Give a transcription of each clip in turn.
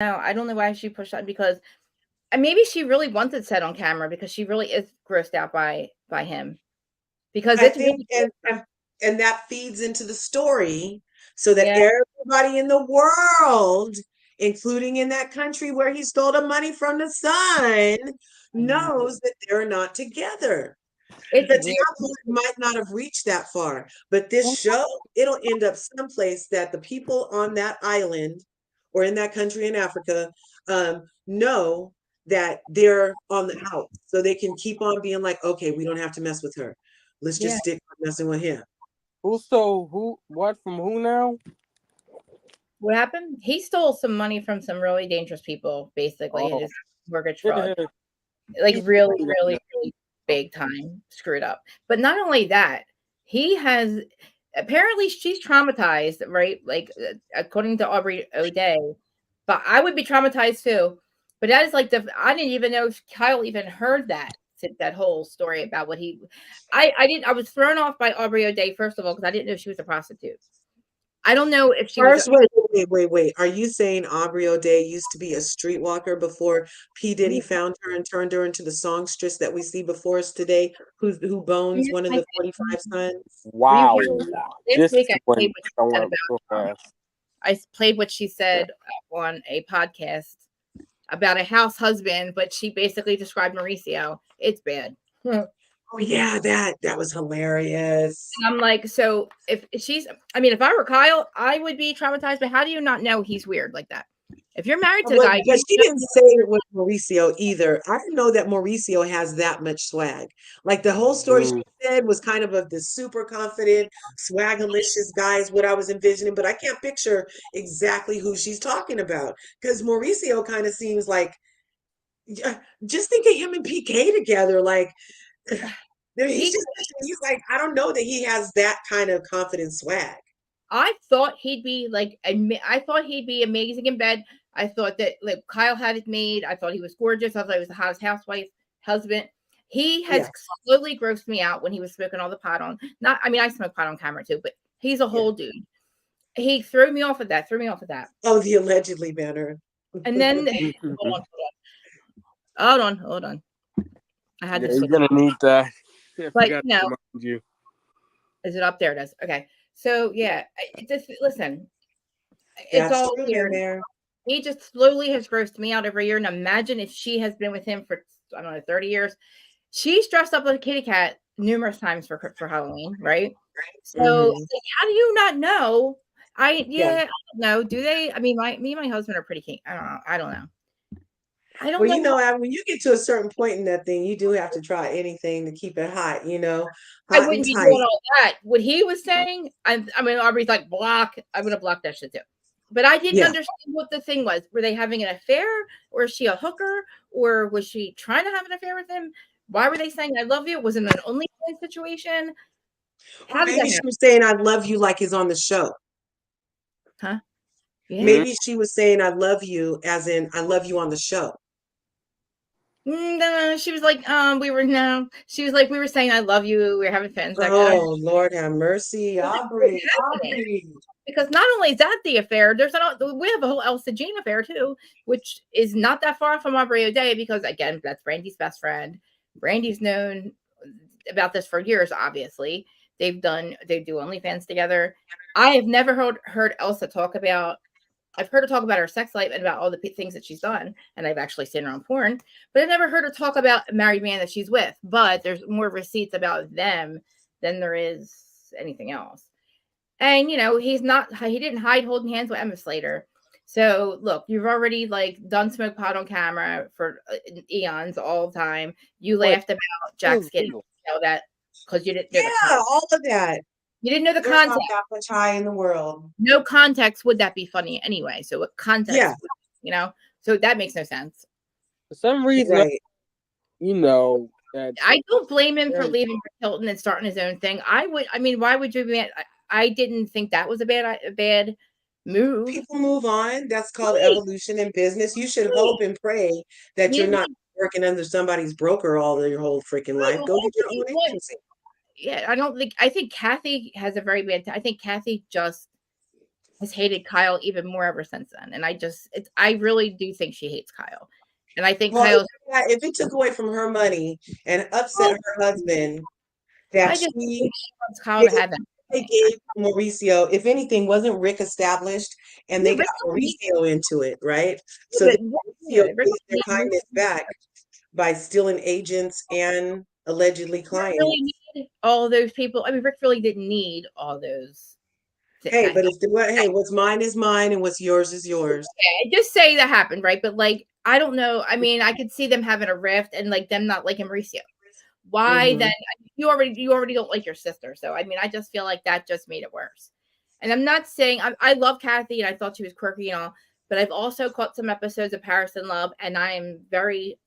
No, I don't know why she pushed that because maybe she really wanted said on camera because she really is grossed out by him because I it's think, really and that feeds into the story so that yeah. everybody in the world, including in that country where he stole the money from the son, I know. knows that they're not together. It's The weird. tabloid might not have reached that far, but this show, it'll end up someplace that the people on that island or in that country in Africa know that they're on the out. So they can keep on being like, okay, we don't have to mess with her. Let's just Yeah. stick on messing with him. Who stole who? What from who now? What happened? He stole some money from some really dangerous people, basically, in Oh, his mortgage fraud. Like really, really, really big time screwed up. But not only that, he has apparently she's traumatized, right? Like according to Aubrey O'Day, but I would be traumatized too. But that is like I didn't even know if Kyle even heard that whole story about what he I was thrown off by Aubrey O'Day first of all because I didn't know she was a prostitute. I don't know if she was First, wait. Are you saying Aubrey O'Day used to be a streetwalker before P. Diddy found her and turned her into the songstress that we see before us today, who bones one of the 45 sons? wow! last This week I played went what she said somewhere real about fast. I played what she said on a podcast about a house husband, but she basically described Mauricio. It's bad. Oh yeah, that was hilarious. I'm like, so if she's, I mean, if I were Kyle, I would be traumatized. But how do you not know he's weird like that? If you're married to the But guy, but she didn't say it was Mauricio either. I didn't know that Mauricio has that much swag. Like the whole story she said was kind of this super confident, swagalicious guy is what I was envisioning, but I can't picture exactly who she's talking about because Mauricio kind of seems like just think of him and PK together. Like he's he, just he's like I don't know that he has that kind of confident swag. I thought he'd be like, I thought he'd be amazing in bed. I thought that like Kyle had it made. I thought he was gorgeous. I thought he was the hottest housewife husband. He has Yeah, slowly grossed me out when he was smoking all the pot on. Not, I mean, I smoke pot on camera too, but he's a yeah. whole dude. He threw me off of that. Threw me off of that. Oh, the allegedly banner. And then hold on. I had Yeah, to you're switch. gonna need that. I But forgot to remind you. is it up there? It is. Okay. So yeah, just listen. It's That's all true, man, weird. there. He just slowly has grossed me out every year. And imagine if she has been with him for I don't know 30 years. She's dressed up like a kitty cat numerous times for Halloween, right? So Hmm. how do you not know? Yeah. I don't know. Do they? I mean, me and my husband are pretty keen. I don't know. I don't know. I don't Well, know. when you get to a certain point in that thing, you do have to try anything to keep it hot, I hot and wouldn't be doing tight. all that. What he was saying, I mean, Aubrey's like, block. I'm going to block that shit too. But I didn't Yeah. understand what the thing was. Were they having an affair? Or is she a hooker? Or was she trying to have an affair with him? Why were they saying I love you? Was it an OnlyFans situation? Or How did that maybe she happen? was saying, I love you like is on the show. Huh? Yeah. Hmm? Maybe she was saying, I love you as in, I love you on the show. No, she was like, we were no. She was like, we were saying I love you. We were having fun sex. And I Oh, Lord have mercy. what's Aubrey, happening? Aubrey. Because not only is that the affair, we have a whole Elsa Jean affair too, which is not that far from Aubrey O'Day because again, that's Brandy's best friend. Brandy's known about this for years. Obviously, they do OnlyFans together. I have never heard Elsa talk about. I've heard her talk about her sex life and about all the things that she's done, and I've actually seen her on porn. But I've never heard her talk about a married man that she's with. But there's more receipts about them than there is anything else. And he didn't hide holding hands with Emma Slater. So look, you've already like done smoke pot on camera for eons all the time. You Wait, laughed about it Jack was Skinner, legal. that because you didn't know the Yeah, all of that. you didn't know the There's not context. that much high in the world. No context would that be funny anyway? So what Yeah, context? So that makes no sense. For some reason, right. that I don't blame him for there's leaving Hilton and starting his own thing. I would. I mean, why would you be? I didn't think that was a bad move. People move on. That's called Right. evolution in business. You should Right. hope and pray that you're Maybe not working under somebody's broker all of your whole freaking right. life. Well, Go get your maybe own what? agency. Yeah, I don't think. I think Kathy has a very bad. I think Kathy just has hated Kyle even more ever since then. And I really do think she hates Kyle. And I think Well, Kyle's. if it took away from her money and upset her husband, that I just think she she wants Kyle to have they everything. gave Mauricio, if anything, wasn't Rick established and Yeah, they got Mauricio into it, right? So then Mauricio Rick pays their kindness back by stealing agents and allegedly clients. really need all those people. I mean, Rick really didn't need all those. Hey, but what's mine is mine and what's yours is yours. Yeah, just say that happened, right? But like, I don't know. I mean, I could see them having a rift and like them not liking Mauricio. Why then? You already don't like your sister, so I mean, I just feel like that just made it worse. And I'm not saying I love Kathy and I thought she was quirky and all, but I've also caught some episodes of Paris in Love, and I am very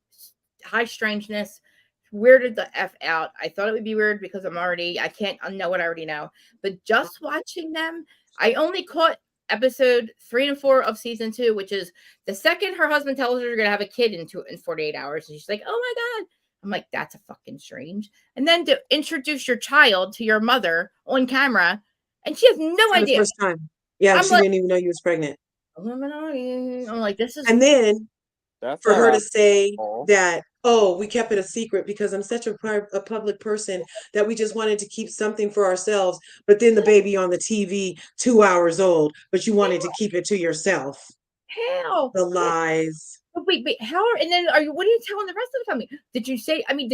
high strangeness, weirded the f out. I thought it would be weird because I can't unknow what I already know. But just watching them, I only caught episode 3 and 4 of season 2, which is the second her husband tells her you're gonna have a kid in 48 hours, and she's like, "Oh my god." I'm like, that's a fucking strange. And then to introduce your child to your mother on camera, and she has no idea. The first time. Yeah, she didn't even know you was pregnant. I'm like, this is. And then for her to say Oh. that, oh, we kept it a secret because I'm such a public person that we just wanted to keep something for ourselves. But then the baby on the TV, 2 hours old, but you wanted to keep it to yourself. Hell. The lies. But wait, how and then what are you telling the rest of the family? Did you say, I mean,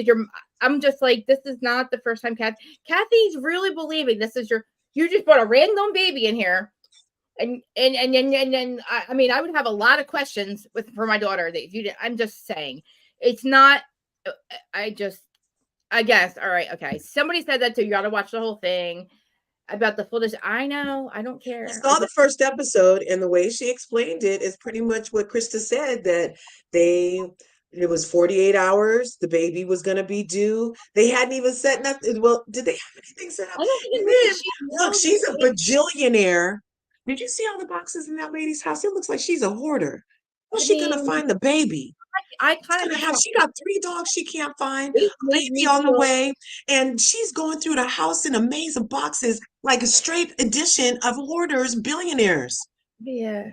I'm just like, this is not the first time Kathy's really believing this is you just brought a random baby in here. And then I mean, I would have a lot of questions for my daughter that if you did. I'm just saying, it's not. I guess. All right, okay. Somebody said that too. You got to watch the whole thing about the footage. I know. I don't care. I saw the first episode, and the way she explained it is pretty much what Krista said, that it was 48 hours. The baby was going to be due. They hadn't even set nothing. Well, did they have anything set up? I don't think Look, she's a bajillionaire. Did you see all the boxes in that lady's house? It looks like she's a hoarder. How's she going to find the baby? She got 3 dogs she can't find, a baby on the way, and she's going through the house in a maze of boxes like a straight edition of hoarders, billionaires. Yeah,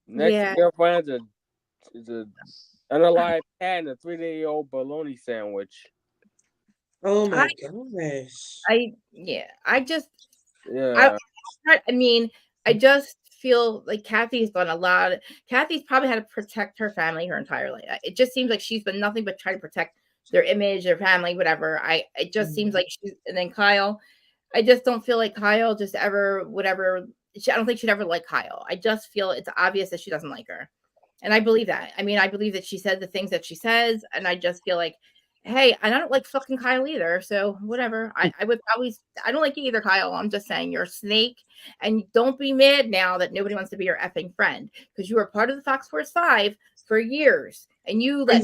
Next girlfriend is a unalive cat and a 3-day-old bologna sandwich. Oh my gosh! I mean, I just feel like Kathy's done a lot. Kathy's probably had to protect her family her entire life. It just seems like she's been nothing but trying to protect their image, their family, whatever. It just seems like and then Kyle, I just don't feel like Kyle just ever would ever. I don't think she'd ever like Kyle. I just feel it's obvious that she doesn't like her, and I believe that. I mean, I believe that she said the things that she says, and I just feel like, hey, and I don't like fucking Kyle either. So whatever. I don't like you either, Kyle. I'm just saying you're a snake, and don't be mad now that nobody wants to be your effing friend, because you were part of the Fox Force 5 for years, and you let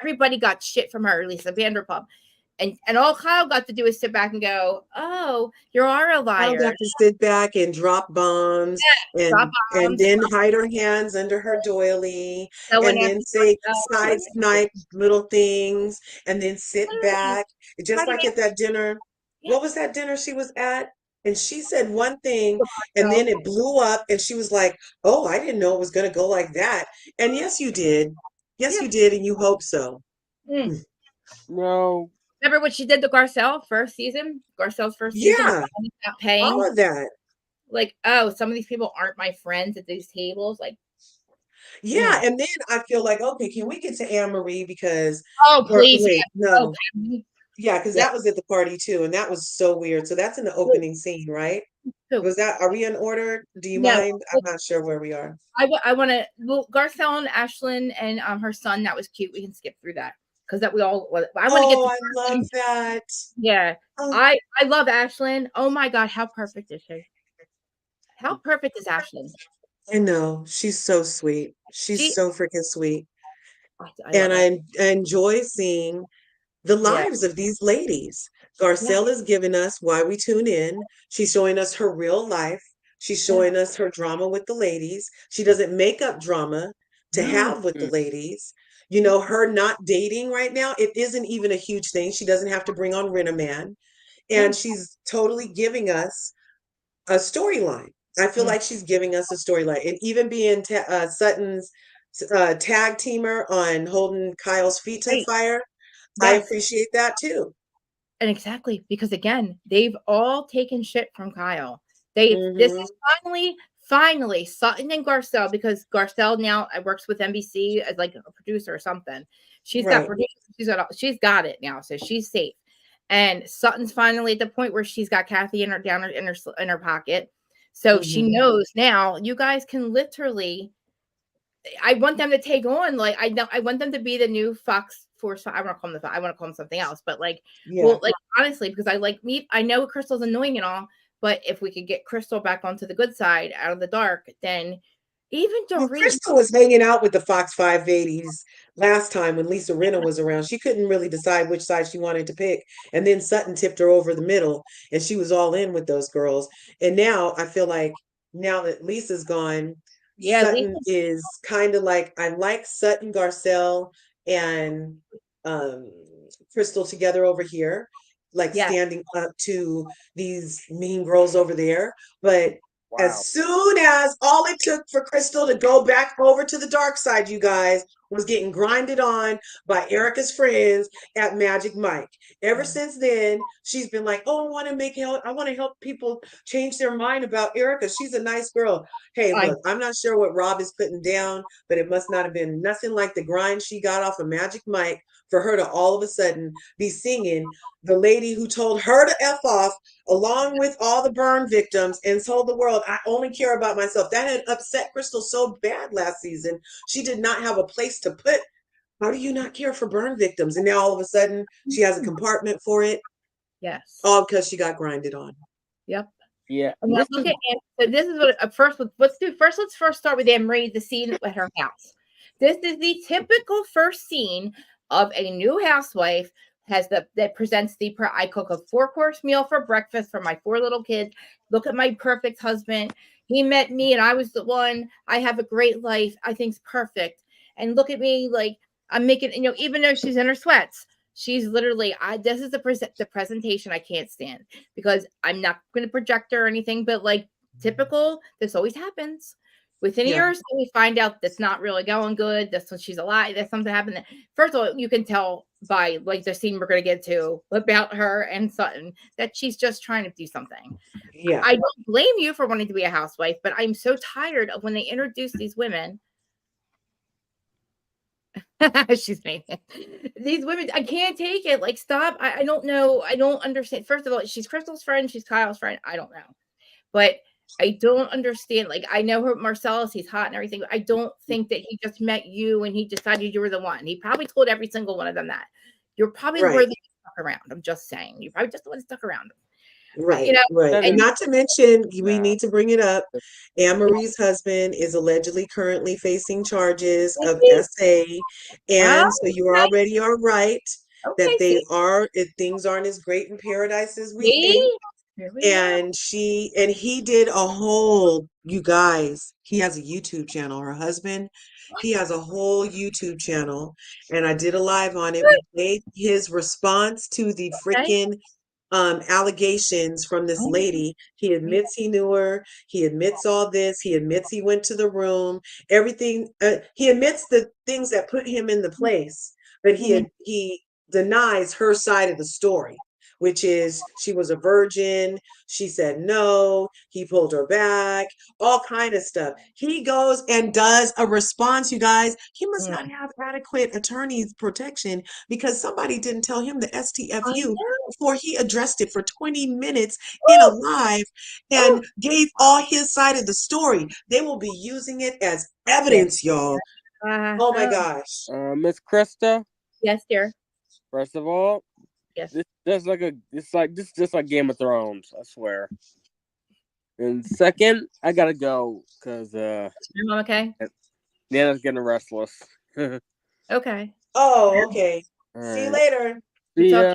everybody got shit from her, Lisa Vanderpump. And all Kyle got to do is sit back and go, "Oh, you are a liar." Kyle got to sit back and drop bombs, and then hide her hands under her doily, and then say side snipe little things, and then sit back, just like at that dinner. What was that dinner she was at? And she said one thing, and then it blew up, and she was like, "Oh, I didn't know it was going to go like that." And yes, you did. Yes, you did, and you hope so. No. Remember what she did to Garcelle first season? Garcelle's first season? Not paying. All of that. Like, oh, some of these people aren't my friends at these tables. Like, and then I feel like, okay, can we get to Anne-Marie? Because please. Wait, no. Yeah, because that was at the party too, and that was so weird. So that's in the opening scene, right? Are we in order? Do you mind? I'm not sure where we are. I want to, Garcelle and Ashlyn and her son, that was cute. We can skip through that. Because I want to get. I love that. Yeah, I love Ashlyn. Oh my god, how perfect is she? How perfect is Ashlyn? I know, she's so sweet. She's so freaking sweet. And I enjoy seeing the lives of these ladies. Garcelle is giving us why we tune in. She's showing us her real life. She's showing us her drama with the ladies. She doesn't make up drama to have with the ladies. You know, her not dating right now, it isn't even a huge thing. She doesn't have to bring on Rent-A-Man. and she's totally giving us a storyline. I feel like she's giving us a storyline, and even being Sutton's tag teamer on holding Kyle's feet to the fire, I appreciate that too. And exactly, because again, they've all taken shit from Kyle. This is finally Sutton and Garcelle, because Garcelle now works with NBC as like a producer or something. She's got she's got it now, so she's safe. And Sutton's finally at the point where she's got Kathy in her pocket, so she knows now. You guys can literally. I want them to take on, like, I want them to be the new Fox Force. I want to call them I want to call them something else, but like, well, like, honestly, because I know Crystal's annoying and all, but if we could get Crystal back onto the good side, out of the dark, then even Crystal was hanging out with the Fox 580s last time when Lisa Rinna was around. She couldn't really decide which side she wanted to pick, and then Sutton tipped her over the middle, and she was all in with those girls. And now I feel like now that Lisa's gone, Sutton is kind of like, I like Sutton, Garcelle, and Crystal together over here, like standing up to these mean girls over there. But as soon as all it took for Crystal to go back over to the dark side, you guys, was getting grinded on by Erica's friends at Magic Mike. Ever since then, she's been like, oh, I want to help people change their mind about Erica. She's a nice girl. Hey, look, I'm not sure what Rob is putting down, but it must not have been nothing like the grind she got off of Magic Mike for her to all of a sudden be singing the lady who told her to F off, along with all the burn victims, and told the world, I only care about myself. That had upset Crystal so bad last season. She did not have a place to put. How do you not care for burn victims? And now all of a sudden she has a compartment for it. Yes. All because she got grinded on. Yep. Yeah. So this is what let's first start with Anne-Marie, the scene at her house. This is the typical first scene of a new housewife that presents I cook a 4-course meal for breakfast for my 4 little kids. Look at my perfect husband. He met me and I was the one. I have a great life. I think's perfect. And look at me, like, I'm making, even though she's in her sweats, she's literally, this is the presentation I can't stand, because I'm not going to project her or anything, but like typical, this always happens. Within a year or so, we find out that's not really going good. That's when she's alive. That's something happened. First of all, you can tell by like the scene we're going to get to about her and Sutton that she's just trying to do something. Yeah. I don't blame you for wanting to be a housewife, but I'm so tired of when they introduce these women. She's making these women. I can't take it. Like, stop. I don't know. I don't understand. First of all, she's Crystal's friend. She's Kyle's friend. I don't know, but I don't understand. Like, I know her Marcellus. He's hot and everything. But I don't think that he just met you and he decided you were the one. He probably told every single one of them that you're probably worthy to stuck around. I'm just saying. You probably just the one stuck around. Right, right. And not to mention, we need to bring it up, Anne-Marie's husband is allegedly currently facing charges of SA. And so you already are right that things aren't as great in paradise as we think. And he did a whole, you guys, he has a YouTube channel. Her husband, he has a whole YouTube channel. And I did a live on it. We made his response to the freaking allegations from this lady. He admits he knew her. He admits all this. He admits he went to the room. Everything. He admits the things that put him in the place, but he denies her side of the story, which is she was a virgin. She said no. He pulled her back. All kind of stuff. He goes and does a response, you guys. He must not have adequate attorney's protection because somebody didn't tell him the STFU before he addressed it for 20 minutes in a live and gave all his side of the story. They will be using it as evidence, y'all. Oh my gosh. Miss Krista. Yes, dear. First of all, yes, this is just like Game of Thrones, I swear. And second, I gotta go because your mom okay? Nana's getting restless. Okay. Oh, okay. See you later. See ya. Okay.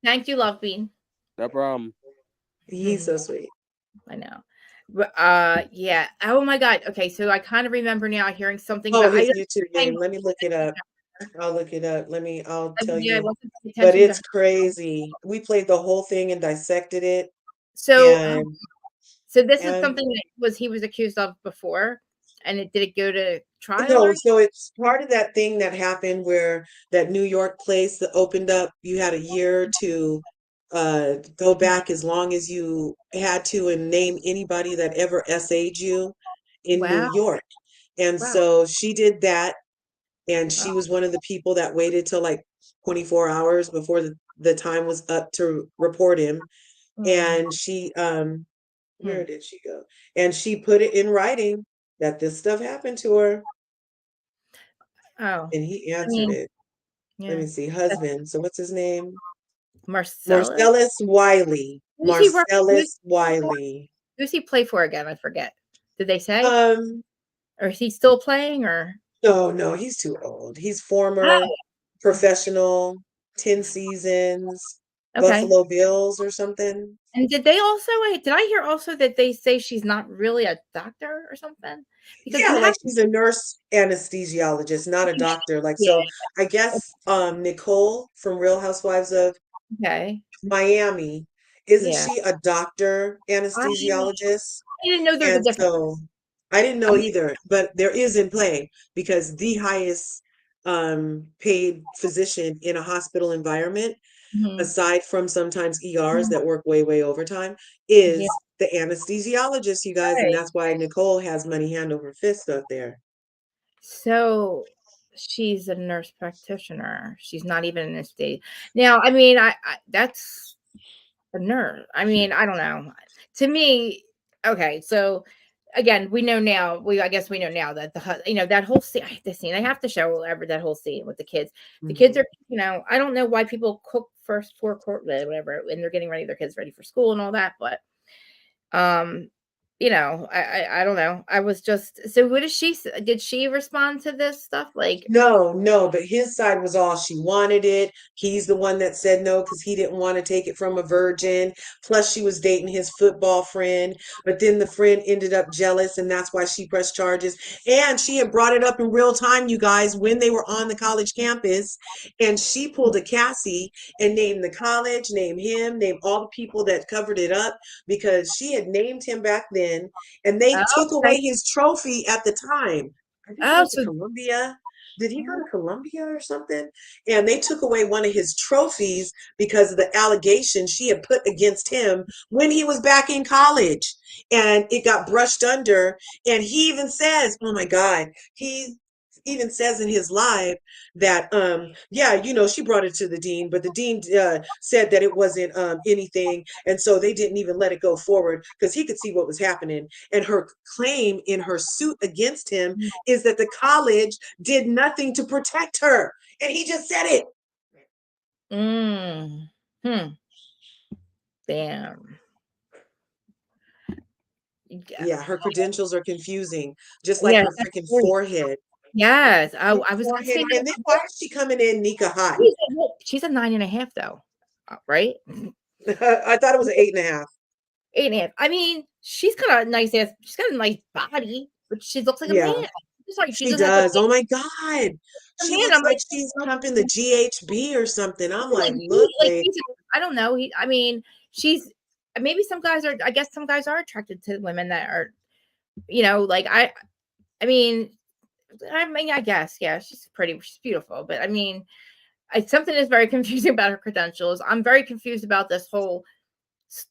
Thank you, Love Bean. No problem. He's so sweet. I know. Yeah. Oh my God. Okay, so I kind of remember now hearing something about his YouTube name. Let me look it up. I'll look it up. I'll tell Yeah, I you. wasn't paying But attention to it's her. crazy. We played the whole thing and dissected it. So, And so this is and something that he was accused of before, and did it go to trial no, or? so it's part of that thing that happened where that New York place that opened up, you had a year to go back as long as you had to and name anybody that ever essayed you in New Wow, York. And wow, so she did that, and wow. she was one of the people that waited till like 24 hours before the time was up to report him. Mm, And she hmm. where did she go? And she put it in writing that this stuff happened to her, Oh, and he I answered mean, it. Let yeah. me see, That's husband. So what's his name? Marcellus. Marcellus Wiley. Who's he work? Marcellus Wiley. Who's he play for again? I forget. Did they say? Um, Or is he still playing? Or no, no, he's too old. He's former oh, professional, 10 seasons, okay. Buffalo Bills or something. And did they also? Wait, did I hear also that they say she's not really a doctor or something? Because Yeah, you have, like she's a nurse anesthesiologist, not a doctor. Like yeah, so I guess Nicole from Real Housewives of okay, Miami, isn't yeah. she a doctor I anesthesiologist? didn't know there was a And difference. so I didn't I know mean, either, but there is in play because the highest paid physician in a hospital environment, mhm, aside from sometimes ERs mhm, that work way, way overtime, yeah, is the anesthesiologist, you guys. And right. that's why Nicole has money hand over fist up there. So she's a nurse practitioner. She's not even in a state. Now, I mean, I that's a nurse. I mean, I don't know. To me, okay, so again, we know now. I guess we know now that that whole scene. The scene I have to show ever that whole scene with the kids. The kids Mhm. are, I don't know why people cook first for court, whatever, and they're getting their kids ready for school and all that, but um, I don't know. I was just so. What did she? Did she respond to this stuff? Like, No, no, but his side was all she wanted it. He's the one that said no because he didn't want to take it from a virgin. Plus, she was dating his football friend, but then the friend ended up jealous, and that's why she pressed charges. And she had brought it up in real time, you guys, when they were on the college campus. And she pulled a Cassie and named the college, named him, named all the people that covered it up because she had named him back then, and they oh, took okay. away his trophy at the time. I think he Oh, went to so Columbia. Did he go to Columbia or something? And they took away one of his trophies because of the allegations she had put against him when he was back in college. And it got brushed under. And he even says, oh my God, he even says in his live that yeah, she brought it to the dean, but the dean said that it wasn't anything, and so they didn't even let it go forward because he could see what was happening. And her claim in her suit against him is that the college did nothing to protect her. And he just said it. mm, hmm, damn. Yeah, Yeah, her credentials are confusing, just like yes, her that's freaking great. forehead. Yes. Her Oh, I was gonna forehead. say And then that. why is she coming in Nika hot? She's a 9.5 though, right? I thought it was an 8.5. 8.5. I mean, she's got a nice ass. She's got a nice body, but she looks like a man. Yeah, Just like she she just has a does. Oh my God. man. She I'm looks like like, she's pumping the GHB or something. I'm like, look, like babe. I don't know. I mean, she's maybe some guys are. I guess some guys are attracted to women that are, like I mean, I guess, yeah, she's pretty, she's beautiful, but I mean, something is very confusing about her credentials. I'm very confused about this whole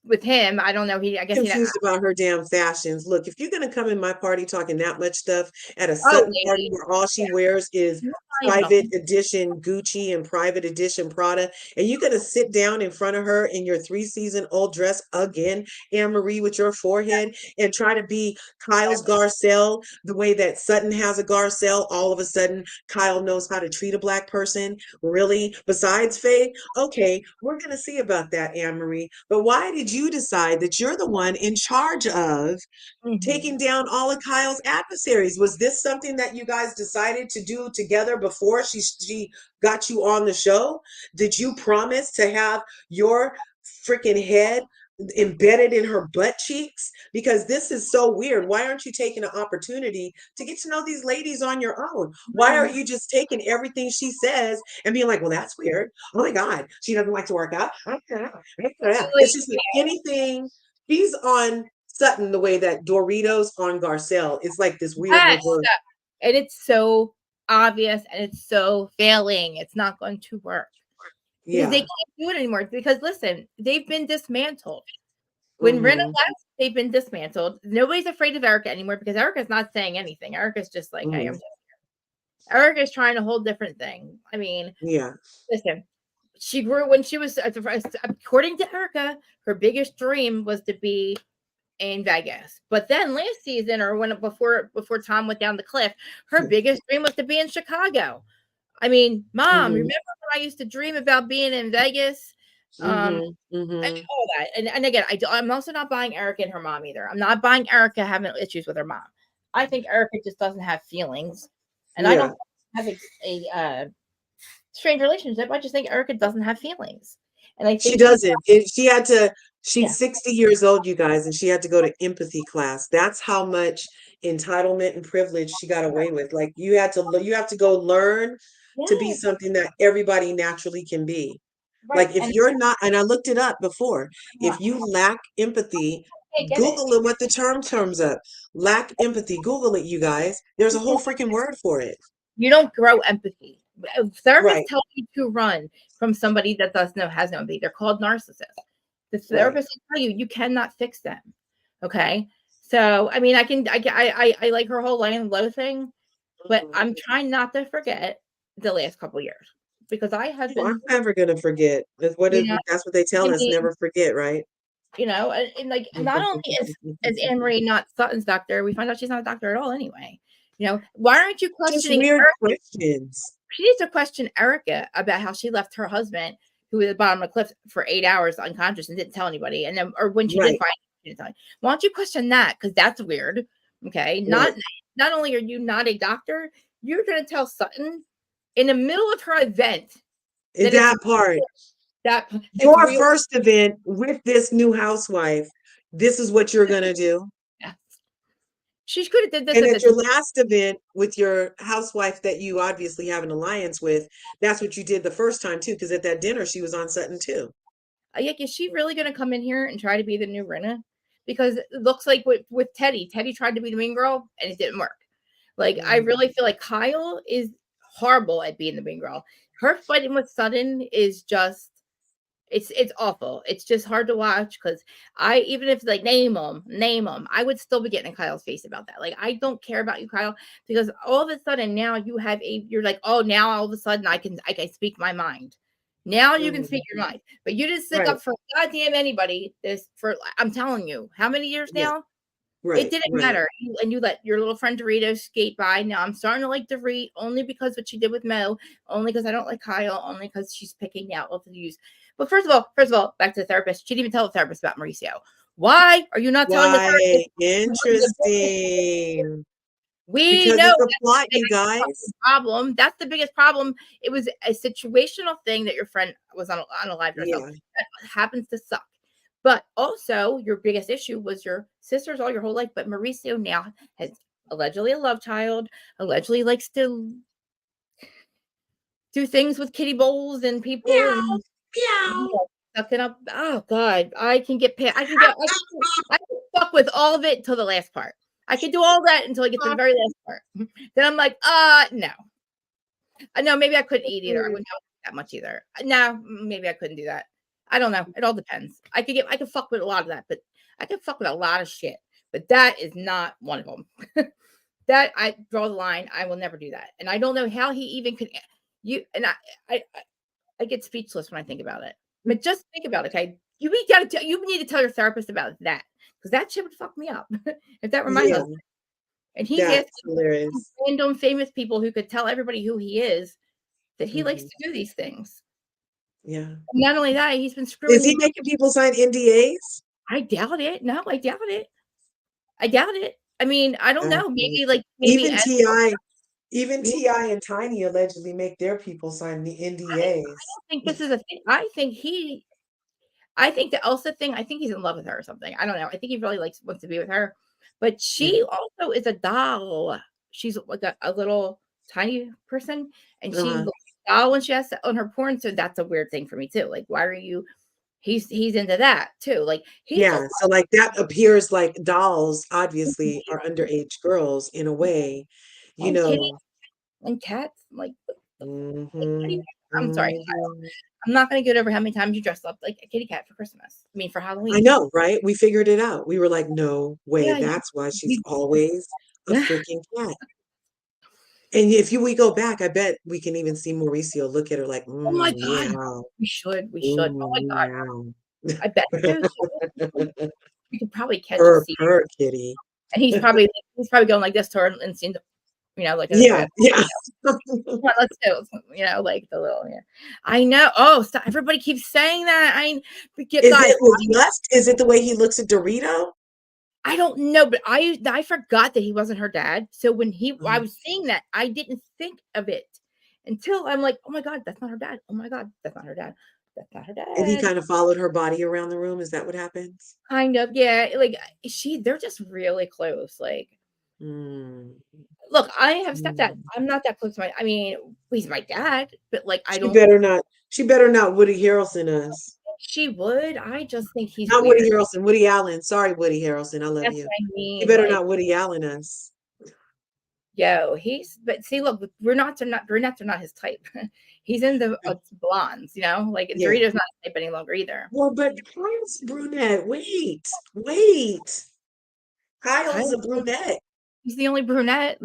with him. I don't know. I guess he. Confused about her damn fashions. Look, if you're gonna come in my party talking that much stuff at a Oh, Sutton party lady, where all she wears is you're not even private edition Gucci and private edition Prada, and you're gonna sit down in front of her in your 3-season-old dress again, Anne Marie, with your forehead, and try to be Kyle's Garcelle the way that Sutton has a Garcelle. All of a sudden, Kyle knows how to treat a black person. Really? Besides Faye? Okay, we're gonna see about that, Anne Marie. But why did you decide that you're the one in charge of Mhm. taking down all of Kyle's adversaries? Was this something that you guys decided to do together before she got you on the show? Did you promise to have your freaking head embedded in her butt cheeks, because this is so weird. Why aren't you taking an opportunity to get to know these ladies on your own? Why are you just taking everything she says and being like, well, that's weird. Oh my God, she doesn't like to work out. It's just like anything. She's on Sutton the way that Doritos on Garcelle. It's like this weird reverse. And it's so obvious and it's so failing. It's not going to work. Because they can't do it anymore. Because listen, they've been dismantled. When Rinna left, they've been dismantled. Nobody's afraid of Erica anymore because Erica's not saying anything. Erica's just like, hey, I'm just here. Erica's trying a whole different thing. I mean, listen, she grew when she was, according to Erica, her biggest dream was to be in Vegas. But then last season, or before Tom went down the cliff, her biggest dream was to be in Chicago. I mean, Mom, remember when I used to dream about being in Vegas? And all that. And again, I'm also not buying Erica and her mom either. I'm not buying Erica having issues with her mom. I think Erica just doesn't have feelings. And I don't have a strange relationship. I just think Erica doesn't have feelings. And I think she doesn't. She's 60 years old, you guys, and she had to go to empathy class. That's how much entitlement and privilege she got away with. Like you have to go learn to be something that everybody naturally can be. Like if you're not, and I looked it up before, if you lack empathy, Google it, what the terms up. Lack empathy. Google it, you guys. There's a whole freaking word for it. You don't grow empathy. Therapists tell you to run from somebody that has no empathy. They're called narcissists. The therapist will tell you cannot fix them. Okay. So I mean, I like her whole line low thing, but I'm trying not to forget the last couple of years. Because I have been. I'm never gonna forget. That's what they tell us. Never forget, right? You know, and like not only is Anne-Marie not Sutton's doctor, we find out she's not a doctor at all anyway. You know, why aren't you questioning weird questions? She needs to question Erica about how she left her husband, who was at the bottom of the cliff, for 8 hours unconscious and didn't tell anybody. And then, or when she did find it, she didn't tell you. Why don't you question that? Because that's weird. Okay, not only are you not a doctor, you're going to tell Sutton in the middle of her event. That part. Your first event with this new housewife, this is what you're going to do. Yeah. She could have did this. And at your last event with your housewife that you obviously have an alliance with, that's what you did the first time too, because at that dinner, she was on Sutton too. Is she really going to come in here and try to be the new Rinna? Because it looks like with Teddy tried to be the mean girl and it didn't work. Like, I really feel like Kyle is horrible at being the mean girl. Her fighting with Sutton is just, it's awful. It's just hard to watch because even if like name them, I would still be getting in Kyle's face about that. Like, I don't care about you, Kyle, because all of a sudden now you're like, oh, now all of a sudden I can speak my mind. Now you can speak your mind, but you didn't stick up for goddamn anybody. I'm telling you, how many years now? It didn't matter. And you let your little friend Doritos skate by. Now I'm starting to like Dorit only because what she did with Mo, only because I don't like Kyle, only because she's picking out what to use. But first of all, back to the therapist. She didn't even tell the therapist about Mauricio. Why are you not telling the therapist? Interesting. We know it's a plot, you guys. Problem. That's the biggest problem. It was a situational thing that your friend was on a live herself. That happens to suck. But also, your biggest issue was your sisters all your whole life. But Mauricio now has allegedly a love child, allegedly likes to do things with kitty bowls and people. And sucking up. Oh, God. I can fuck with all of it until the last part. I can do all that until I get to the very last part. Then I'm like, no. No, maybe I couldn't eat either. I wouldn't eat that much either. No, maybe I couldn't do that. I don't know. It all depends. I could fuck with a lot of that, but I could fuck with a lot of shit. But that is not one of them. That I draw the line. I will never do that. And I don't know how he even could. I get speechless when I think about it. But just think about it, okay? You need to tell your therapist about that because that shit would fuck me up if that were my husband. And he's asking random famous people who could tell everybody who he is that he likes to do these things. Yeah. And not only that, he's been screwing. Is he making people sign NDAs? I doubt it. No, I doubt it. I mean, I don't know. Maybe even T.I. and Tiny allegedly make their people sign the NDAs. I don't think this is a thing. I I think the Elsa thing, I think he's in love with her or something. I don't know. I think he really wants to be with her. But she also is a doll. She's like a little tiny person, and she looks like a doll when she has on her porn. So that's a weird thing for me too. Like, why are you? He's into that too. Like so like that appears like dolls obviously are underage girls in a way, you know. And cats, like, Mm-hmm. I'm sorry. Mm-hmm. I'm not gonna get over how many times you dressed up like a kitty cat for Christmas. I mean, for Halloween. I know, right? We figured it out. We were like, no way. Yeah, That's why she's always a yeah. freaking cat. And if we go back, I bet we can even see Mauricio look at her like, Oh my god, meow. we should. Oh Ooh, my god, meow. I bet so. We could probably catch a scene, Her kitty. and he's probably going like this to her and seeing, like Yeah. come on, let's go. Like the little I know. Oh, stop. Everybody keeps saying that. Is it with lust? Is it the way he looks at Dorito? I don't know, but I forgot that he wasn't her dad. So when I was seeing that, I didn't think of it until I'm like, oh my god, that's not her dad. Oh my god, that's not her dad. That's not her dad. And he kind of followed her body around the room. Is that what happens? Kind of, yeah. Like they're just really close. Like, look, I have stepdad. I'm not that close to I mean, he's my dad, but like I don't. She better not Woody Harrelson us. She would. I just think he's not weird. Woody Harrelson, Woody Allen. Sorry, Woody Harrelson. I love That's you. what I mean. You better not Woody Allen us. Yo, but see, look, brunettes are not his type. He's in the blondes, like Dorito's not his type any longer either. Well, but Kyle's brunette. Wait. Kyle's a brunette. He's the only brunette.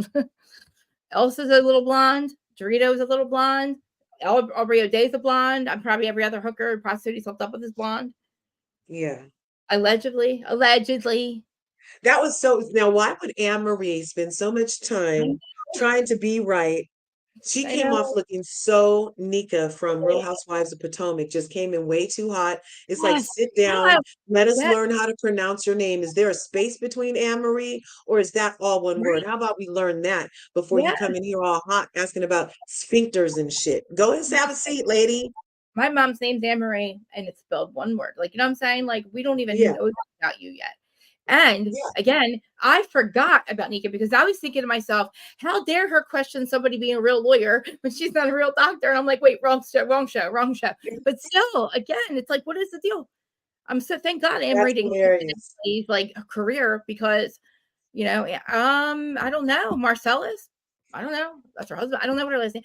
Elsa's a little blonde. Dorito's a little blonde. Aubrey O'Day's a blonde. I'm probably every other hooker and prostitute he's hooked up with is blonde. Yeah. Allegedly. That was so. Now, why would Anne-Marie spend so much time trying to be right? She came off looking so Nika from Real Housewives of Potomac, just came in way too hot. It's like, sit down, let us learn how to pronounce your name. Is there a space between Anne-Marie or is that all one word? How about we learn that before you come in here all hot asking about sphincters and shit? Go and have a seat, lady. My mom's name's Anne-Marie and it's spelled one word. Like, you know what I'm saying? Like, we don't even know about you yet. And again, I forgot about Nika because I was thinking to myself, how dare her question somebody being a real lawyer when she's not a real doctor? And I'm like, wait, wrong show. But still, again, it's like, what is the deal? I'm so thank God Anne-Marie didn't leave like a career because, I don't know. Marcellus, I don't know. That's her husband. I don't know what her last name.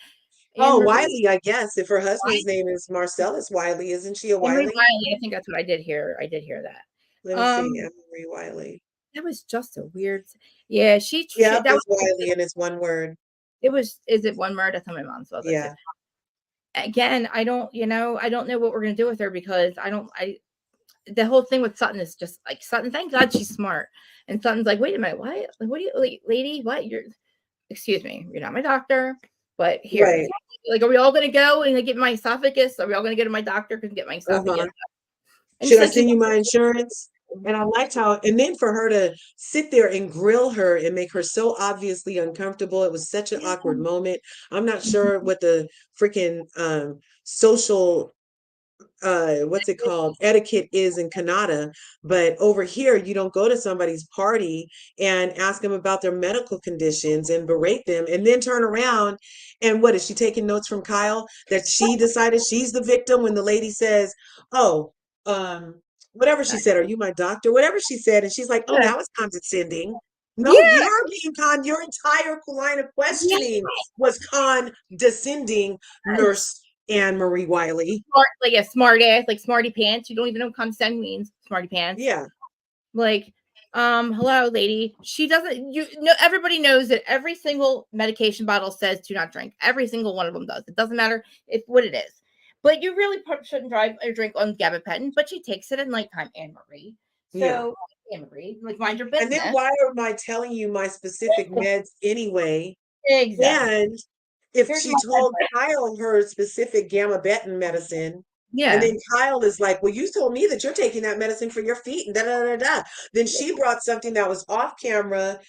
Oh, Wiley, I guess. If her husband's name is Marcellus Wiley, isn't she a Wiley? I think that's what I did hear. I did hear that. Let me see, Anne-Marie Wiley. That was just a weird. Yeah, that was Wiley, and it's one word. Is it one word? That's how my mom spelled it. Yeah. Again, I don't know what we're gonna do with her because the whole thing with Sutton is just like Sutton. Thank God she's smart, and Sutton's like, wait a minute, what? Like, what do you, lady? What? Excuse me, you're not my doctor, but here, like, are we all gonna go and get my esophagus? Are we all gonna go to my doctor and get my esophagus? Should I send you my insurance? And I liked how, and then for her to sit there and grill her and make her so obviously uncomfortable. It was such an awkward moment. I'm not sure what the freaking social, what's it called, etiquette is in Canada. But over here, you don't go to somebody's party and ask them about their medical conditions and berate them and then turn around. And what is she taking notes from Kyle that she decided she's the victim when the lady says, oh, whatever she said, are you my doctor? Whatever she said. And she's like, oh, that was condescending. No, you're being your entire line of questioning was condescending, Nurse Anne-Marie Wiley. Like a smart ass, like smarty pants. You don't even know what condescending means. Smarty pants. Yeah. Like, hello, lady. She doesn't, everybody knows that every single medication bottle says do not drink. Every single one of them does. It doesn't matter what it is. But you really shouldn't drive or drink on gabapentin, but she takes it at nighttime, Anne-Marie. So, Anne-Marie, like, mind your business. And then why am I telling you my specific meds anyway? Exactly. And if she told Kyle her specific gabapentin medicine, and then Kyle is like, well, you told me that you're taking that medicine for your feet and da-da-da-da. Then she brought something that was off camera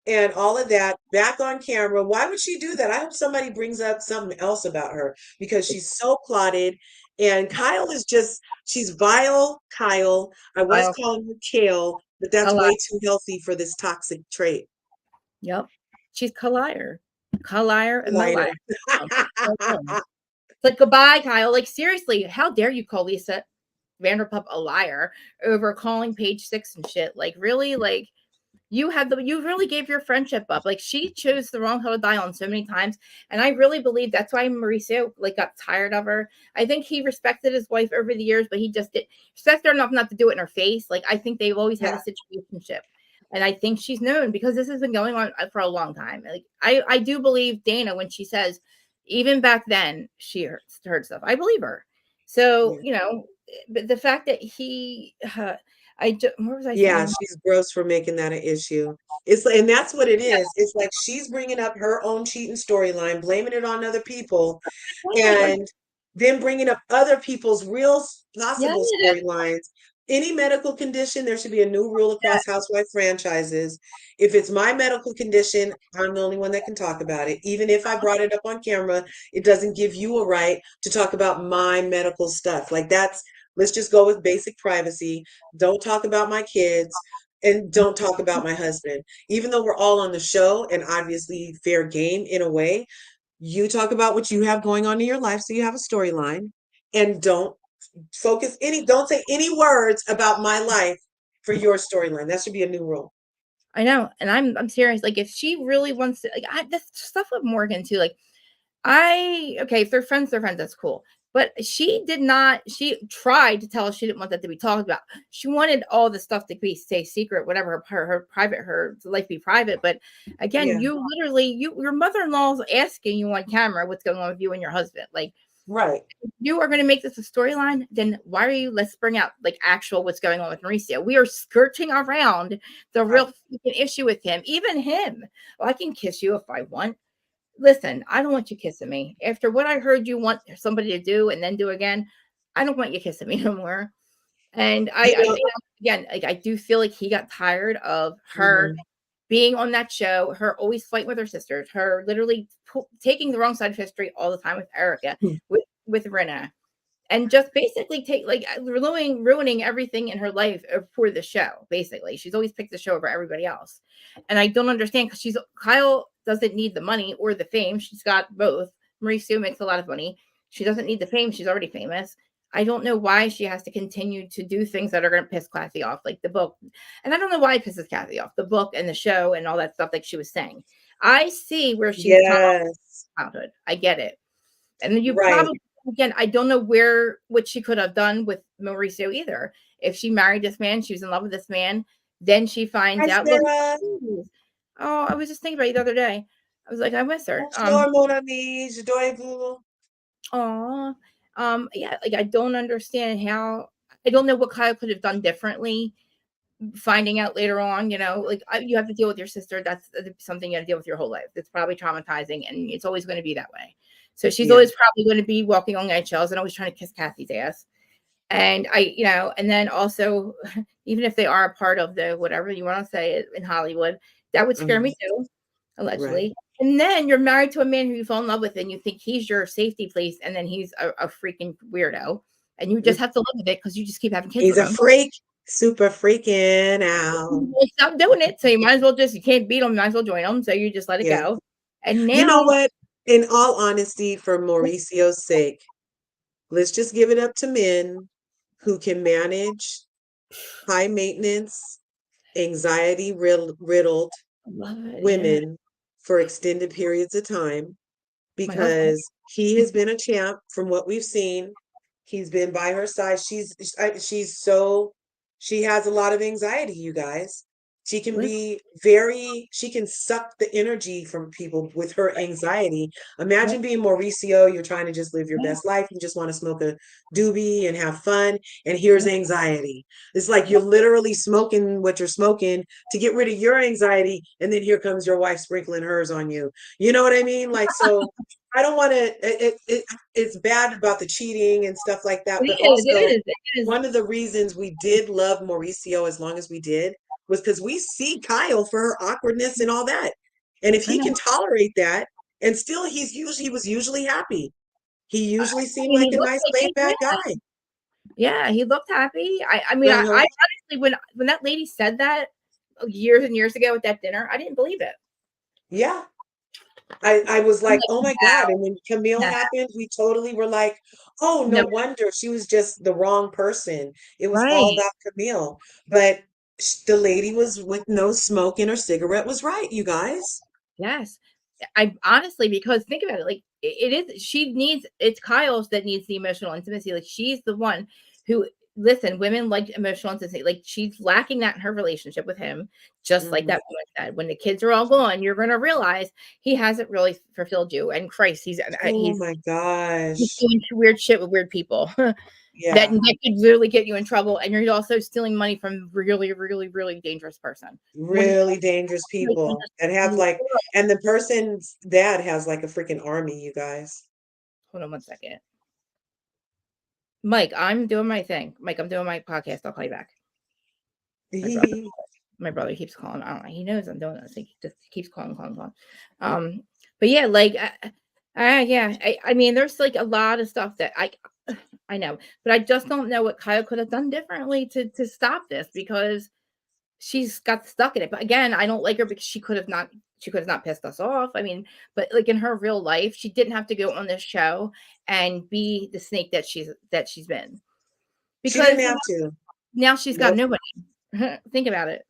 and all of that back on camera. Why would she do that? I hope somebody brings up something else about her because she's so plotted. And Kyle is just, she's vile, Kyle. I was Kyle. calling her Kale, but that's way too healthy for this toxic trait. Yep. She's Kaliar. Kaliar and Liar. It's like, goodbye, Kyle. Like, seriously, how dare you call Lisa Vanderpump a liar over calling Page Six and shit? Like, really? Like, you really gave your friendship up. Like, she chose the wrong hill to die on so many times. And I really believe that's why Mauricio like got tired of her. I think he respected his wife over the years, but he just did respect her enough not to do it in her face. Like, I think they've always had a situationship. And I think she's known because this has been going on for a long time. Like, I do believe Dana when she says, even back then, she heard stuff. I believe her. So, you know, but the fact that he, what was I saying? She's gross for making that an issue. It's like, and that's what it is. It's like she's bringing up her own cheating storyline, blaming it on other people, and then bringing up other people's real possible storylines. Any medical condition, there should be a new rule across housewife franchises. If it's my medical condition, I'm the only one that can talk about it. Even if I brought it up on camera, it doesn't give you a right to talk about my medical stuff. Like, that's, let's just go with basic privacy. Don't talk about my kids and don't talk about my husband. Even though we're all on the show and obviously fair game in a way, you talk about what you have going on in your life so you have a storyline, and don't say any words about my life for your storyline. That should be a new rule. I know, and I'm serious. Like, if she really wants to, like, this stuff with Morgan too. Like, okay, if they're friends, That's cool. But she did not. She tried to tell us she didn't want that to be talked about. She wanted all the stuff to be stay secret, whatever her life be private. But again, you literally, your mother-in-law's asking you on camera what's going on with you and your husband. Like, right. If you are going to make this a storyline, then why are you? Let's bring out like actual what's going on with Mauricio. We are skirting around the real issue with him. Even him. Well, I can kiss you if I want. Listen, I don't want you kissing me. After what I heard you want somebody to do and then do again, I don't want you kissing me no more. And I again, like, I do feel like he got tired of her being on that show, her always fighting with her sisters, her literally taking the wrong side of history all the time with Erica, with Rena, and just basically ruining everything in her life for the show. Basically, she's always picked the show over everybody else, and I don't understand because Kyle doesn't need the money or the fame. She's got both. Mauricio makes a lot of money. She doesn't need the fame. She's already famous. I don't know why she has to continue to do things that are going to piss Kathy off, like the book. And I don't know why it pisses Kathy off, the book and the show and all that stuff, like she was saying. I see where she's childhood. I get it. And then you probably, again, I don't know what she could have done with Mauricio either. If she married this man, she was in love with this man, then she finds out. Look, I was just thinking about you the other day. I was like, I miss her. Yeah, like, I don't understand how. I don't know what Kyle could have done differently. Finding out later on, like, you have to deal with your sister. That's something you have to deal with your whole life. It's probably traumatizing, and it's always going to be that way. So she's always probably going to be walking on eggshells and always trying to kiss Kathy's ass. And and then also, even if they are a part of the whatever you want to say in Hollywood, that would scare me too, allegedly. Right. And then you're married to a man who you fall in love with, and you think he's your safety place, and then he's a freaking weirdo, and you just have to live with it because you just keep having kids. He's a freak, super freaking out. Stop doing it. So you might as well you can't beat him, you might as well join him. So you just let it go. And now, you know what? In all honesty, for Mauricio's sake, let's just give it up to men who can manage high maintenance, anxiety riddled women for extended periods of time, because he has been a champ from what we've seen. He's been by her side. She has a lot of anxiety, you guys. She can she can suck the energy from people with her anxiety. Imagine being Mauricio. You're trying to just live your best life. You just want to smoke a doobie and have fun. And here's anxiety. It's like you're literally smoking what you're smoking to get rid of your anxiety. And then here comes your wife sprinkling hers on you. You know what I mean? Like, so I don't want to, it's bad about the cheating and stuff like that. But also, one of the reasons we did love Mauricio as long as we did was because we see Kyle for her awkwardness and all that. And if he can tolerate that, and still he was usually happy. He usually seemed like a nice laid back guy. Yeah, he looked happy. I mean, I honestly, when that lady said that years and years ago at that dinner, I didn't believe it. Yeah. I was like, oh my wow. God. And when Camille happened, we totally were like, oh, no wonder she was just the wrong person. It was all about Camille. But the lady was with no smoke in her cigarette was right, you guys. Yes. I honestly, because think about it, like it is, it's Kyle's that needs the emotional intimacy. Like she's the one who, listen, women like emotional intimacy. Like she's lacking that in her relationship with him, just like that woman said. When the kids are all gone, you're going to realize he hasn't really fulfilled you. And Christ, he's my gosh, he's doing weird shit with weird people. Yeah. That could literally get you in trouble. And you're also stealing money from really, really, really dangerous person. Really dangerous people that have like, and the person's dad has like a freaking army, you guys. Hold on one second. Mike, I'm doing my thing. Mike, I'm doing my podcast. I'll call you back. My brother keeps calling. I don't know. He knows I'm doing this. He just keeps calling. But yeah, like, yeah. I mean, there's like a lot of stuff that I know, but I just don't know what Kyle could have done differently to stop this, because she's got stuck in it. But again, I don't like her because she could have not pissed us off. I mean, but like in her real life, she didn't have to go on this show and be the snake that she's been. Because she didn't have to. Now she's got nobody. Think about it.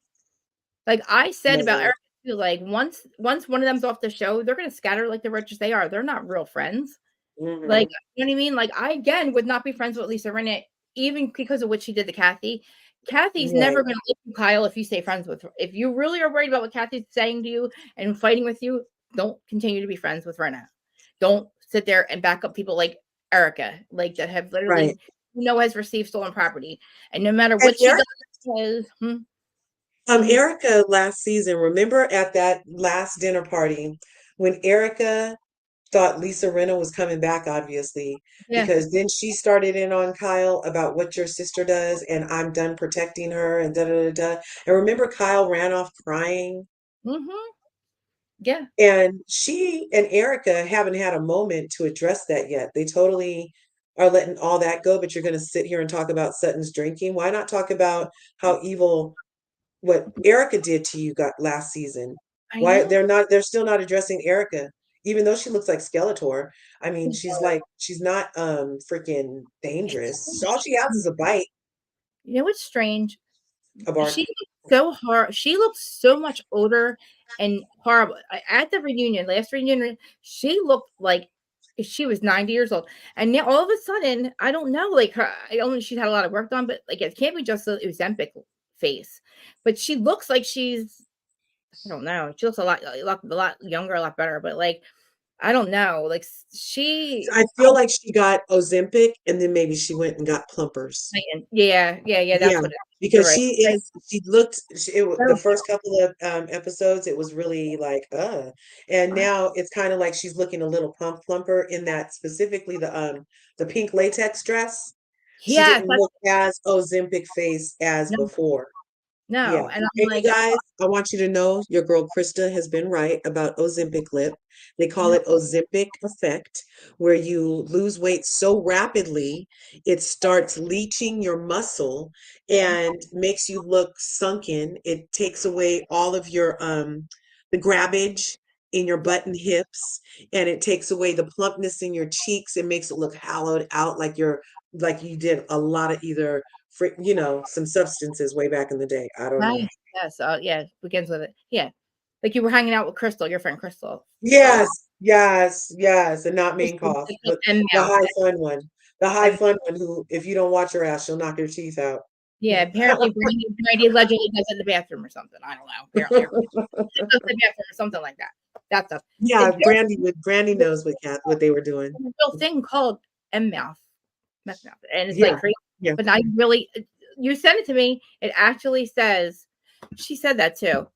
Like I said about Erica too, like once one of them's off the show, they're gonna scatter like the rich as they are. They're not real friends. Like, you know what I mean? Like I again would not be friends with Lisa Rinna, even because of what she did to Kathy. Kathy's never going to listen to Kyle if you stay friends with her. If you really are worried about what Kathy's saying to you and fighting with you, don't continue to be friends with Rinna. Don't sit there and back up people like Erica, like that have literally has received stolen property. And no matter what she does, Erica last season, remember at that last dinner party when Erica thought Lisa Rinna was coming back, obviously, because then she started in on Kyle about what your sister does, and I'm done protecting her, and And remember, Kyle ran off crying. Yeah. And she and Erica haven't had a moment to address that yet. They totally are letting all that go, but you're going to sit here and talk about Sutton's drinking. Why not talk about how evil what Erica did to you last season? Why they're still not addressing Erica, even though she looks like Skeletor. I mean, she's not freaking dangerous. All she has is a bite. You know what's strange? A bark. She looks so hard. She looks so much older and horrible. At the reunion, last reunion, she looked like she was 90 years old. And now all of a sudden, I don't know, like her, I don't know, she's had a lot of work done, but like it can't be just the Ozempic face. But she looks like she's, I don't know, she looks a lot younger, a lot better. But like, I don't know, like I feel like she got Ozempic and then maybe she went and got Plumpers. Yeah. That's what because she looked the first couple of episodes, it was really like and now it's kind of like she's looking a little plumper in that, specifically the pink latex dress. She didn't look as Ozempic face as before. No, and you guys, I want you to know your girl Krista has been right about Ozempic lip. They call it Ozempic effect, where you lose weight so rapidly it starts leaching your muscle and makes you look sunken. It takes away all of your the grabbage in your butt and hips, and it takes away the plumpness in your cheeks. It makes it look hollowed out, like you did a lot of either some substances way back in the day. I don't know. Yes, begins with it. Yeah. Like you were hanging out with Crystal, your friend Crystal. Yes, and not main cough, but the high fun one. The high fun one who, if you don't watch her ass, she'll knock your teeth out. Yeah, apparently Brandy allegedly does it in the bathroom or something. I don't know. Apparently, does the bathroom or something like that. That stuff. Yeah, Brandy knows what they were doing. There's a real thing called mouth, and it's like crazy. Yeah. But I really, you sent it to me. It actually says, she said that too.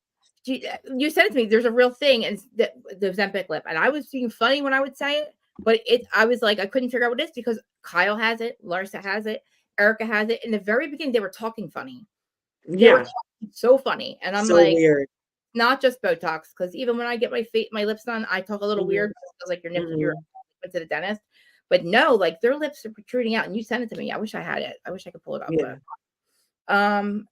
You sent it to me. There's a real thing, and the Ozempic lip. And I was being funny when I would say it, but I was like, I couldn't figure out what it is, because Kyle has it, Larsa has it, Erica has it. In the very beginning, they were talking funny. They were talking It's so funny. And I'm So like, weird. not just Botox, because even when I get my lips done, I talk a little weird. It feels like you're went to the dentist. But no, like their lips are protruding out, and you sent it to me. I wish I had it. I wish I could pull it up. Yeah. But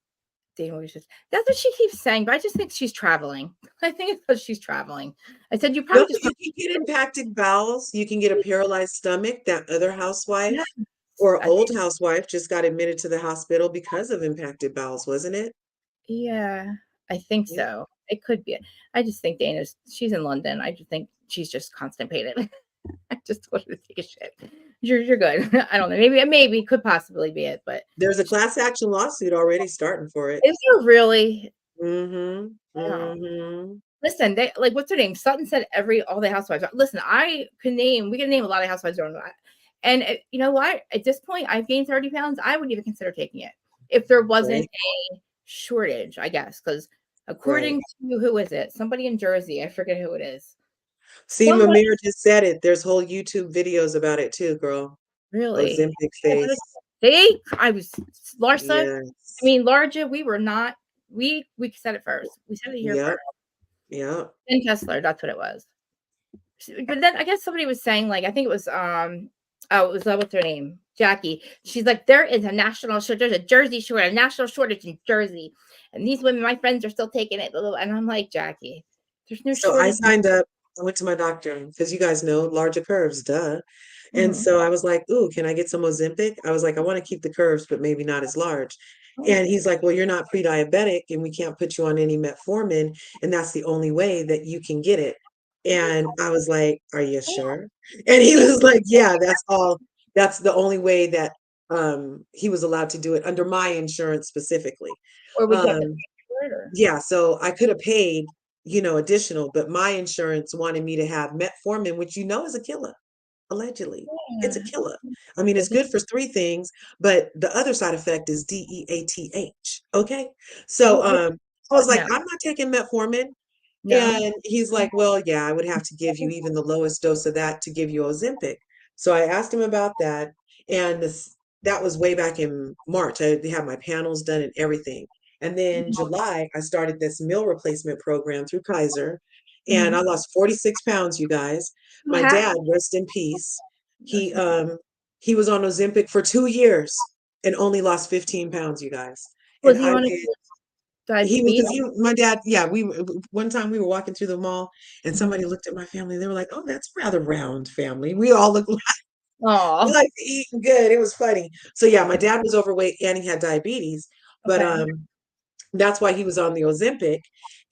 Dana was just that's what she keeps saying, but I just think she's traveling. I think it's because she's traveling. I said you No, probably just you can get impacted bowels. You can get a paralyzed stomach. That other housewife yeah, or I think, old housewife just got admitted to the hospital because of impacted bowels, wasn't it? yeah, I think Yeah. so. It could be it. I just think she's in London. I just think she's just constipated. I just want to take a shit. You're good. I don't know. Maybe could possibly be it, but There's a class action lawsuit already starting for it. is there really? Mm-hmm. I don't know. Mm-hmm. Listen, they like what's her name? Sutton said all the housewives. Listen, we can name a lot of housewives on that. And you know what? At this point, I've gained 30 pounds. I wouldn't even consider taking it if there wasn't Right. a shortage, I guess. Because Right. according to who is it? Somebody in Jersey. I forget who it is. See, Somebody Mamir just said it. There's whole YouTube videos about it too, girl. really. Ozempic Yeah, what face. see, I was Larsa. I Yes. mean, Larja. We were not. We said it first. We said it here Yep. first. Yep. And Kessler. That's what it was. But then I guess somebody was saying, like, I think it was it was what's her name? Jackie. She's like, there is a national shortage, there's a Jersey shortage, a national shortage in Jersey. And these women, my friends, are still taking it. And I'm like, Jackie, there's no So I shortage. signed up. I went to my doctor because you guys know LRGA Curves, duh. And Mhm. so I was like, "Ooh, can I get some Ozempic?" I was like, "I want to keep the curves, but maybe not as large." And he's like, "Well, you're not pre-diabetic, and we can't put you on any metformin, and that's the only way that you can get it." And I was like, "Are you sure?" And he was like, "Yeah, that's all. That's the only way that he was allowed to do it under my insurance specifically." Or we can't Um, for it, or yeah, so I could have paid, additional, but my insurance wanted me to have metformin, which is a killer, allegedly. It's a yeah. killer. I mean, it's good for three things, but the other side effect is DEATH. Okay. So What, I was like, no, I'm not taking metformin. no. And he's like, well, yeah, I would have to give you even the lowest dose of that to give you Ozempic. So I asked him about that. And that was way back in March. I had my panels done and everything. And then July, I started this meal replacement program through Kaiser. And I Mhm. lost 46 pounds, you guys. Who My had dad, rest in peace, that's he he was on Ozempic for 2 years and only lost 15 pounds, you guys. And was he I on did he was diabetes? because my dad, yeah, one time we were walking through the mall and Mhm. somebody looked at my family. They were like, "Oh, that's rather round family." We all look like we Oh, like to eat and good. It was funny. So yeah, my dad was overweight and he had diabetes, but okay. that's why he was on the Ozempic.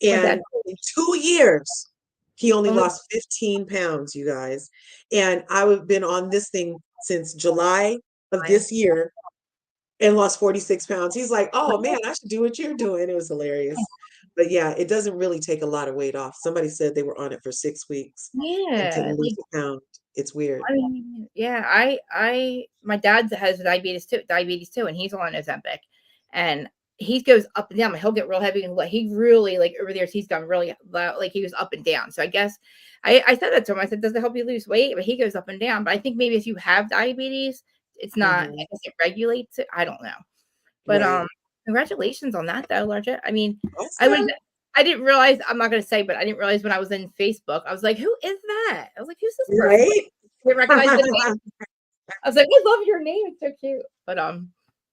My dad And in 2 years, he only only lost 15 pounds, you guys. And I've been on this thing since July of this year and lost 46 pounds. He's like, oh man, I should do what you're doing. It was hilarious. But yeah, it doesn't really take a lot of weight off. Somebody said they were on it for 6 weeks and yeah, couldn't lose a pound. It's weird. I mean, yeah, my dad has diabetes too, and he's on Ozempic, and he goes up and down. He'll get real heavy, and he really like over the years he's gone really like he was up and down. So I guess I said that to him. I said, "Does it help you lose weight?" But he goes up and down. But I think maybe if you have diabetes, it's not. I Hmm. guess it regulates it. I don't know. But Right. congratulations on that though, Larja. I mean, I was Awesome. I didn't realize I'm not gonna say, but I didn't realize when I was in Facebook, I was like, who is that? I was like, who's this person? Right. Didn't recognize the name. I was like, I love your name. It's so cute. But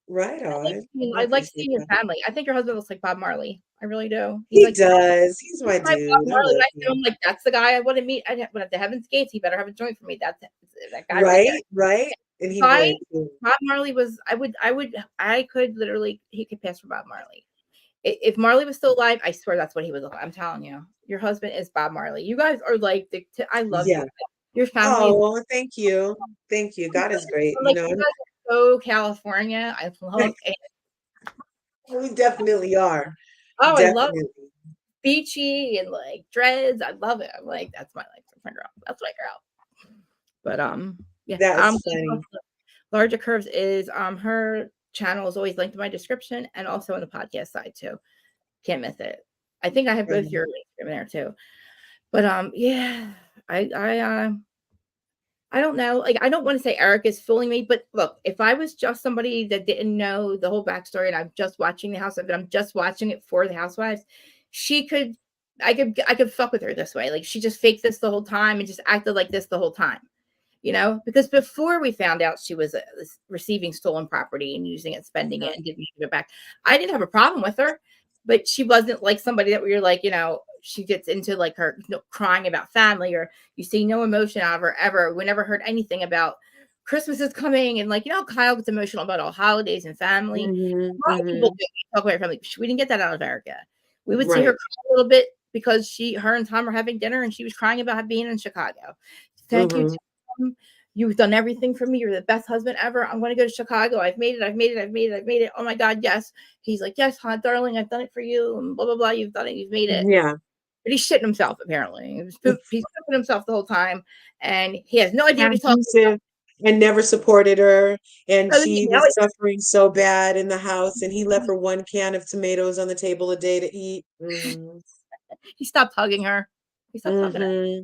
Right on. I I like appreciate seeing your that. family. I think your husband looks like Bob Marley. I really do. He does. He's my He's my Bob dude. I Marley. love When I see him. him, like, that's the guy I want to meet. When at the Heaven's Gates, he better have a joint for me. That's that guy right there. Right, right. And he I would too. Bob Marley was. I could literally. He could pass for Bob Marley. If Marley was still alive, I swear that's what he would look like. I'm telling you, your husband is Bob Marley. You guys are like I love Yeah. you. Your family is Oh, thank you. Thank you. God is great. I'm like you guys are so California. I love it. We definitely are. Oh, I love Definitely. beachy and like dreads. I love it. I'm like, that's my life. That's my girl. That's my girl. But yeah. That's funny. LRGA Curves is her channel is always linked in my description and also on the podcast side too. Can't miss it. I think I have both Funny. your links in there too. But yeah, I I don't know. Like, I don't want to say Eric is fooling me, but look, if I was just somebody that didn't know the whole backstory and I'm just watching the house, but I'm just watching it for the housewives, I could fuck with her this way. Like, she just faked this the whole time and just acted like this the whole time, because before we found out she was receiving stolen property and using it, spending it, and didn't give it back, I didn't have a problem with her, but she wasn't like somebody that we were like, she gets into like her crying about family, or you see no emotion out of her ever. We never heard anything about Christmas is coming, and like, Kyle gets emotional about all holidays and family. A lot of people do talk about her family. We didn't get that out of Erica. We would see her cry a little bit because her and Tom were having dinner and she was crying about being in Chicago. Thank you, Tom. You've done everything for me. You're the best husband ever. I'm going to go to Chicago. I've made it. I've made it. I've made it. I've made it. Oh my God, yes. He's like, yes, hon, darling, I've done it for you. And blah, blah, blah. You've done it. You've made it. Yeah. But he's shitting himself, apparently. He's pooping himself the whole time. And he has no idea what he's talking about. And never supported her. And she was suffering so bad in the house. And he left her 1 can of tomatoes on the table a day to eat. He stopped hugging her. He stopped hugging her.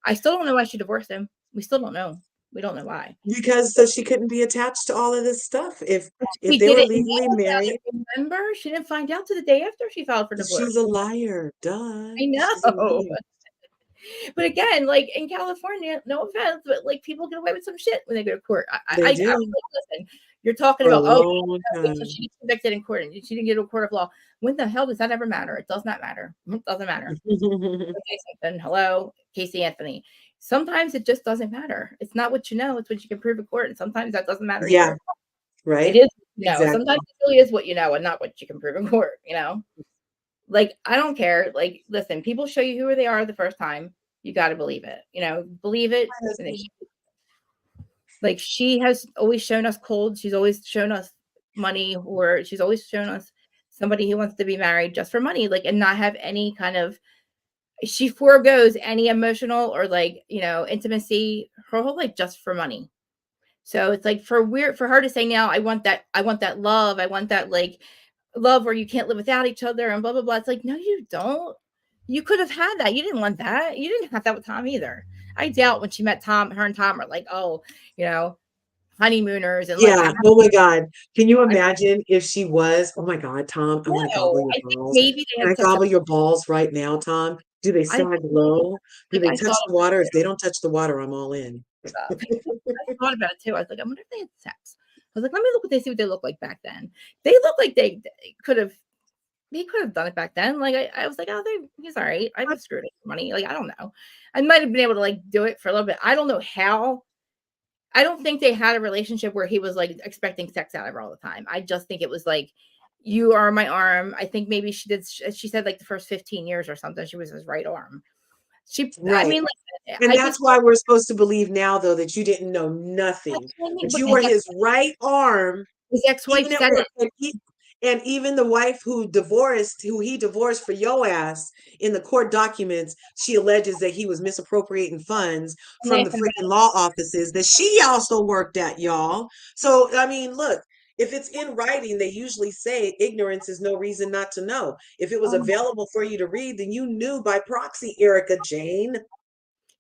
I still don't know why she divorced him. We still don't know. We don't know why. Because so she couldn't be attached to all of this stuff. If they were legally married. Remember, she didn't find out till the day after she filed for divorce. She's a liar. Duh. I know. But again, like in California, no offense, but like people get away with some shit when they go to court. I do. Listen, you're talking about so she gets convicted in court and she didn't get to a court of law. When the hell does that ever matter? It does not matter. It doesn't matter. Hello, Casey Anthony. Sometimes it just doesn't matter. It's not what you know, it's what you can prove in court. And sometimes that doesn't matter either. Right. It is, exactly. Sometimes it really is what you know and not what you can prove in court, Like, I don't care. Like, listen, people show you who they are the first time. You got to believe it. Believe it. Like, she has always shown us cold. She's always shown us money, or she's always shown us somebody who wants to be married just for money, like, and not have any kind of, she foregoes any emotional or like, intimacy her whole life just for money. So it's like for her to say now, I want that love. I want that like love where you can't live without each other and blah, blah, blah. It's like, no, you don't. You could have had that. You didn't want that. You didn't have that with Tom either. I doubt when she met Tom, her and Tom are like, oh, honeymooners. And like, oh my God. Can you imagine if she was, oh my God, Tom, I want to gobble your balls. Maybe can I gobble your balls right now, Tom? Do they sag low? Do they touch the water? If they don't touch the water, I'm all in. I thought about it too. I was like, I wonder if they had sex. I was like, let me see what they look like back then. They look like they could have done it back then. Like I was like, oh, he's all right. I was screwed up for money. Like, I don't know. I might have been able to like do it for a little bit. I don't know how. I don't think they had a relationship where he was like expecting sex out of her all the time. I just think it was like, you are my arm. I think maybe she said like the first 15 years or something, she was his right arm. I mean, like, and that's why we're supposed to believe now, though, that you didn't know nothing. But you were his right arm. His ex-wife said it. And even the wife who he divorced for your ass, in the court documents, she alleges that he was misappropriating funds from the freaking law offices that she also worked at, y'all. So, I mean, look, if it's in writing, they usually say ignorance is no reason not to know. If it was available for you to read, then you knew by proxy, Erica Jane.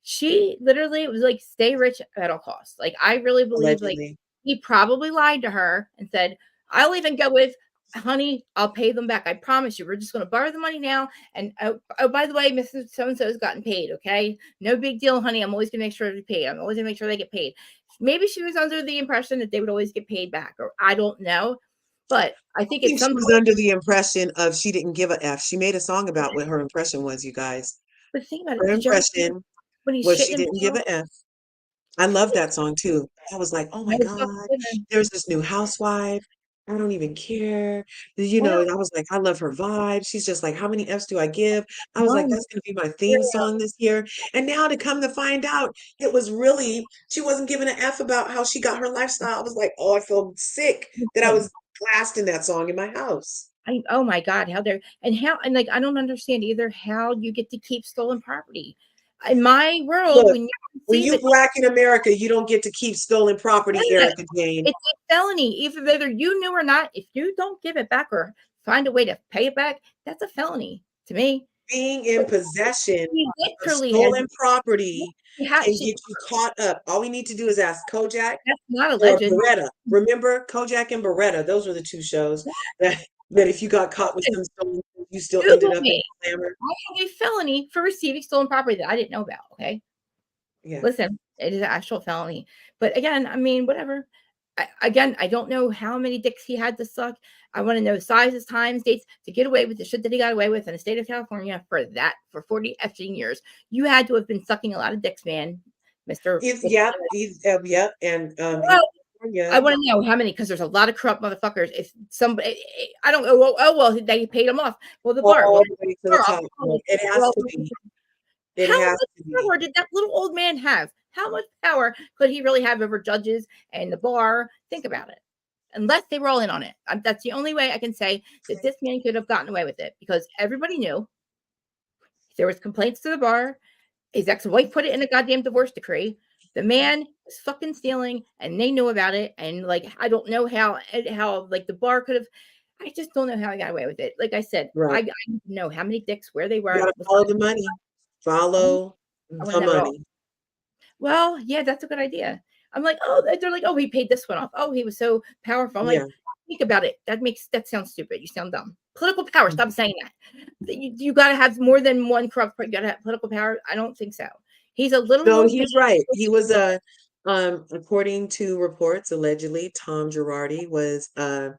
She literally was like, stay rich at all costs. Like, I really believe like he probably lied to her and said, I'll even go with, honey, I'll pay them back. I promise you. We're just going to borrow the money now. And oh, by the way, Mrs. So-and-so has gotten paid. Okay. No big deal, honey. I'm always going to make sure they're paid. I'm always going to make sure they get paid. Maybe she was under the impression that they would always get paid back, or I don't know. But I think she was under the impression of she didn't give a F. She made a song about what her impression was, you guys. But think about her impression was she didn't give a F. I love that song too. I was like, oh my God, there's this new housewife. I don't even care. I was like, I love her vibe. She's just like, how many F's do I give? I was like, that's going to be my theme song this year. And now to come to find out, it was really, she wasn't giving an F about how she got her lifestyle. I was like, oh, I feel sick that I was blasting that song in my house. Oh my God, and like, I don't understand either how you get to keep stolen property. In my world, look, when you Black in America, you don't get to keep stolen property, Erica Jane. It's a felony, even whether you knew or not. If you don't give it back or find a way to pay it back, that's a felony to me. being in possession He of literally stolen property can she, get you caught up. All we need to do is ask Kojak that's not or alleged. Beretta. Remember Kojak and Beretta? Those were the two shows that if you got caught with some stolen, you still ended Google up in me. glamour. I have a felony for receiving stolen property that I didn't know about. Okay. Yeah. Listen, it is an actual felony. But again, I mean, whatever. I don't know how many dicks he had to suck. I want to know sizes, times, dates to get away with the shit that he got away with in the state of California for 40 effing years. You had to have been sucking a lot of dicks, man, Mr. Yep. And Well, California. I want to know how many because there's a lot of corrupt motherfuckers. If somebody, I don't know. Well, they paid him off. Well, the bar. All Well, the way to the top. It has to be. It how has much to be. power did that little old man have? How much power could he really have over judges and the bar? Think about it. Unless they were all in on it. That's the only way I can say that this man could have gotten away with it because everybody knew there was complaints to the bar. His ex-wife put it in a goddamn divorce decree. The man was fucking stealing and they knew about it. And like, I don't know how like the bar could have, I just don't know how he got away with it. Like I said, Right. I know how many dicks, where they were. You gotta follow the money. Follow the money. Well, yeah, that's a good idea. I'm like, oh, they're like, oh, he paid this one off. Oh, he was so powerful. I'm like, think about it. That sounds stupid. You sound dumb. Political power. Stop saying that. You got to have more than one corrupt. You got to have political power. I don't think so. He's a little. No, he's right. He was according to reports, allegedly, Tom Girardi was a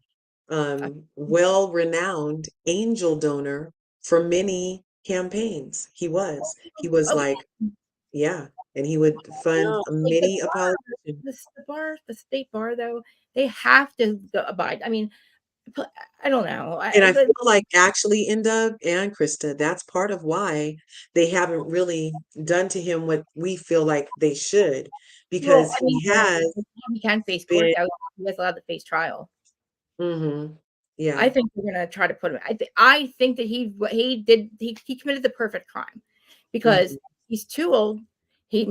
well-renowned angel donor for many campaigns. He was like, yeah, and he would fund many politicians. The state bar, though, they have to abide. I mean, I don't know. And I feel like actually, Inda and Krista, that's part of why they haven't really done to him what we feel like they should, because he can face court. He has allowed to face trial. Yeah, I think we're gonna try to put him. I think that he committed the perfect crime because he's too old. He's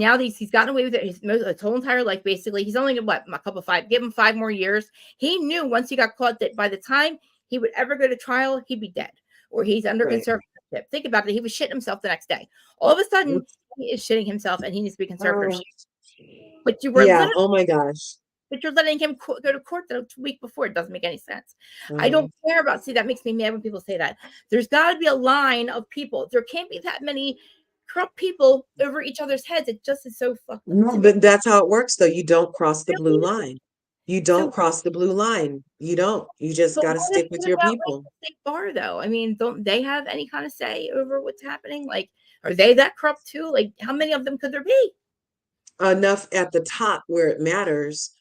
gotten away with it his whole entire life. Basically, he's only give him 5 more years. He knew once he got caught that by the time he would ever go to trial, he'd be dead or he's under conservatorship. Think about it. He was shitting himself the next day. All of a sudden, he is shitting himself and he needs to be conservatorship. But you were oh my gosh. But you're letting him go to court the week before. It doesn't make any sense. I don't care about. See, that makes me mad when people say that. There's got to be a line of people. There can't be that many corrupt people over each other's heads. It just is so fucked up. No, but that's how it works, though. You don't cross the blue line. You don't cross the blue line. You don't. You just got to stick with your people. State bar, though. I mean, don't they have any kind of say over what's happening? Like, are they that corrupt too? Like, how many of them could there be? Enough at the top where it matters.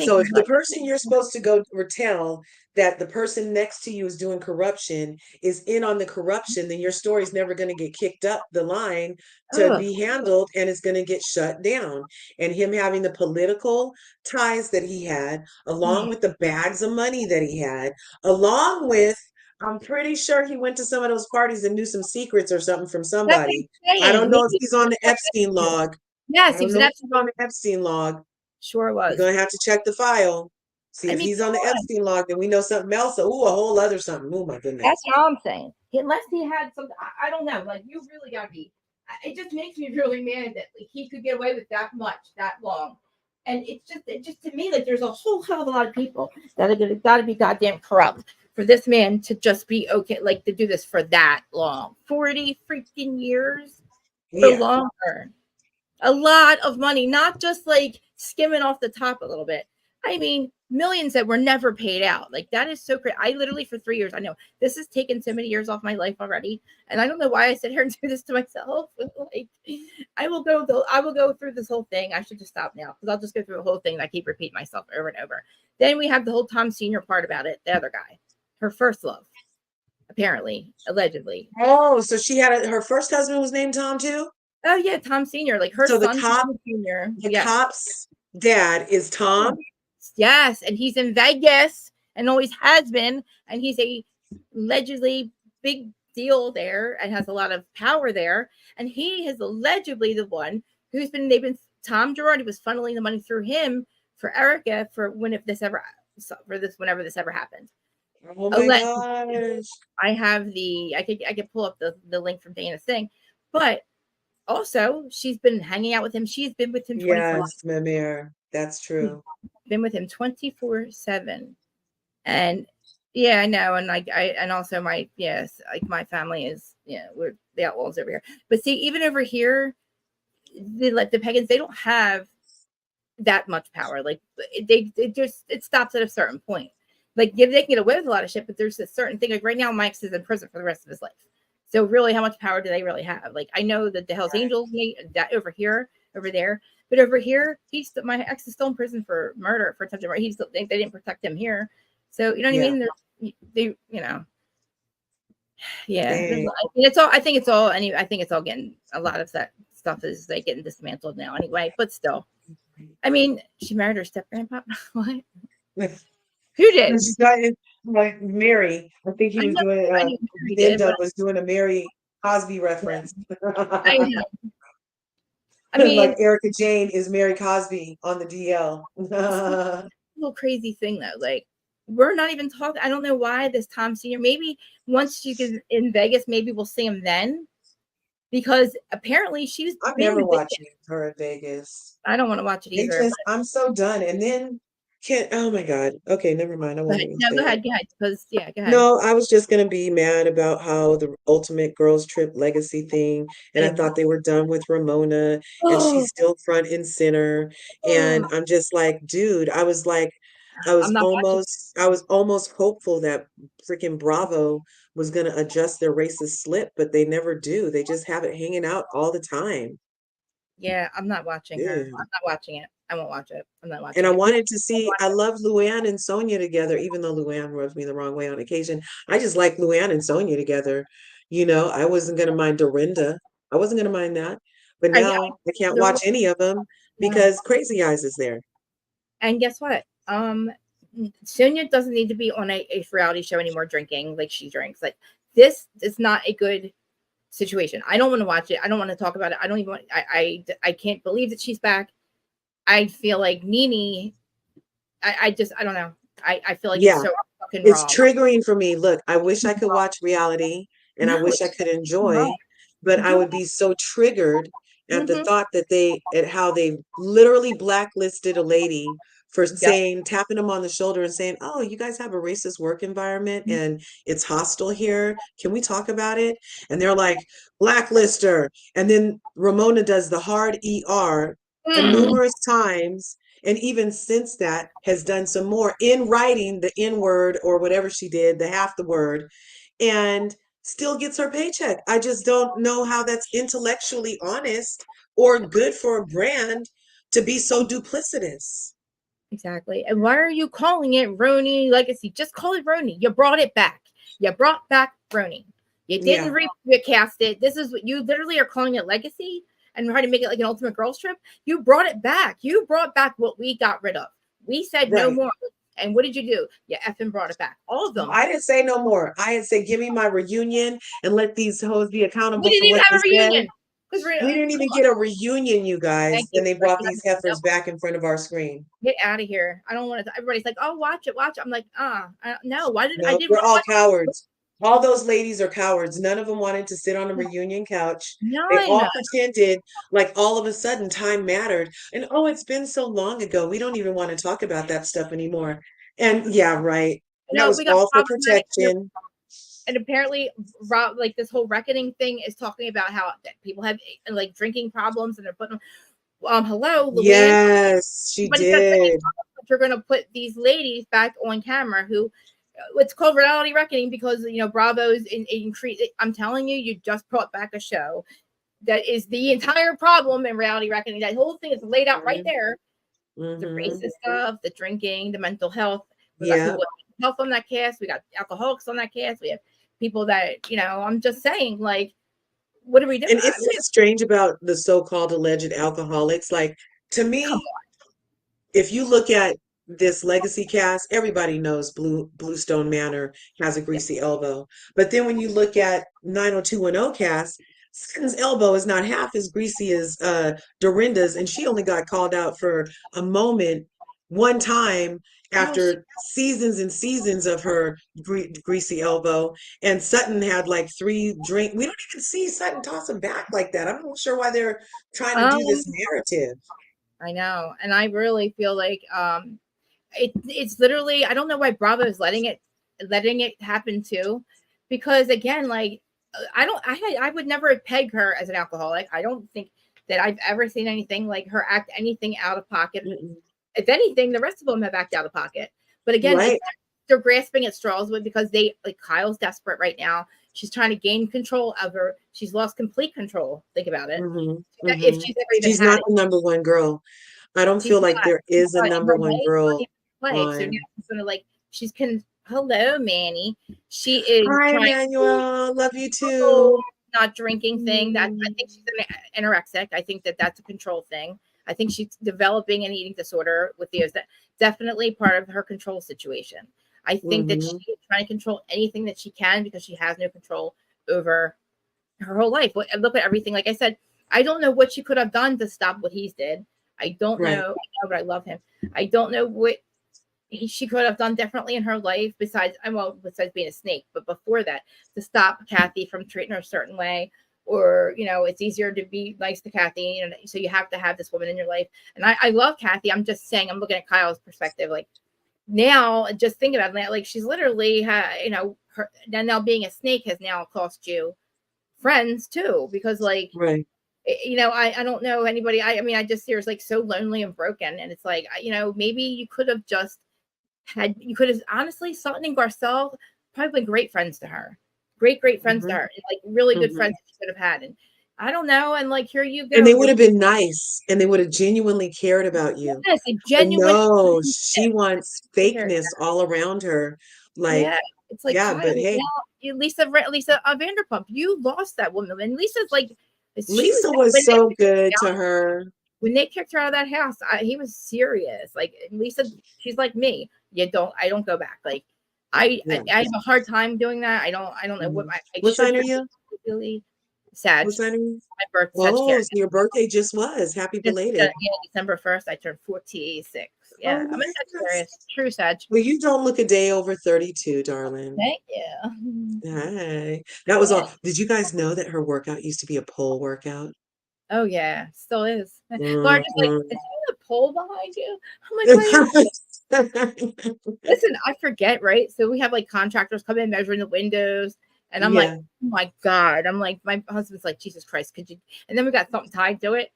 So if the person you're supposed to go or tell that the person next to you is doing corruption is in on the corruption, then your story is never going to get kicked up the line to be handled, and it's going to get shut down. And him having the political ties that he had, along with the bags of money that he had, along with, I'm pretty sure he went to some of those parties and knew some secrets or something from somebody. I don't know if he's on the Epstein log. Yes, he was on the Epstein log. Sure was. You're gonna have to check the file. See if he's on the Epstein log, then we know something else. A whole other something. Oh my goodness. That's all I'm saying. Unless he had some, I don't know. Like, you really gotta be. It just makes me really mad that he could get away with that much, that long. And it just to me, like, there's a whole hell of a lot of people that are gotta be goddamn corrupt for this man to just be okay, like to do this for that long. 40 freaking years or longer. A lot of money, not just like skimming off the top a little bit. I mean, millions that were never paid out. Like, that is so crazy. I literally, for 3 years, I know this has taken so many years off my life already. And I don't know why I sit here and do this to myself. Like, I will go through this whole thing. I should just stop now because I'll just go through the whole thing. And I keep repeating myself over and over. Then we have the whole Tom Sr. part about it. The other guy, her first love, apparently, allegedly. Oh, so she had her first husband was named Tom too? Oh yeah, Tom Sr. Like her son, Tom Sr. The cop's dad is Tom. Yes, and he's in Vegas and always has been, and he's a allegedly big deal there and has a lot of power there. And he is allegedly the one who's been. Tom Girardi was funneling the money through him for Erica whenever this ever happened. Oh my gosh. I have I could pull up the link from Dana's thing, but also she's been hanging out with him. She's been with him 24. Yes, Mimir. That's true. Been with him 24/7. And yeah, I know. And and also like my family is, we're the outlaws over here. But see, even over here, the pagans, they don't have that much power. Like it stops at a certain point. Like they can get away with a lot of shit, but there's a certain thing. Like right now, Mike's is in prison for the rest of his life. So really, how much power do they really have? Like I know that the Hells Angels that over there, but over here, my ex is still in prison for murder, for attempted murder. They didn't protect him here. So you know what I mean? They it's all. I think it's all. I think it's all getting, a lot of that stuff is like getting dismantled now anyway. But still, I mean, she married her step grandpa. What? Who did? She got it, like Mary. I think he was doing. Doug was doing a Mary Cosby reference. I know. I mean, like Erica Jane is Mary Cosby on the DL. A little crazy thing though. Like we're not even talking. I don't know why this Tom Senior. Maybe once she gets in Vegas, maybe we'll see him then. Because apparently she's. I'm never watching her in Vegas. I don't want to watch it either. I'm so done. And then oh my God. Okay, never mind. I won't even say go ahead. Because go ahead. No, I was just gonna be mad about how the Ultimate Girls Trip Legacy thing, and I thought they were done with Ramona, and she's still front and center. And I'm just like, dude, I was almost hopeful that freaking Bravo was gonna adjust their racist slip, but they never do. They just have it hanging out all the time. Yeah, I'm not watching her. I'm not watching it. I won't watch it. I'm not watching it. And I wanted to see, I love Luann and Sonia together, even though Luann rubs me the wrong way on occasion. I just like Luann and Sonia together. I wasn't going to mind Dorinda. I wasn't going to mind that. But now I can't watch any of them because Crazy Eyes is there. And guess what? Sonia doesn't need to be on a reality show anymore drinking like she drinks. Like this is not a good situation. I don't want to watch it. I don't want to talk about it. I don't even want, I can't believe that she's back. I feel like Nene, I don't know. I feel like it's so fucking it's wrong. Triggering for me. Look, I wish I could watch reality and I wish I could enjoy, but I would be so triggered at the thought that at how they literally blacklisted a lady for tapping them on the shoulder and saying, oh, you guys have a racist work environment and it's hostile here. Can we talk about it? And they're like, blacklist her. And then Ramona does the hard ER numerous times. And even since that has done some more in writing the N-word or whatever she did, the half the word, and still gets her paycheck. I just don't know how that's intellectually honest or good for a brand to be so duplicitous. Exactly. And why are you calling it Roni Legacy? Just call it Roni. You brought it back. You brought back Roni. You didn't recast it. This is what you literally are calling it Legacy and trying to make it like an Ultimate Girls Trip. You brought it back. You brought back what we got rid of. We said no more. And what did you do? You effing brought it back. All of them. I didn't say no more. I had said, give me my reunion and let these hoes be accountable. We didn't even have a reunion. We didn't even get a reunion, you guys. And they brought these heifers back in front of our screen. Get out of here. I don't want to. Everybody's like, oh, watch it. I'm like, no. Why did I? We're all cowards. All those ladies are cowards. None of them wanted to sit on a reunion couch. They all pretended like all of a sudden time mattered. And oh, it's been so long ago. We don't even want to talk about that stuff anymore. And yeah, right. That was all for protection. And apparently, like this whole reckoning thing is talking about how people have like drinking problems and they're putting hello, Luann. Yes, she did. You're going to put these ladies back on camera who it's called reality reckoning because Bravo's increase. I'm telling you, you just brought back a show that is the entire problem in reality reckoning. That whole thing is laid out right there. The racist stuff, the drinking, the mental health. We got people with health on that cast. We got alcoholics on that cast. We have people that I'm just saying, like, what are we doing? And isn't it strange about the so-called alleged alcoholics? Like, to me, if you look at this legacy cast, everybody knows Bluestone Manor has a greasy elbow. But then when you look at 90210 cast, Sutton's elbow is not half as greasy as Dorinda's, and she only got called out for a moment one time after seasons and seasons of her greasy elbow, and Sutton had like 3 drinks. We don't even see Sutton toss him back like that. I'm not sure why they're trying to do this narrative. I know, and I really feel like it's literally, I don't know why Bravo is letting it happen too, because again, like I would never peg her as an alcoholic. I don't think that I've ever seen anything like her act anything out of pocket. If anything, the rest of them have acted out of pocket. But again, they're grasping at straws with, because they, like, Kyle's desperate right now. She's trying to gain control of her. She's lost complete control. Think about it. If she's ever even she's not the number one girl. I don't feel like there is a number one girl. So now she's gonna, like, hello, Manny. She is Hi, Emmanuel. Love you too. Not drinking thing. That I think she's anorexic. I think that's a control thing. I think she's developing an eating disorder with Theo's. That definitely part of her control situation. I think that she's trying to control anything that she can, because she has no control over her whole life. Look at everything. Like I said, I don't know what she could have done to stop what he's did. I don't know, but I love him. I don't know what she could have done differently in her life besides being a snake. But before that, to stop Kathy from treating her a certain way, or, it's easier to be nice to Kathy, so you have to have this woman in your life. And I love Kathy. I'm just saying, I'm looking at Kyle's perspective. Like, now, just think about it. Like, she's literally, her now being a snake has now cost you friends too, because, like, I don't know anybody. I mean, I just see her as, like, so lonely and broken. And it's like, maybe you could have honestly, Sutton and Garcelle probably been great friends to her. Great friends to her. And, like, really good friends that she could have had. And I don't know. And, like, here you go. And they would have been nice, and they would have genuinely cared about you. Yes, No, she wants fakeness all around her. Like, it's like, but hey, Lisa Vanderpump, you lost that woman. And Lisa's like, Lisa was so good to her. When they kicked her out of that house, he was serious. Like, Lisa, she's like me. I don't go back. Like, I have a hard time doing that. I don't know what what sign are you? Really sad. What sign are you? My birthday. Oh, so your birthday just was. Happy belated. December 1st, I turned 46. Yeah, I'm a Sagittarius. True Sag. Well, you don't look a day over 32, darling. Thank you. Hi. That was all. Did you guys know that her workout used to be a pole workout? Oh, yeah. Still is. Laura just like, is there a pole behind you? I'm like, listen, I forget, right? So we have, like, contractors come in measuring the windows. And I'm like, oh my God. I'm like, my husband's like, Jesus Christ, could you? And then we got something tied to it.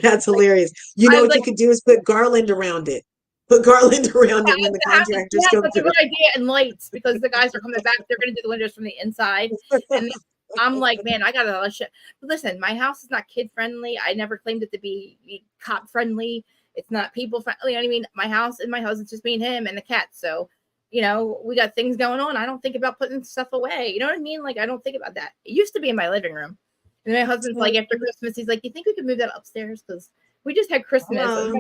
That's hilarious. You know what you could do is put garland around it. Put garland around it when the contractors come. That's a good idea. And lights, because the guys are coming back. They're going to do the windows from the inside. And I'm like, man, I got a lot of shit. But listen, my house is not kid friendly. I never claimed it to be cop friendly. It's not people friendly. You know what I mean? My house and my husband's just me and him and the cat. So, we got things going on. I don't think about putting stuff away. You know what I mean? Like, I don't think about that. It used to be in my living room. And my husband's like, after Christmas, he's like, do you think we could move that upstairs? Because we just had Christmas.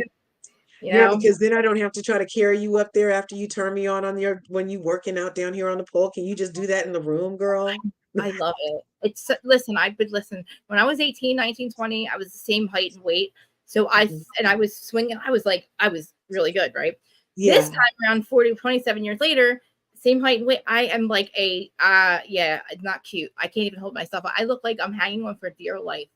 Yeah, because then I don't have to try to carry you up there after you turn me on when you working out down here on the pole. Can you just do that in the room, girl? I love it. Listen, when I was 18, 19, 20, I was the same height and weight. So I was swinging. I was really good, right? Yeah. This time around, 27 years later, same height and weight. I am like not cute. I can't even hold myself up. I look like I'm hanging on for dear life.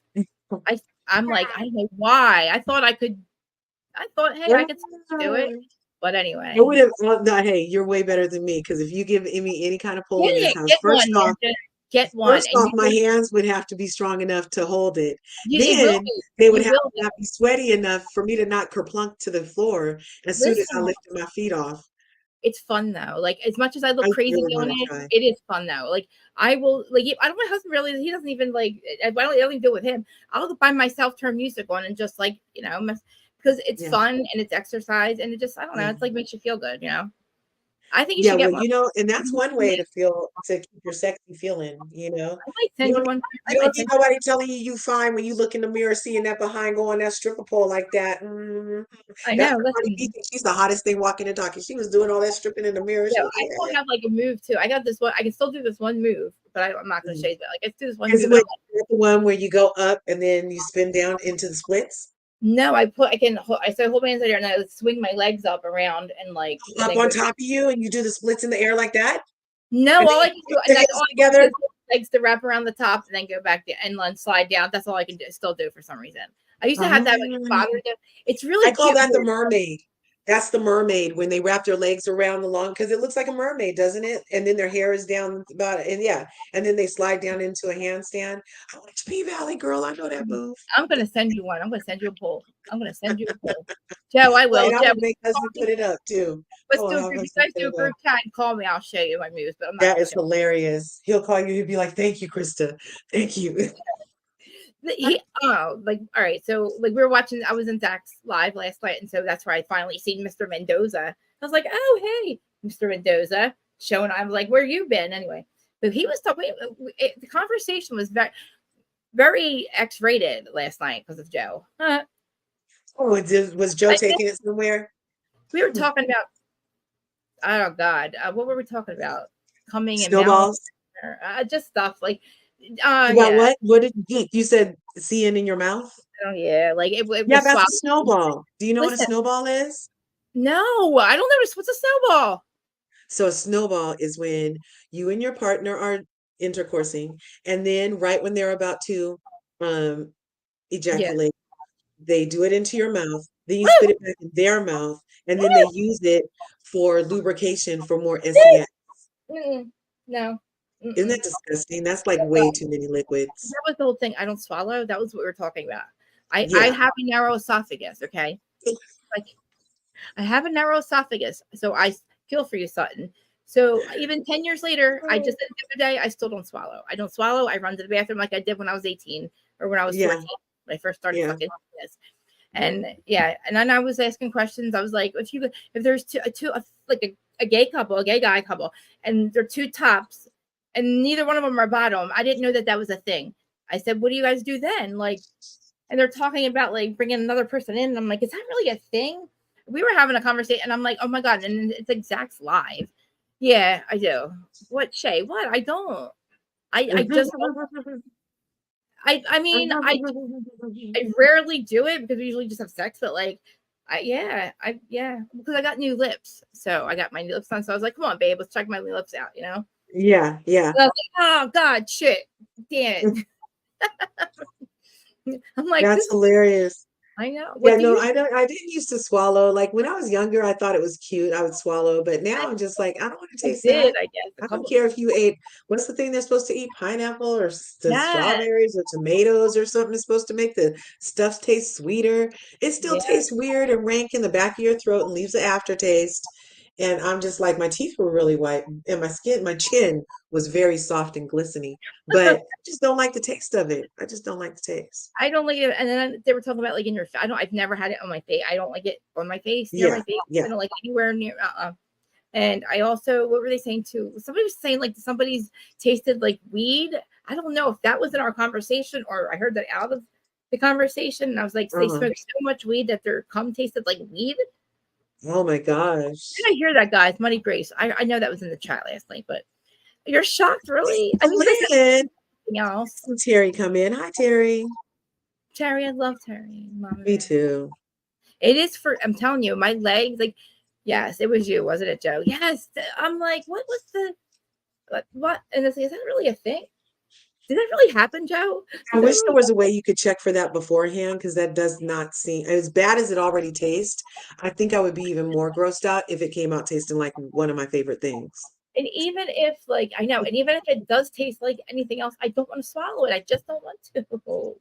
I'm like, I don't know why. I thought, hey, I could do it. But anyway. Hey, you're way better than me, because if you give me any kind of pole in this house, first off, my hands would have to be strong enough to hold it. Then they would have to not be sweaty enough for me to not kerplunk to the floor as soon as I lifted my feet off. It's fun though. Like, as much as I look crazy doing it, it is fun though. Like, I will, like, I don't, my husband really, he doesn't even like, I don't even do it with him. I'll by myself turn music on and just, like, because it's fun and it's exercise, and it just, I don't know, it's like makes you feel good, I think you should get one. And that's one way to keep your sexy feeling, I might send you one. You don't need nobody telling you fine when you look in the mirror, seeing that behind go on that stripper pole like that. I know. She's the hottest thing walking and talking. She was doing all that stripping in the mirror. Yeah, I still have, like, a move too. I got this one. I can still do this one move, but I'm not going to show you that. Like, let's do this one. Is it the one where you go up and then you spin down into the splits? No, I say hold my hands out here and I swing my legs up around and like and Up on top of you, and you do the splits in the air like that? No, all I can do, the that's heels all I can do together? is legs to wrap around the top and then go back and then slide down. That's all I can do, still do for some reason. I used to have that like father do. It's really I call cute. that the mermaid. That's the mermaid when they wrap their legs around the long, because it looks like a mermaid, doesn't it? And then their hair is down about it. And yeah, and then they slide down into a handstand. I went to P Valley, girl. I know that move. I'm gonna send you one. I'm gonna send you a poll. I'm gonna send you a poll. Joe, I will. And I Joe, will make husband put it up too. let's Oh, do a I'll group. have You husband guys put do a it group up. chat and call me. I'll show you my moves, but I'm not That gonna is show hilarious. He'll call you. He'll be like, "Thank you, Krista. Thank you." all right. So like we were watching, I was in Zach's live last night, and so that's where I finally seen Mr. Mendoza. I was like, oh hey, Mr. Mendoza, showing. I was like, where you been anyway? But he was talking. The conversation was very X-rated last night because of Joe. Oh, was Joe taking it somewhere? We were talking about, oh God, what were we talking about? Coming and Snowballs. just stuff like, You got what? What did you said? Seeing in your mouth? Oh yeah, like it Yeah, was that's a snowball. Do you know what a Listen, snowball is? no, I don't know what's a snowball. So a snowball is when you and your partner are intercoursing, and then right when they're about to um Yeah. ejaculate, they do it into your mouth, then you Woo! spit it back in their mouth, and then they Woo! use it for lubrication for more SEX. No. Isn't that disgusting? That's like way too many liquids. That was the whole thing. I don't swallow. That was what we were talking about. I Yeah. have a narrow esophagus. Okay, like I have a narrow esophagus, so I feel for you, Sutton. So even 10 years later, I just did it the other day. I still don't swallow. I don't swallow. I run to the bathroom like I did when I was 18 or when I was 14 when I first started Yeah. fucking this. And yeah, and then I was asking questions. I was like, if there's like a gay couple, a gay guy couple, and they're two tops, and neither one of them are bottom, I didn't know that was a thing. I said, what do you guys do then? Like, and they're talking about like bringing another person in. And I'm like, is that really a thing? We were having a conversation, and I'm like, oh my God, and it's exact live. Yeah, I do. What, Shay? What? I don't. I just don't. I mean, I rarely do it because we usually just have sex, but like, because I got new lips. So I got my new lips on. So I was like, come on, babe, let's check my new lips out, you know? Yeah. And I was like, oh God, shit. Damn it. I'm like, That's hilarious. I know. Yeah, no, I didn't used to swallow. Like when I was younger, I thought it was cute. I would swallow, but now I'm just like, I don't want to taste that. I guess. I don't care if you ate, what's the thing they're supposed to eat? Pineapple or the strawberries or tomatoes or something is supposed to make the stuff taste sweeter. It still tastes weird and rank in the back of your throat and leaves an aftertaste. And I'm just like, my teeth were really white and my chin was very soft and glistening, but I just don't like the taste of it. I just don't like the taste. I don't like it. And then they were talking about like in your, I've never had it on my face. I don't like it on my face, near my face. I don't like anywhere near, And I also, what were they saying too? Somebody was saying like somebody's tasted like weed. I don't know if that was in our conversation or I heard that out of the conversation. And I was like, they smoked so much weed that their cum tasted like weed. Oh my gosh. Did I hear that, guys? Money Grace. I know that was in the chat last night, but you're shocked, really? I mean, Lynn. Something else. Terry come in. Hi, Terry. Terry, I love Terry. Mama. Me too. It is I'm telling you, my legs, like, yes, it was you, wasn't it, Joe? Yes. I'm like, what was what? And it's like, is that really a thing? Did that really happen, Joe? I wish there was a way you could check for that beforehand, because that does not seem as bad as it already tastes. I think I would be even more grossed out if it came out tasting like one of my favorite things. And even if, like, I know, and even if it does taste like anything else, I don't want to swallow it. I just don't want to.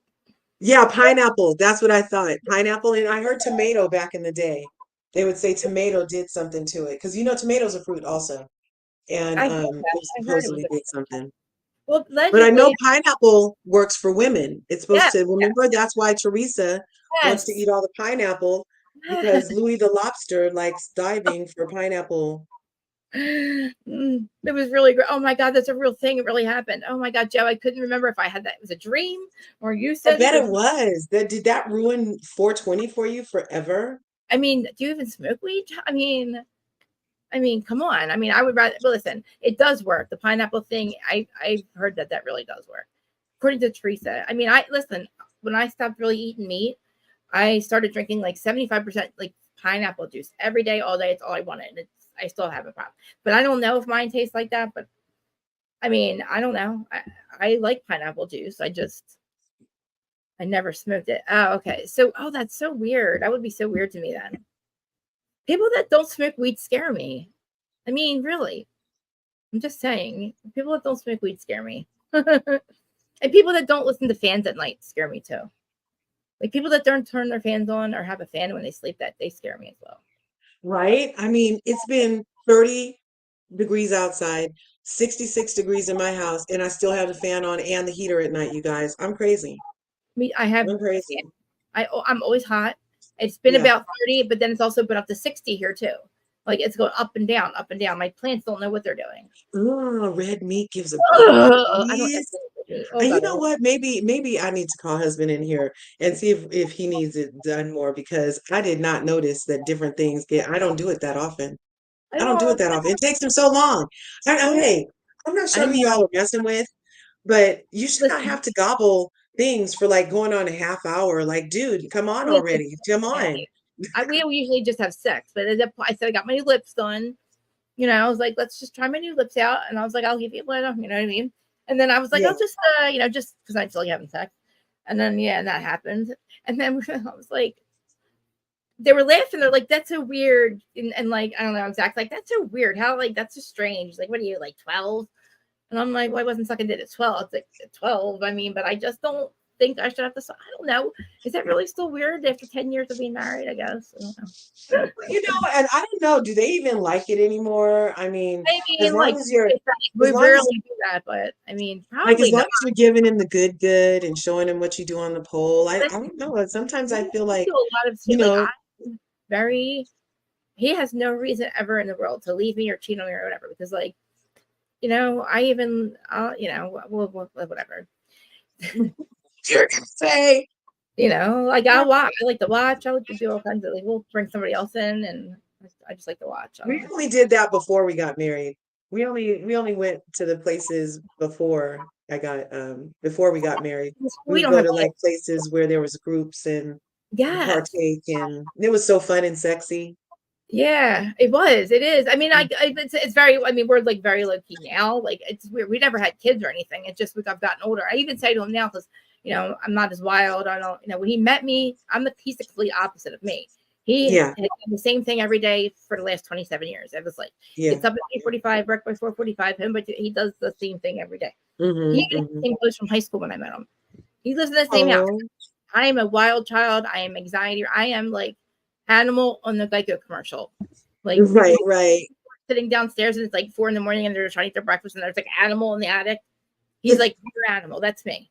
Yeah, pineapple. That's what I thought. Pineapple. And I heard tomato back in the day. They would say tomato did something to it. Because, tomato's a fruit also. And it supposedly did something. Well, but I know pineapple works for women. It's supposed to, remember, that's why Teresa wants to eat all the pineapple, because Louis the Lobster likes diving for pineapple. It was really great. Oh my God, that's a real thing. It really happened. Oh my God, Joe, I couldn't remember if I had that. It was a dream or you said I bet it was. Did that ruin 420 for you forever? I mean, do you even smoke weed? I mean, come on. I mean, I would rather, but listen, it does work. The pineapple thing, I've heard that really does work. According to Teresa. I mean, listen, when I stopped really eating meat, I started drinking like 75% like pineapple juice every day, all day. It's all I wanted. And I still have a problem, but I don't know if mine tastes like that. But I mean, I don't know. I like pineapple juice. I never smoked it. Oh, okay. So, that's so weird. That would be so weird to me then. People that don't smoke weed scare me. I mean, really. I'm just saying. People that don't smoke weed scare me. And people that don't listen to fans at night scare me too. Like people that don't turn their fans on or have a fan when they sleep, that they scare me as well. Right? I mean, it's been 30 degrees outside, 66 degrees in my house, and I still have the fan on and the heater at night, you guys. I'm crazy. I have I'm crazy. I'm always hot. It's been about 30, but then it's also been up to 60 here too. Like it's going up and down, up and down. My plants don't know what they're doing. Oh, red meat gives a I don't breeze. Oh, And you God, know what? Maybe I need to call husband in here and see if he needs it done more, because I did not notice that different things I don't do it that often. I I don't do know. it that often. It takes him so long. Hey, I'm not I sure didn't who y'all are messing with, but you should not listen. have to gobble things for like going on a half hour. Like, dude, come on already. Come on. We usually just have sex, but I said I got my lips done. You know, I was like, let's just try my new lips out, and I was like, I'll give you a little, you know what I mean? And then I was like, Yeah. I'll just, just because I feel like having sex. And then that happened. And then I was like, they were laughing. They're like, that's so weird. And like, I don't know, Zach's like, that's so weird. How like that's so strange. Like, what are you like 12? And I'm like, well, I wasn't sucking it at 12. It's like at 12. I mean, but I just don't think I should have to. I don't know. Is that really still weird after 10 years of being married? I guess. I don't know. You know, and I don't know, do they even like it anymore? I mean, Maybe as long like as you're we rarely do that, but I mean, like as probably long not. as you're giving him the good and showing him what you do on the pole. I don't know. Sometimes I feel We like, do a lot of you shit. Like know, I'm very. He has no reason ever in the world to leave me or cheat on me or whatever, because like, I even, whatever. you're gonna say. Like I watch. I like to watch. I like to do all kinds of like. We'll bring somebody else in, and I just like to watch. We only did that before we got married. We only went to the places before we got married. We We would don't go have to like kids. places where there was groups and Yes. partake, and it was so fun and sexy. Yeah, it was. It is. I mean, it's very. I mean, we're like very low key now. Like it's weird. We never had kids or anything. It's just I've gotten older. I even say to him now because I'm not as wild. I don't. When he met me, he's the complete opposite of me. He Yeah, has done the same thing every day for the last 27 years. It was like yeah. gets up at 8:45, work by 4:45. Him, but he does the same thing every day. He Mm-hmm, had mm-hmm. the same clothes from high school when I met him. He lives in the same house. Oh, I am a wild child. I am anxiety. I am like animal on the Geico commercial. Like right. sitting downstairs and it's like 4 a.m. and they're trying to eat their breakfast and there's like animal in the attic. He's like, you're animal. That's me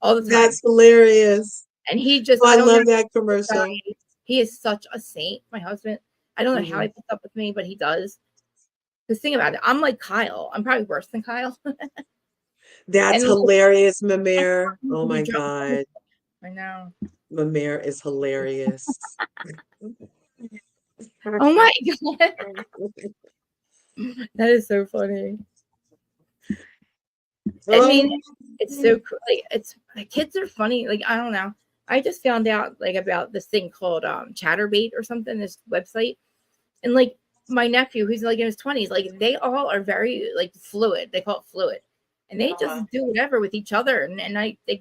all the time. That's hilarious. And he just, Oh, I I don't know. love that commercial. He is such a saint, my husband. I don't know how Mm-hmm. he puts up with me, but he does. Because think about it. I'm like Kyle. I'm probably worse than Kyle. That's And hilarious, Mamere. Oh my God. I know. Mamere is hilarious. Oh my God. That is so funny. I mean, it's so like like kids are funny. Like I don't know. I just found out like about this thing called Chatterbait or something. This website, and like my nephew, who's like in his 20s, like they all are very like fluid. They call it fluid, and they just do whatever with each other. And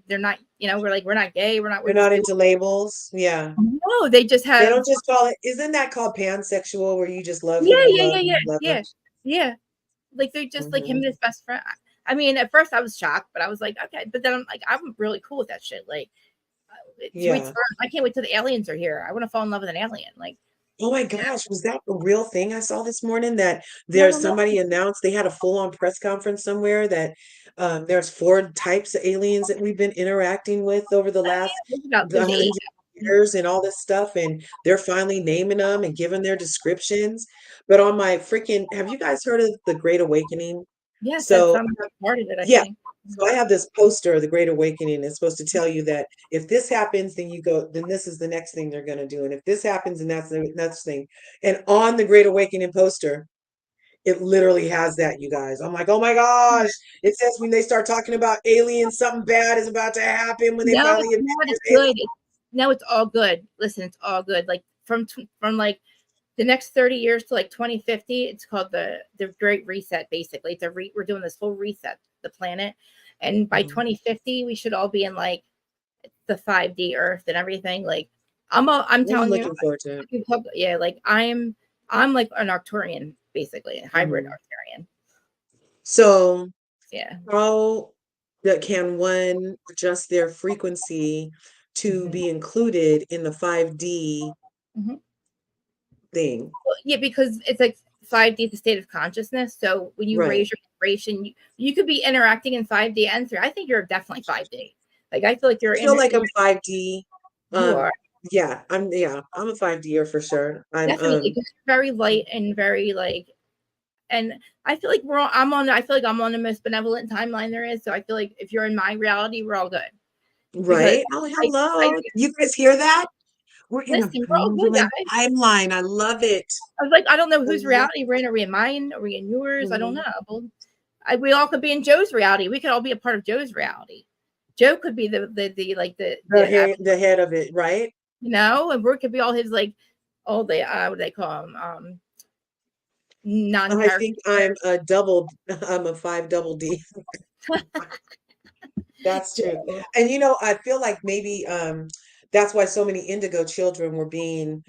they're not. We're not gay. We're They're not into labels. Yeah. No, they just They have. don't just call it. Isn't that called pansexual, where you just love who you love and you love them? Yeah. Like they're just like him and his best friend. I mean, at first I was shocked, but I was like, okay. But then I'm like, I'm really cool with that shit. Like, Yeah. I can't wait till the aliens are here. I want to fall in love with an alien. Like, Oh my gosh, was that a real thing I saw this morning, that I there's don't know. somebody announced they had a full-on press conference somewhere that there's 4 types of aliens that we've been interacting with over the last There's 100 eight. years and all this stuff, and they're finally naming them and giving their descriptions. But on my freaking, have you guys heard of the Great Awakening? Yes, that's So part of it, I yeah. think. So I have this poster of the Great Awakening. It's supposed to tell you that if this happens, then this is the next thing they're going to do. And if this happens, then that's the next thing. And on the Great Awakening poster, it literally has that, you guys. I'm like, oh my gosh. It says when they start talking about aliens, something bad is about to happen when they No, finally admit it's there's good. aliens. now it's all good. Listen, it's all good. Like from like the next 30 years to like 2050, it's called the Great Reset. Basically, we're doing this whole reset the planet, and by 2050, we should all be in like the 5D Earth and everything. Like I'm telling you, looking forward to it. Yeah, like I'm like an Arcturian, basically a hybrid Arcturian. So yeah, how can one adjust their frequency to be included in the 5D thing? Well, yeah, because it's like 5D is a state of consciousness. So when you raise your vibration, you could be interacting in 5D and 3. I think you're definitely 5D. Like I feel like you're. I feel like I'm 5D. You are. Yeah, I'm a 5D'er for sure. I'm Definitely very light and very like, and I feel like I feel like I'm on the most benevolent timeline there is. So I feel like if you're in my reality, we're all good. right. Oh, hello. You guys hear that? We're in a timeline. I love it. I was like, I don't know whose reality we're in. Are we in mine? Are we in yours? I don't know. We all could be in Joe's reality. We could all be a part of Joe's reality. Joe could be the head of it, right? You know, and we could be all his like all the what do they call them? I think I'm a 5 double D. That's true. And you know, I feel like maybe that's why so many indigo children were being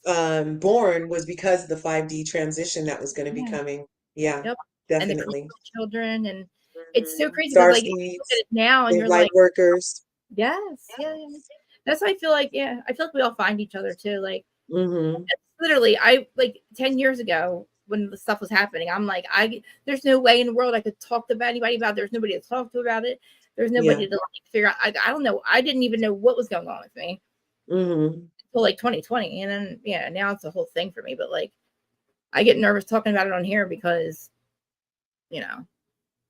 born, was because of the 5D transition that was going to be coming. Yeah, definitely. And the children, and it's so crazy because like you look at it now and you're light like workers. Yes, yeah. That's why I feel like I feel like we all find each other too. Like literally, I like 10 years ago when the stuff was happening, I'm like, there's no way in the world I could talk to anybody about it. There's nobody to talk to about it. There's nobody to like figure out. I don't know. I didn't even know what was going on with me until like 2020, and then now it's a whole thing for me. But like, I get nervous talking about it on here because, you know,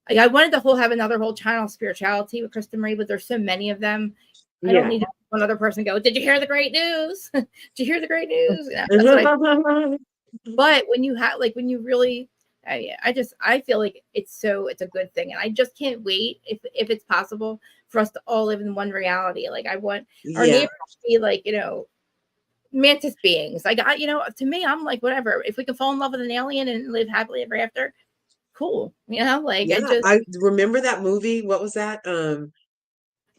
like I wanted to have another whole channel of spirituality with KristaMarie, but there's so many of them. I don't need one other person go, did you hear the great news? Did you hear the great news? But when you have when you really, I feel like it's a good thing. And I just can't wait if it's possible for us to all live in one reality. Like I want our neighbors to be like, you know, mantis beings. Like to me, I'm like, whatever, if we can fall in love with an alien and live happily ever after, cool. You know, like I remember that movie. What was that?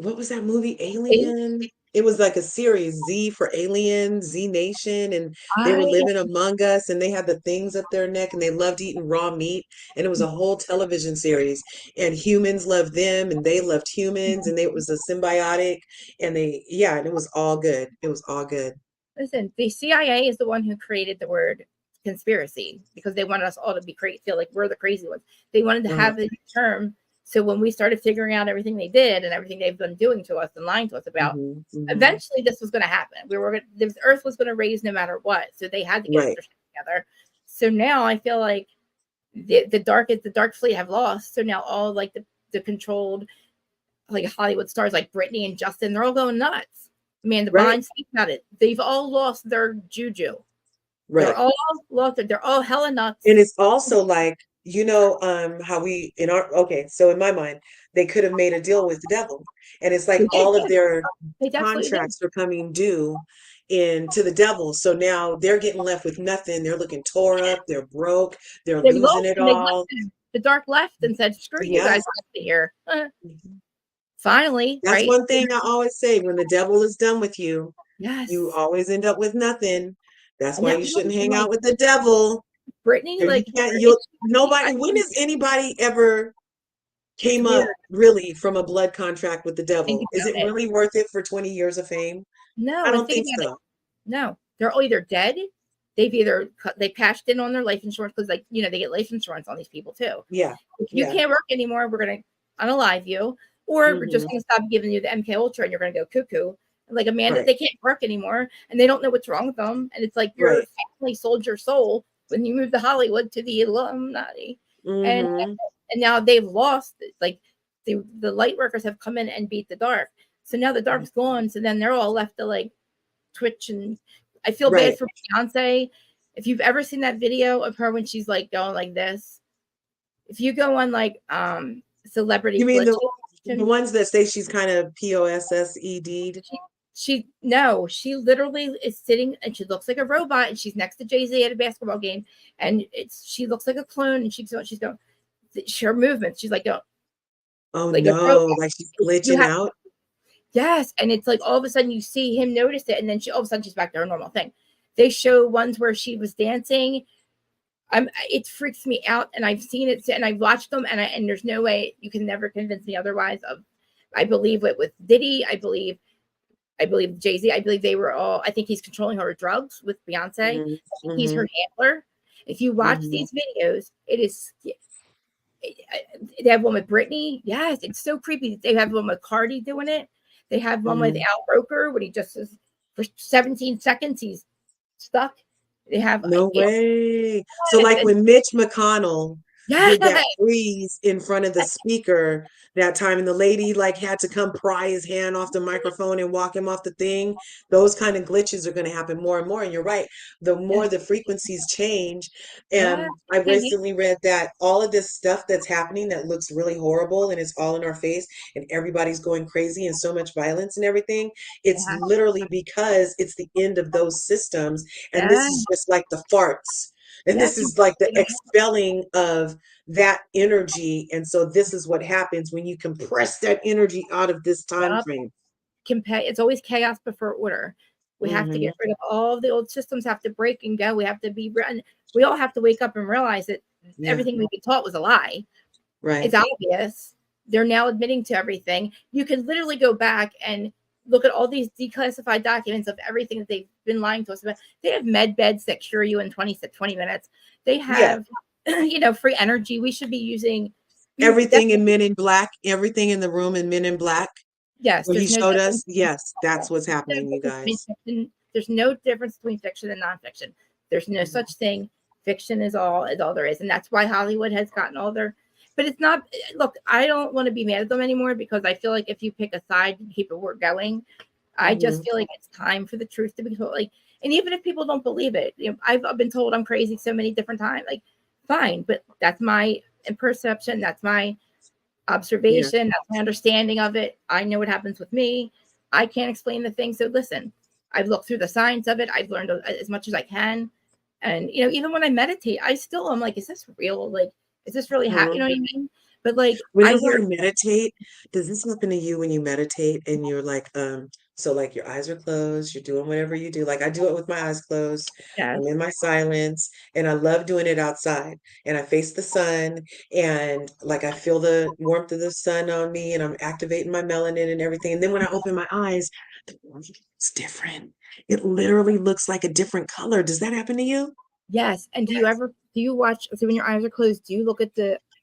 What was that movie? Alien. It was like a series, Z for Alien, Z Nation, and they were living among us, and they had the things up their neck, and they loved eating raw meat, and it was a whole television series, and humans loved them, and they loved humans, and it was a symbiotic, and and it was all good. It was all good. Listen, the CIA is the one who created the word conspiracy because they wanted us all to be feel like we're the crazy ones. They wanted to have the term. So when we started figuring out everything they did and everything they've been doing to us and lying to us about, eventually this was going to happen. The Earth was going to raise no matter what. So they had to get their shit together. So now I feel like the dark fleet have lost. So now all like the controlled like Hollywood stars like Britney and Justin, they're all going nuts. Amanda Bynes, speak about it. They've all lost their juju. Right. They're all lost. They're all hella nuts. And it's also like, you know, how so in my mind, they could have made a deal with the devil. And it's like all of their contracts are coming due to the devil. So now they're getting left with nothing. They're looking tore up. They're broke. They're losing it all. The dark left and said, screw you guys here. Finally, that's one thing I always say: when the devil is done with you, you always end up with nothing. That's why you shouldn't hang out with the devil. Brittany, nobody. When has anybody ever came up really from a blood contract with the devil? Is it really worth it for 20 years of fame? No, I don't think so. No, they're all either dead. They cashed in on their life insurance because, like, you know, they get life insurance on these people too. Yeah. If you can't work anymore, we're gonna unalive you. Or we're just going to stop giving you the MK Ultra and you're going to go cuckoo. Like Amanda, they can't work anymore and they don't know what's wrong with them. And it's like your family sold your soul when you moved to Hollywood to the Illuminati. And now they've lost, like the light workers have come in and beat the dark. So now the dark's gone. So then they're all left to like Twitch. And I feel bad for Beyonce. If you've ever seen that video of her when she's like going like this, if you go on like celebrity, you mean the ones that say she's kind of POSSED? She literally is sitting and she looks like a robot and she's next to Jay-Z at a basketball game and she looks like a clone and she's going her movements. She's like, Oh like a no, robot. like she's You glitching have, out. yes, and it's like all of a sudden you see him notice it, and then all of a sudden she's back to her normal thing. They show ones where she was dancing. It freaks me out, and I've seen it, and I've watched them, and there's no way you can never convince me otherwise. I believe it with Diddy. I believe Jay-Z. I believe they were all. I think he's controlling her with drugs with Beyonce. He's her handler. If you watch these videos, it is. They have one with Britney. Yes, it's so creepy. They have one with Cardi doing it. They have one with Al Roker when he just is for 17 seconds he's stuck. They have no way. So like when Mitch McConnell did that freeze in front of the speaker that time, and the lady like had to come pry his hand off the microphone and walk him off the thing, those kind of glitches are going to happen more and more. And you're right, the more the frequencies change. And I recently read that all of this stuff that's happening that looks really horrible and it's all in our face and everybody's going crazy and so much violence and everything, it's literally because it's the end of those systems, and this is just like the farts. And this is like the expelling of that energy. And so this is what happens when you compress that energy out of this time frame. It's always chaos before order. We have to get rid of all the old systems, have to break and go. We have to we all have to wake up and realize that everything we've been taught was a lie. Right. It's obvious. They're now admitting to everything. You can literally go back and look at all these declassified documents of everything that they've been lying to us about. They have med beds that cure you in 20 minutes. They have, free energy. We should be using everything in Men in Black, everything in the room in Men in Black. Yes. Where he showed us. Yes, that's what's happening, you guys. There's no difference between fiction and nonfiction. There's no such thing. Fiction is all there is. And that's why Hollywood has gotten all their, but it's not, look, I don't want to be mad at them anymore because I feel like if you pick a side and keep it going, I just feel like it's time for the truth to be told. Like, and even if people don't believe it, I've been told I'm crazy so many different times. Like, fine, but that's my perception. That's my observation. That's my understanding of it. I know what happens with me. I can't explain the thing. So listen, I've looked through the science of it. I've learned as much as I can. And, even when I meditate, I'm like, is this real? Like, is this really happening? You know what I mean? But like, whenever I meditate, does this happen to you when you meditate and you're like, so like your eyes are closed, you're doing whatever you do. Like I do it with my eyes closed. I'm in my silence, and I love doing it outside, and I face the sun, and like I feel the warmth of the sun on me, and I'm activating my melanin and everything. And then when I open my eyes, the world looks different. It literally looks like a different color. Does that happen to you? Yes. And do you watch, so when your eyes are closed, do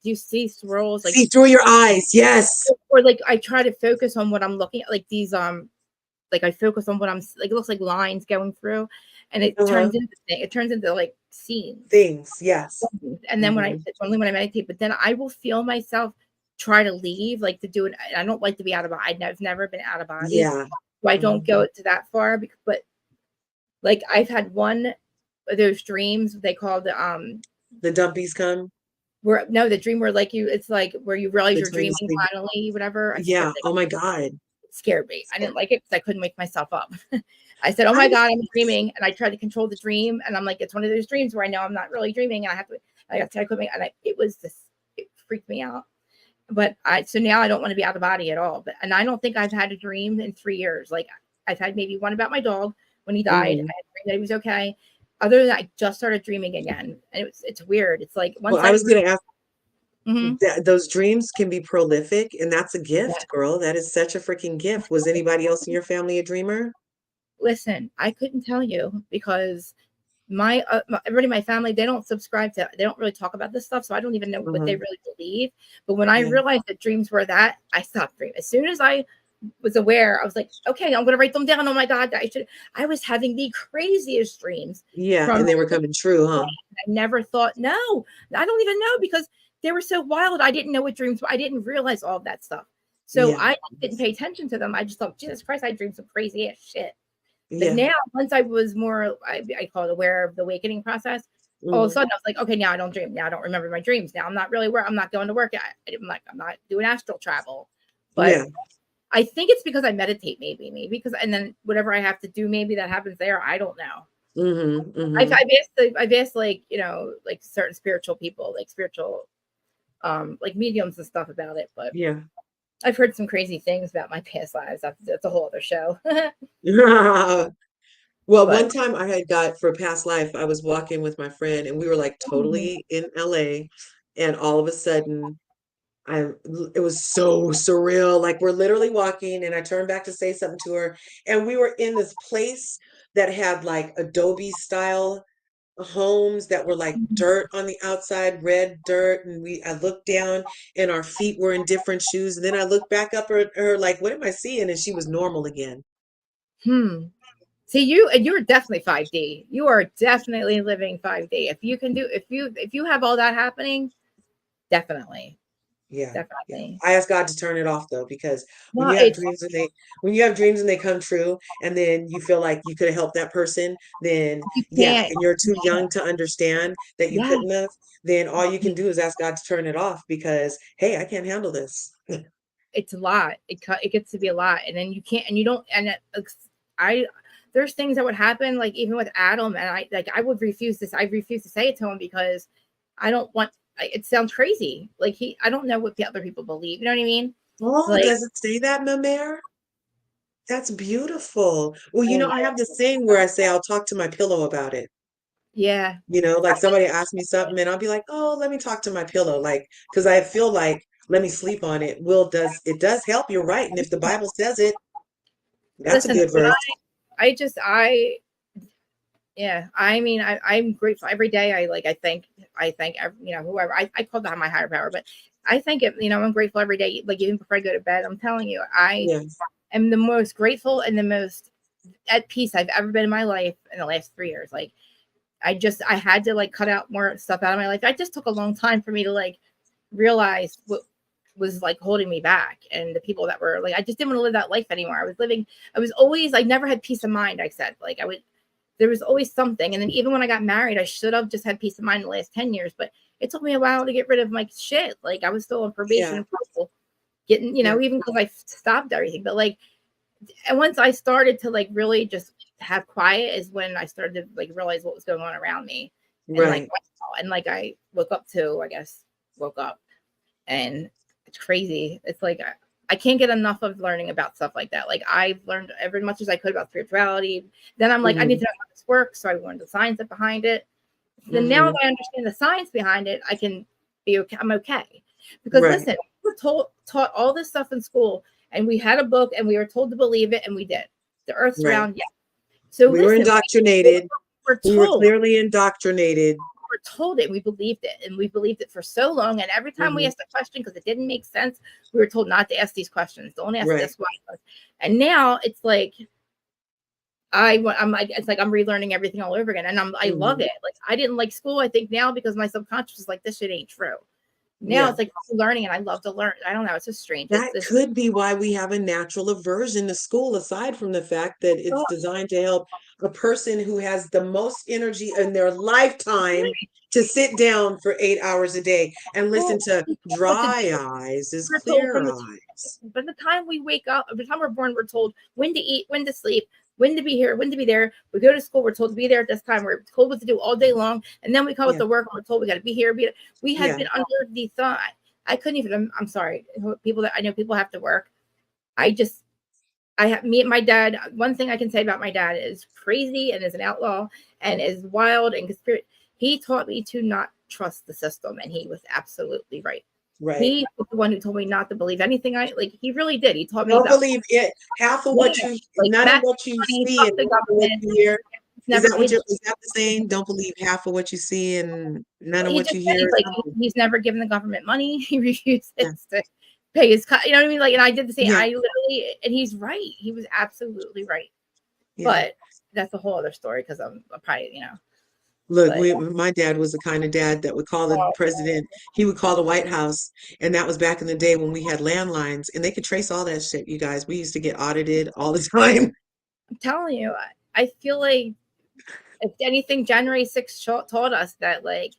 you see swirls? Like see through your eyes? Yes. Or like I try to focus on what I'm looking at, like these, like I focus on what I'm like, it looks like lines going through, and it turns into like scenes. Things, yes. And then it's only when I meditate, but then I will feel myself try to leave, like to do it. I don't like to be out of body. I've never been out of body. Yeah. So I don't go to that far, but like I've had one of those dreams they call the dumpies come. The dream where like it's like where you realize you're dreaming finally, whatever. Yeah. Oh my God. It scared me. I didn't like it because I couldn't wake myself up. I said, oh my God, I'm dreaming. And I tried to control the dream. And I'm like, it's one of those dreams where I know I'm not really dreaming. And I got to quit me. And it freaked me out. But so now I don't want to be out of body at all. And I don't think I've had a dream in 3 years. Like I've had maybe one about my dog when he died. I had a dream that he was okay. Other than that, I just started dreaming again. And it's weird. It's like once I was going to ask, those dreams can be prolific, and that's a gift, girl. That is such a freaking gift. Was anybody else in your family a dreamer? Listen, I couldn't tell you because everybody in my family, they don't really talk about this stuff. So I don't even know what they really believe. But when I realized that dreams were that, I stopped dreaming. As soon as I was aware, I was like, okay, I'm going to write them down. Oh my God, I was having the craziest dreams. Yeah. And they were coming true, huh? I never thought, no, I don't even know, because they were so wild. I didn't know what dreams were. I didn't realize all of that stuff. So I didn't pay attention to them. I just thought, Jesus Christ, I dreamed some crazy ass shit. But now, once I was more, I call it aware of the awakening process, all of a sudden I was like, okay, now I don't dream. Now I don't remember my dreams. Now I'm not really I'm not going to work. I'm not doing astral travel. But I think it's because I meditate, maybe because, and then whatever I have to do, maybe that happens there. I don't know. I've asked like, you know, like certain spiritual people, like spiritual, like mediums and stuff about it, but yeah. I've heard some crazy things about my past lives. That's a whole other show. Well, one time I had got for past life, I was walking with my friend and we were like Mhm. totally in LA, and all of a sudden it was so surreal. Like we're literally walking and I turned back to say something to her, and we were in this place that had like Adobe style homes that were like dirt on the outside, red dirt, and I looked down and our feet were in different shoes, and then I looked back up at her like, what am I seeing? And she was normal again. See, you're definitely 5D. You are definitely living 5D. If you can do, if you have all that happening, definitely. Yeah. Definitely. I ask God to turn it off though, because when No, you have dreams and they come true, and then you feel like you could have helped that person, then you yeah, can't. and you're too young to understand that you Yeah. couldn't have, then all you can do is ask God to turn it off because, hey, I can't handle this. It's a lot. It gets to be a lot, and then you can't, and you don't, and I there's things that would happen, like even with Adam, and I would refuse this. I refuse to say it to him because I don't want. It sounds crazy. Like I don't know what the other people believe. You know what I mean? Oh, Like, does it say that, Mamere? That's beautiful. Well, I have this thing where I say I'll talk to my pillow about it. yeah. Like somebody asks me something and I'll be like, oh, let me talk to my pillow. Like, because I feel like let me sleep on it. It does help. You're right. And if the Bible says it, that's a Listen, good verse. yeah. I mean, I'm grateful every day. I thank whoever I call that my higher power, but I thank it. I'm grateful every day. Like even before I go to bed, I'm telling you, I Yes. am the most grateful and the most at peace I've ever been in my life in the last 3 years. Like I had to like cut out more stuff out of my life. It just took a long time for me to like realize what was like holding me back, and the people that were like, I just didn't want to live that life anymore. I was always, I never had peace of mind. I said, like, there was always something. And then even when I got married, I should have just had peace of mind in the last 10 years, but it took me a while to get rid of my shit. Like I was still on probation and parole, getting, Yeah. even because I stopped everything. But like, and once I started to like really just have quiet is when I started to like realize what was going on around me. And like, Right. wow. And like I woke up and it's crazy. It's like I can't get enough of learning about stuff like that. Like I've learned every much as I could about spirituality. Then I'm like, I need to know how this works. So I learned the science behind it. Then now that I understand the science behind it, I can be okay. I'm okay. Because Right. listen, we were taught all this stuff in school, and we had a book and we were told to believe it, and we did. The earth's Right. round, yeah. So We were indoctrinated. we're We were told. clearly indoctrinated. We're told it, we believed it, and we believed it for so long. And every time we asked a question because it didn't make sense, we were told not to ask these questions. Don't ask this one. And now it's like I'm like, it's like I'm relearning everything all over again, and I love it. Like I didn't like school, I think now because my subconscious is like, this shit ain't true. Now it's like learning, and I love to learn. I don't know, it's just strange. That could be why we have a natural aversion to school, aside from the fact that it's designed to help a person who has the most energy in their lifetime to sit down for 8 hours a day and listen to dry eyes is clear eyes. By the time we wake up, by the time we're born, we're told when to eat, when to sleep, when to be here, when to be there. We go to school, we're told to be there at this time. We're told what to do all day long. And then we come with the work, we're told we got to be here. We have been under the thought. I couldn't even, I'm sorry. I know people have to work. Me and my dad, one thing I can say about my dad is crazy and is an outlaw and is wild and conspiracy. He taught me to not trust the system, and he was absolutely right. Right. He was the one who told me not to believe anything he really did. He taught me don't believe it. Half of what you, none of what you see and what you hear. Is that the saying? Don't believe half of what you see and none of what you hear. He's never given the government money. He refuses to pay his cut. You know what I mean? Like, and I did the same. I literally, and he's right. He was absolutely right. But that's a whole other story because I'm probably, Look, my dad was the kind of dad that would call the president. He would call the White House, and that was back in the day when we had landlines, and they could trace all that shit. You guys, we used to get audited all the time. I'm telling you, I feel like if anything, January 6th taught us that, like,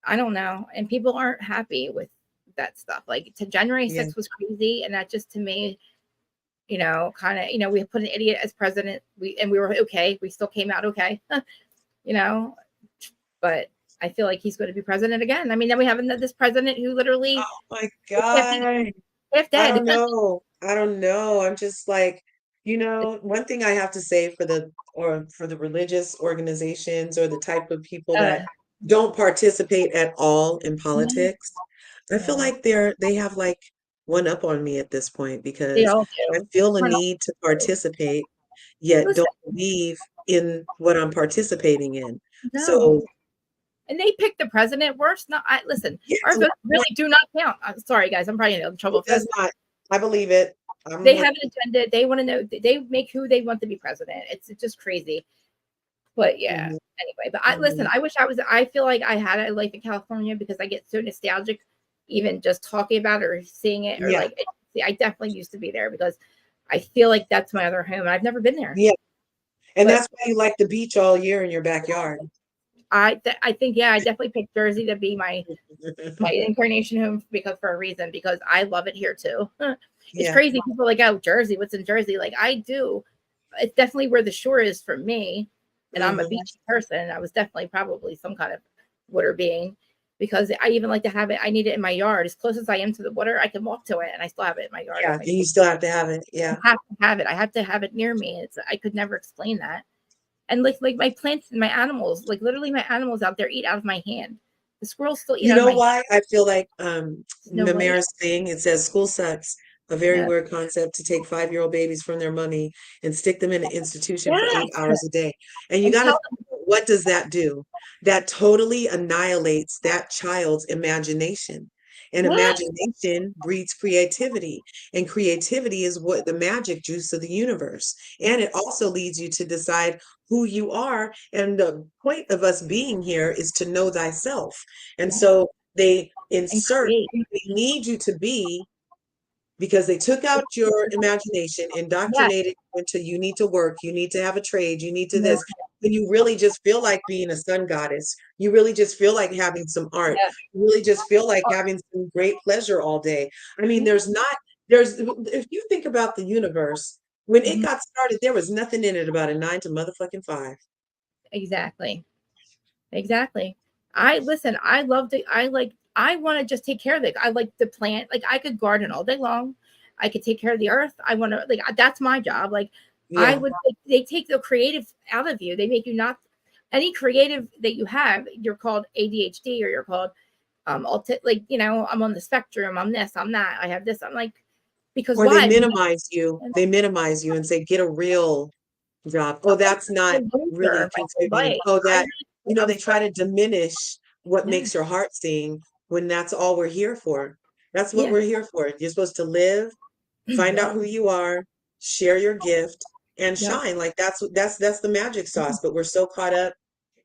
I don't know, and people aren't happy with that stuff. Like, January 6th was crazy, and that just to me, you know, kind of, you know, we put an idiot as president. We were okay. We still came out okay, you know, but I feel like he's going to be president again. I mean, then we have this president who literally, oh my God. half I dead. don't know. I don't know. I'm just like, you know, one thing I have to say for the religious organizations or the type of people that don't participate at all in politics, I feel like they have like one up on me at this point They because all I do. feel a need to participate, yet Listen, don't believe in what I'm participating in. no. So And they picked the president. Worse, not. Listen. yeah, Our votes really do not count. I'm sorry, guys. I'm probably in trouble it for this. does not. I believe it. They have an agenda. They want to know. They make who they want to be president. It's just crazy. But yeah. Anyway, but listen. I wish I was. I feel like I had a life in California because I get so nostalgic, even just talking about it or seeing it or like. I definitely used to be there because I feel like that's my other home. I've never been there. Yeah. And that's why you like the beach all year in your backyard. I think, yeah, I definitely picked Jersey to be my incarnation home because for a reason, because I love it here too. It's crazy. People are like, oh, Jersey, what's in Jersey? Like I do. It's definitely where the shore is for me. And I'm a beachy person. I was definitely probably some kind of water being because I even like to have it. I need it in my yard. As close as I am to the water, I can walk to it and I still have it in my yard. Yeah, and you still have to have it. Yeah. I have to have it. I have to have it near me. I could never explain that. And like my plants and my animals, like literally my animals out there eat out of my hand. The squirrels still eat You out of know my why? I feel like No way. Mamera's thing, it says school sucks. A very weird concept to take 5-year-old babies from their mommy and stick them in an institution for 8 hours a day. And you got to, what does that do? That totally annihilates that child's imagination. And imagination breeds creativity. And creativity is what the magic juice of the universe. And it also leads you to decide who you are. And the point of us being here is to know thyself. And so they insert, they need you to be, because they took out your imagination, indoctrinated you into you need to work, you need to have a trade, you need to this. And you really just feel like being a sun goddess. You really just feel like having some art. You really just feel like having some great pleasure all day. I mean, there's if you think about the universe, when it got started, there was nothing in it about a 9 to motherfucking 5. Exactly. I love I want to just take care of it. I like the plant. Like I could garden all day long. I could take care of the earth. I want to that's my job. Like I would they take the creative out of you. They make you not any creative that you have, you're called ADHD or you're called like, you know, I'm on the spectrum, I'm this, I'm that, I have this. I'm like, because or why? they minimize you. They minimize you and say, get a real job. Oh, that's not really contributing. Oh, that, you know, they try to diminish what makes your heart sing when that's all we're here for. That's what we're here for. You're supposed to live, find out who you are, share your gift, and shine. Like that's the magic sauce. But we're so caught up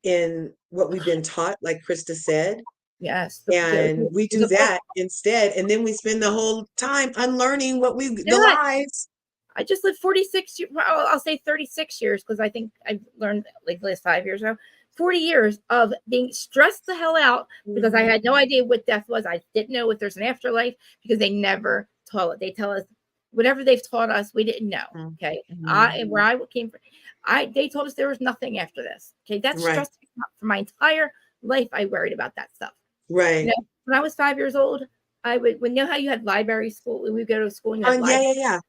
in what we've been taught, like Krista said. Yes. And we do that instead. And then we spend the whole time unlearning the lies. I just lived 46 years. Well, I'll say 36 years because I think I've learned like the last 5 years now. 40 years of being stressed the hell out because I had no idea what death was. I didn't know if there's an afterlife because they never taught it. They tell us whatever they've taught us, we didn't know. Okay. And where I came from, they told us there was nothing after this. Okay. That's stressed me out for my entire life. I worried about that stuff. Right. You know, when I was 5 years old, you know how you had library school? We would go to school and you had library. Yeah.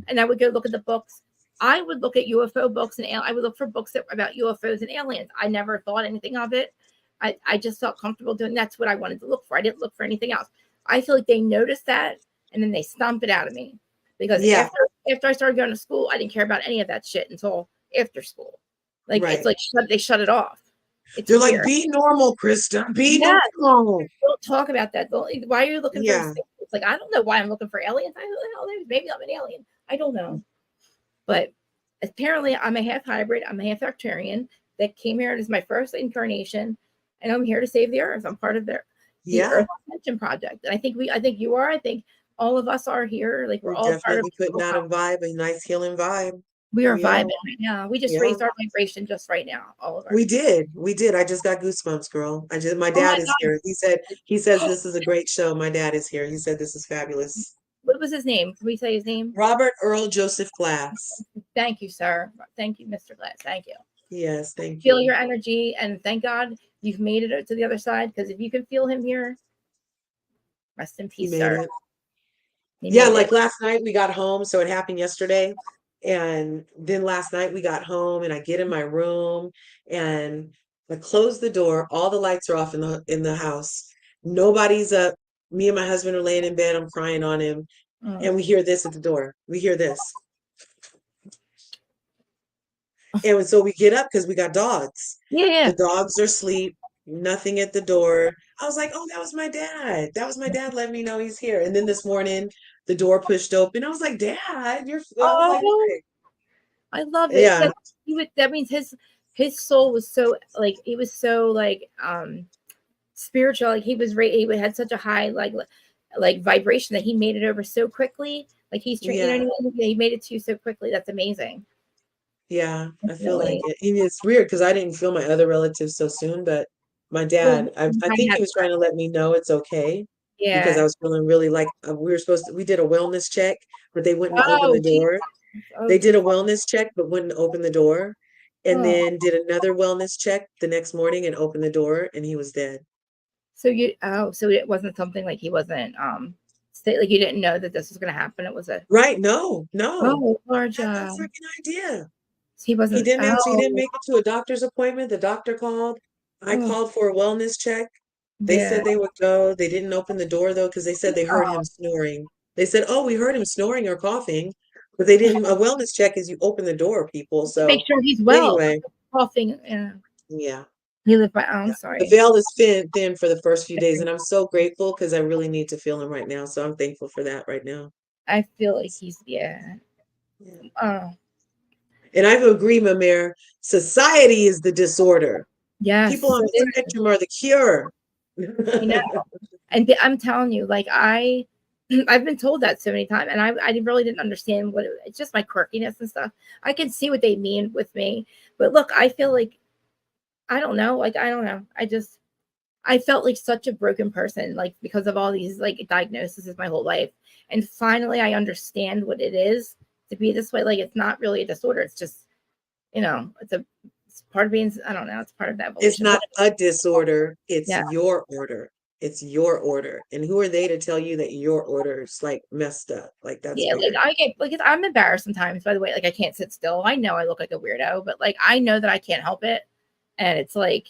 And I would go look at the books. I would look at UFO books and I would look for books about UFOs and aliens. I never thought anything of it. I just felt comfortable doing that's what I wanted to look for. I didn't look for anything else. I feel like they noticed that and then they stomp it out of me. Because after I started going to school, I didn't care about any of that shit until after school. Like it's like they shut it off. They're weird. Like, be normal, Krista. Be normal. Don't talk about that. Why are you looking for? It's like I don't know why I'm looking for aliens. I don't know. Maybe I'm an alien. I don't know. But apparently, I'm a half hybrid. I'm a half Arcturian that came here as my first incarnation, and I'm here to save the Earth. I'm part of the Earth Ascension Project, and I think you are. I think all of us are here. Like we're all definitely putting out a vibe, a nice healing vibe. We are vibing right now. We just raised our vibration just right now. All of us. We did. I just got goosebumps, girl. My dad is here. He says this is a great show. My dad is here. He said this is fabulous. What was his name? Can we say his name? Robert Earl Joseph Glass. Thank you, sir. Thank you, Mr. Glass. Thank you. Yes, thank Feel you. your energy, and thank God you've made it to the other side. Because if you can feel him here, rest in He peace, made sir. it. He Yeah, made like it. last night we got home, so it happened yesterday. And then last night we got home and I get in my room and I close the door. All the lights are off in the house. Nobody's up. Me and my husband are laying in bed. I'm crying on him. And we hear this at the door. We hear this. And so we get up because we got dogs. Yeah. The dogs are asleep. Nothing at the door. I was like, oh, that was my dad. That was my dad letting me know he's here. And then this morning, the door pushed open. I was like, Dad, you're. I was like, Oh, "Hey." I love it. Yeah, That means his soul was so like he was so like spiritual. Like he had such a high like vibration that he made it over so quickly. Like he's you know yeah, what I mean? He made it to you so quickly. That's amazing. yeah. I feel like Definitely. it. And it's weird because I didn't feel my other relatives so soon, but my Well, dad, I think he was trying to let me know it's okay because I yeah. was feeling really like we did a wellness check, but they wouldn't open Oh, the geez. door. Oh, They did a geez. wellness check but wouldn't open the door, and Oh. then did another wellness check the next morning and opened the door, and he was dead. So so it wasn't something like he wasn't like you didn't know that this was going to happen. It was a Right? No, no, large I had no freaking idea. he He wasn't didn't answer. He didn't make it to a doctor's appointment. The doctor called. I oh called for a wellness check. They yeah. said they would go. They didn't open the door though because they said they heard him snoring. They said, "Oh, we heard him snoring or coughing," but they didn't. A wellness check is you open the door, people. To make So sure he's well. anyway, Coughing. yeah. He lived by. Oh, I'm Yeah. The sorry. veil is thin for the first few days, and I'm so grateful because I really need to feel him right now. So I'm thankful for that right now. I feel like he's yeah. Oh And I agree, Mamere. Society is the disorder. People yes, on the spectrum are the cure. I know. And I'm telling you, like I've been told that so many times, and I really didn't understand it's just my quirkiness and stuff. I can see what they mean with me, but look, I feel like I don't know, like I don't know. I felt like such a broken person, like because of all these like diagnoses my whole life, and finally I understand what it is to be this way. Like it's not really a disorder; it's just it's part of being. I don't know. It's part of that It's evolution. not a disorder, it's Yeah. your order. It's your order. And who are they to tell you that your order is like messed up? Like that's Yeah, like weird. I get like I'm embarrassed sometimes by the way, like I can't sit still. I know I look like a weirdo, but like I know that I can't help it. And it's like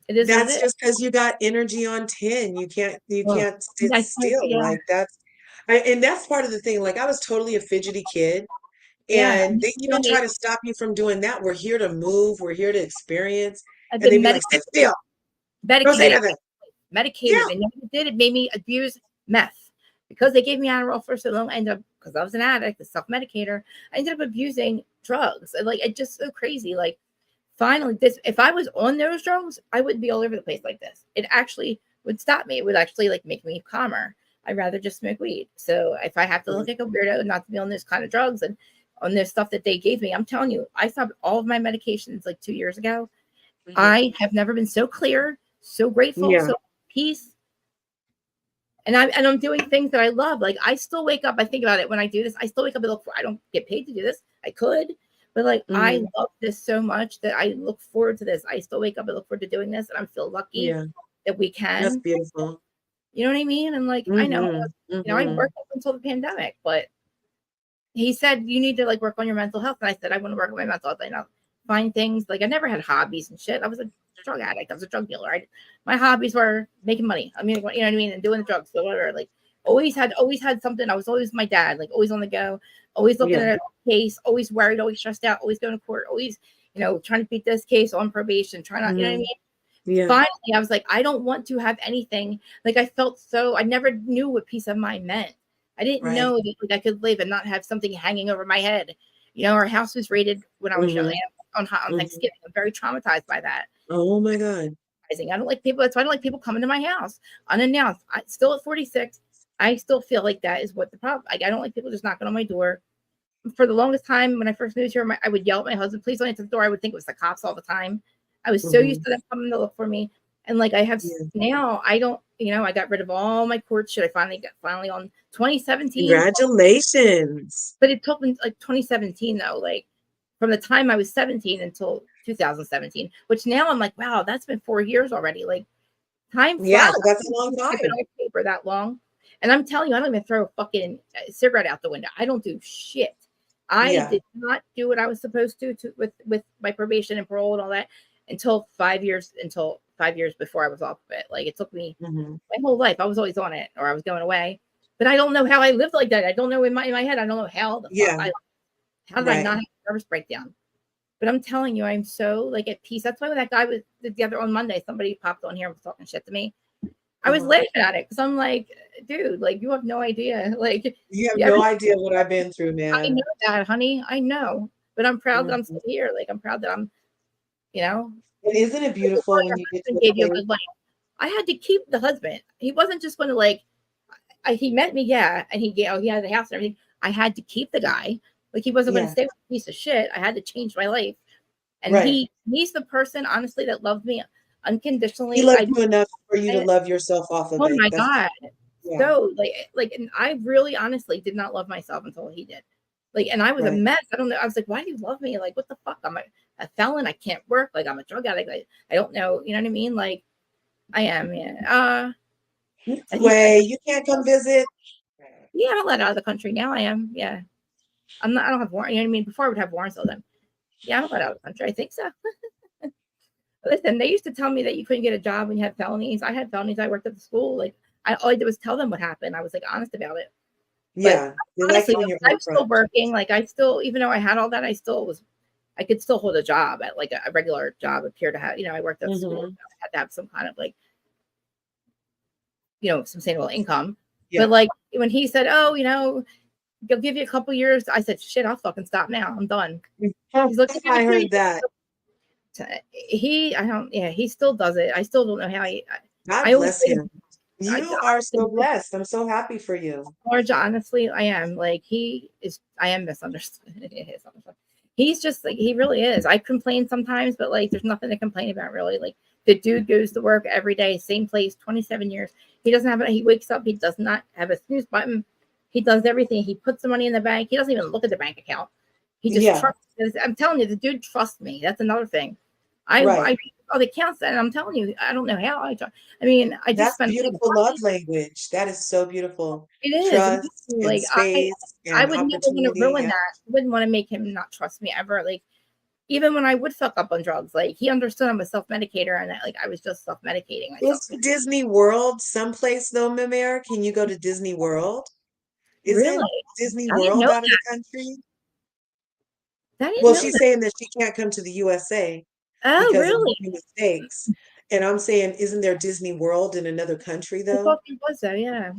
it is what it That's is. just because you got energy on 10. You Ugh. can't sit I can't, still. yeah, Like and that's part of the thing. Like I was totally a fidgety kid. yeah. And they even try to stop you from doing that. We're here to move, we're here to experience. I've And they'd been be like, sit still. Don't say medicated, nothing. Yeah. medicated, and what it did, it made me abuse meth because they gave me Adderall for so long. I ended up because I was an addict, a self-medicator. I ended up abusing drugs. And like it's just so crazy. Like finally, this if I was on those drugs, I wouldn't be all over the place like this. It actually would stop me. It would actually like make me calmer. I'd rather just smoke weed. So if I have to look like a weirdo not to be on this kind of drugs and on this stuff that they gave me, I'm telling you, I stopped all of my medications like 2 years ago. I have never been so clear, so grateful, Yeah. so peace. And I'm doing things that I love. Like I still wake up. I think about it when I do this. I still wake up and look for. I don't get paid to do this. I could, but like I love this so much that I look forward to this. I still wake up and look forward to doing this, and I feel lucky that we That's can. beautiful. You know what I mean? And like I know, I worked up until the pandemic, but he said you need to like work on your mental health, and I said I want to work on my mental health. I know find things like I never had hobbies and shit. I was a drug addict. I was a drug dealer. My hobbies were making money. I mean, you know what I mean, and doing the drugs, so whatever. Like always had something. I was always my dad, like always on the go, always looking at a case, always worried, always stressed out, always going to court, always trying to beat this case on probation, trying to, you know what I mean. Yeah. Finally, I was like, I don't want to have anything. Like I felt I never knew what peace of mind meant. I didn't know that like, I could live and not have something hanging over my head. Our house was raided when I was young on Thanksgiving. I'm very traumatized by that. Oh my God. I don't like people. That's why I don't like people coming to my house unannounced. Still at 46, I still feel like that is what the problem. Like I don't like people just knocking on my door. For the longest time, when I first moved here, I would yell at my husband, "Please don't answer the door." I would think it was the cops all the time. I was so used to them coming to look for me, and like I have now, I don't. you know, I got rid of all my court shit. I finally on 2017. Congratulations. But it took me like 2017 though, like from the time I was 17 until 2017, which now I'm like, wow, that's been 4 years already. Like time flies. Yeah, that's a long time. Paper that long. And I'm telling you, I don't even throw a fucking cigarette out the window. I don't do shit. I did not do what I was supposed to with my probation and parole and all that until 5 years before I was off of it. Like it took me my whole life. I was always on it or I was going away. But I don't know how I lived like that. I don't know in my head. I don't know how the fuck how did I not have a nervous breakdown? But I'm telling you, I'm so like at peace. That's why when that guy was the other on Monday, somebody popped on here and was talking shit to me. I was laughing at it because I'm like, dude, like you have no idea. Like you have no idea what I've been through, man. I know that, honey. I know. But I'm proud that I'm still here. Like I'm proud that I'm, you know. And isn't it beautiful when you get to gave you a good life? I had to keep the husband. He wasn't just going to like. He met me, and he had the house and everything. I had to keep the guy. Like he wasn't going to stay with a piece of shit. I had to change my life. And he's the person, honestly, that loved me unconditionally. He loved you enough for you to love yourself off of it. Oh my God. Yeah. So like, and I really honestly did not love myself until he did. Like, and I was a mess. I don't know. I was like, why do you love me? Like, what the fuck? I'm a felon. I can't work. Like, I'm a drug addict. Like, I don't know. You know what I mean? Like, I am. Yeah. Way you can't come visit. Yeah, I'm let out of the country now. I am. Yeah. I don't have warrants. You know what I mean? Before I would have warrants all them. Yeah, I'm let out of the country. I think so. Listen, they used to tell me that you couldn't get a job when you had felonies. I had felonies. I worked at the school. Like, all I did was tell them what happened. I was like honest about it. Yeah. But honestly, I was still working. Like, I still, even though I had all that, I could still hold a job at like a regular job. Appear to have, you know, I worked at school. I had to have some kind of like, you know, some sustainable income. Yeah. But like when he said, "Oh, you know, they'll give you a couple years," I said, "Shit, I'll fucking stop now. I'm done." He's looking. I heard that. He still does it. I still don't know how he. God bless him. You are so blessed. I'm so happy for you. Large, honestly, I am. Like I am misunderstood. He's just like, he really is. I complain sometimes, but like, there's nothing to complain about really. Like the dude goes to work every day, same place, 27 years. He doesn't have it. He wakes up. He does not have a snooze button. He does everything. He puts the money in the bank. He doesn't even look at the bank account. He just trusts. I'm telling you, the dude trusts me. That's another thing. I the accounts, and I'm telling you, I don't know how I mean, I just that's beautiful love language. That is so beautiful. It is. Trust like and space I would never want to ruin that. I wouldn't want to make him not trust me ever. Like even when I would fuck up on drugs, like he understood I'm a self-medicator and that like I was just self-medicating myself. Is Disney World someplace though, Mamere? Can you go to Disney World? Really? Disney World out of the country? She's saying that she can't come to the USA. Oh, because really? of mistakes. And I'm saying, isn't there Disney World in another country though? I thought there was though, yeah.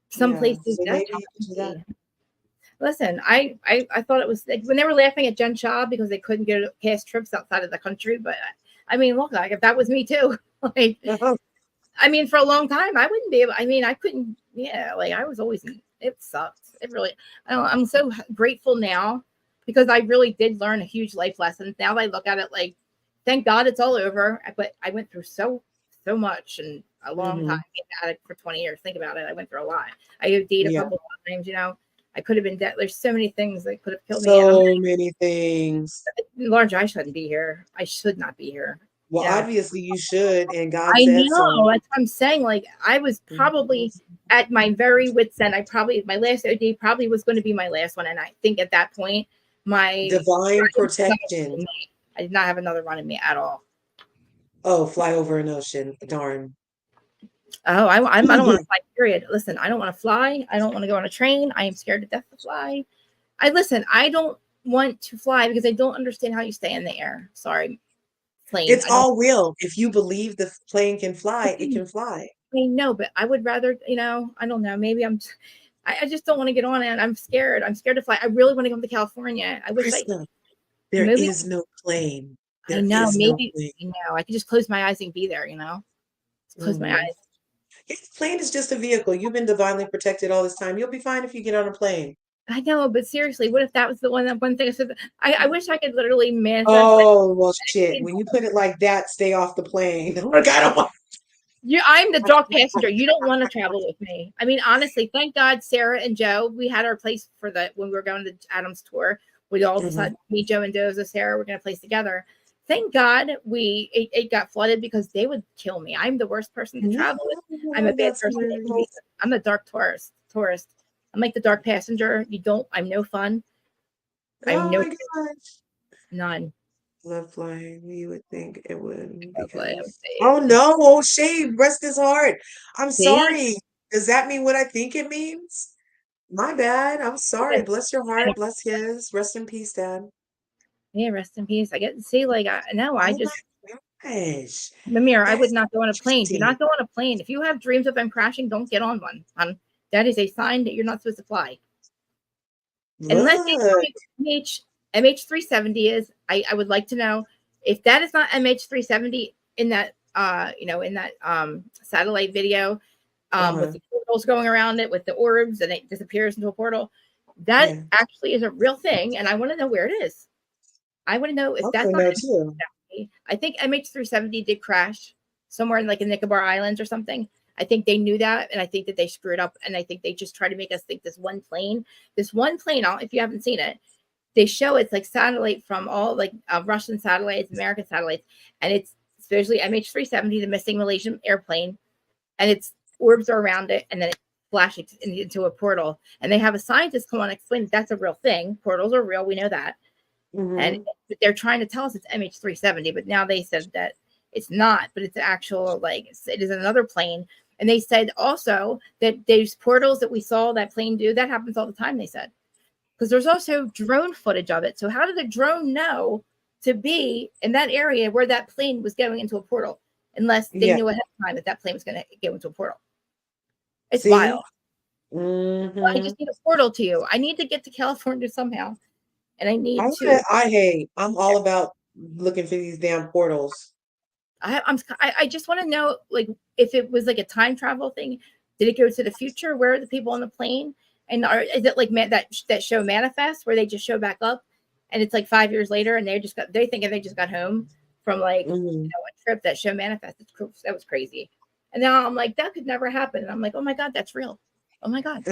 Some places that. Listen, I thought it was like, when they were laughing at Jen Shaw because they couldn't get cash trips outside of the country, but I mean, look, like if that was me too, like I mean, for a long time I wouldn't be able. I mean, I couldn't. Yeah, like I was always. It sucks. It really. I'm so grateful now. Because I really did learn a huge life lesson. Now I look at it like, thank God it's all over. But I went through so much and a long time. Being addict for 20 years. Think about it. I went through a lot. I OD'd a couple of times. You know, I could have been dead. There's so many things that could have killed me. So many things. Large, I shouldn't be here. I should not be here. Well, obviously you should, and God said so. That's what I'm saying. Like I was probably at my very wit's end. My last OD probably was going to be my last one, and I think at that point. My divine protection. I did not have another run in me at all. Oh, fly over an ocean. Darn. Oh, I don't want to fly, period. Listen, I don't want to fly. I don't want to go on a train. I am scared to death to fly. I don't want to fly because I don't understand how you stay in the air. Sorry. Plane. It's all real. If you believe the plane can fly, it can fly. I know, but I would rather, I don't know. Maybe I just don't want to get on it. I'm scared. I'm scared to fly. I really want to come to California. I wish there is no plane. I know. Maybe I could just close my eyes and be there. Just close my eyes. This plane is just a vehicle. You've been divinely protected all this time. You'll be fine if you get on a plane. I know, but seriously, what if that was the one thing I said? I wish I could literally manifest. Oh well, shit. When you put it like that, stay off the plane. Like I don't want. I'm the dog passenger. You don't want to travel with me. I mean, honestly, thank God Sarah and Joe, we had our place for when we were going to Adam's tour. We all decided me, Joe, and Doza, Sarah, we're going to place together. Thank God it got flooded because they would kill me. I'm the worst person to travel with. I'm a bad person. I'm a dark tourist. I'm like the dark passenger. I'm no fun. I'm my gosh. None. Love flying. You would think it would because oh no, oh shade, rest his heart. I'm See? sorry. Does that mean what I think it means? My bad. I'm sorry. Bless your heart. Bless his. Rest in peace, Dad. Yeah, rest in peace. I get to see I just gosh. Mimir, I would not go on a plane. Do not go on a plane. If you have dreams of them crashing, don't get on one. That is a sign that you're not supposed to fly. Unless MH370 is, I would like to know if that is not MH370 in that satellite video with the portals going around it with the orbs and it disappears into a portal. That actually is a real thing, and I want to know where it is. I want to know if that's not MH370. I think MH370 did crash somewhere in in Nicobar Islands or something. I think they knew that, and I think that they screwed up, and I think they just try to make us think this one plane, if you haven't seen it, they show it's like satellite from all Russian satellites, American satellites, and it's especially MH370, the missing Malaysian airplane, and its orbs are around it, and then it flashes into a portal, and they have a scientist come on and explain that's a real thing. Portals are real, we know that. And they're trying to tell us it's MH370, but now they said that it's not, but it's actual, it is another plane. And they said also that those portals that we saw that plane do, that happens all the time, they said. Because there's also drone footage of it. So how did the drone know to be in that area where that plane was going into a portal? Unless they knew ahead of time that plane was going to go into a portal. It's wild. I just need a portal to you. I need to get to California somehow. And I need I'm all about looking for these damn portals. I just want to know, if it was a time travel thing, did it go to the future? Where are the people on the plane? And is it that show Manifest where they just show back up, and it's 5 years later, and they thinking they just got home from a trip. That show Manifest. That was crazy. And now I'm like, that could never happen. And I'm like, oh my God, that's real. Oh my God.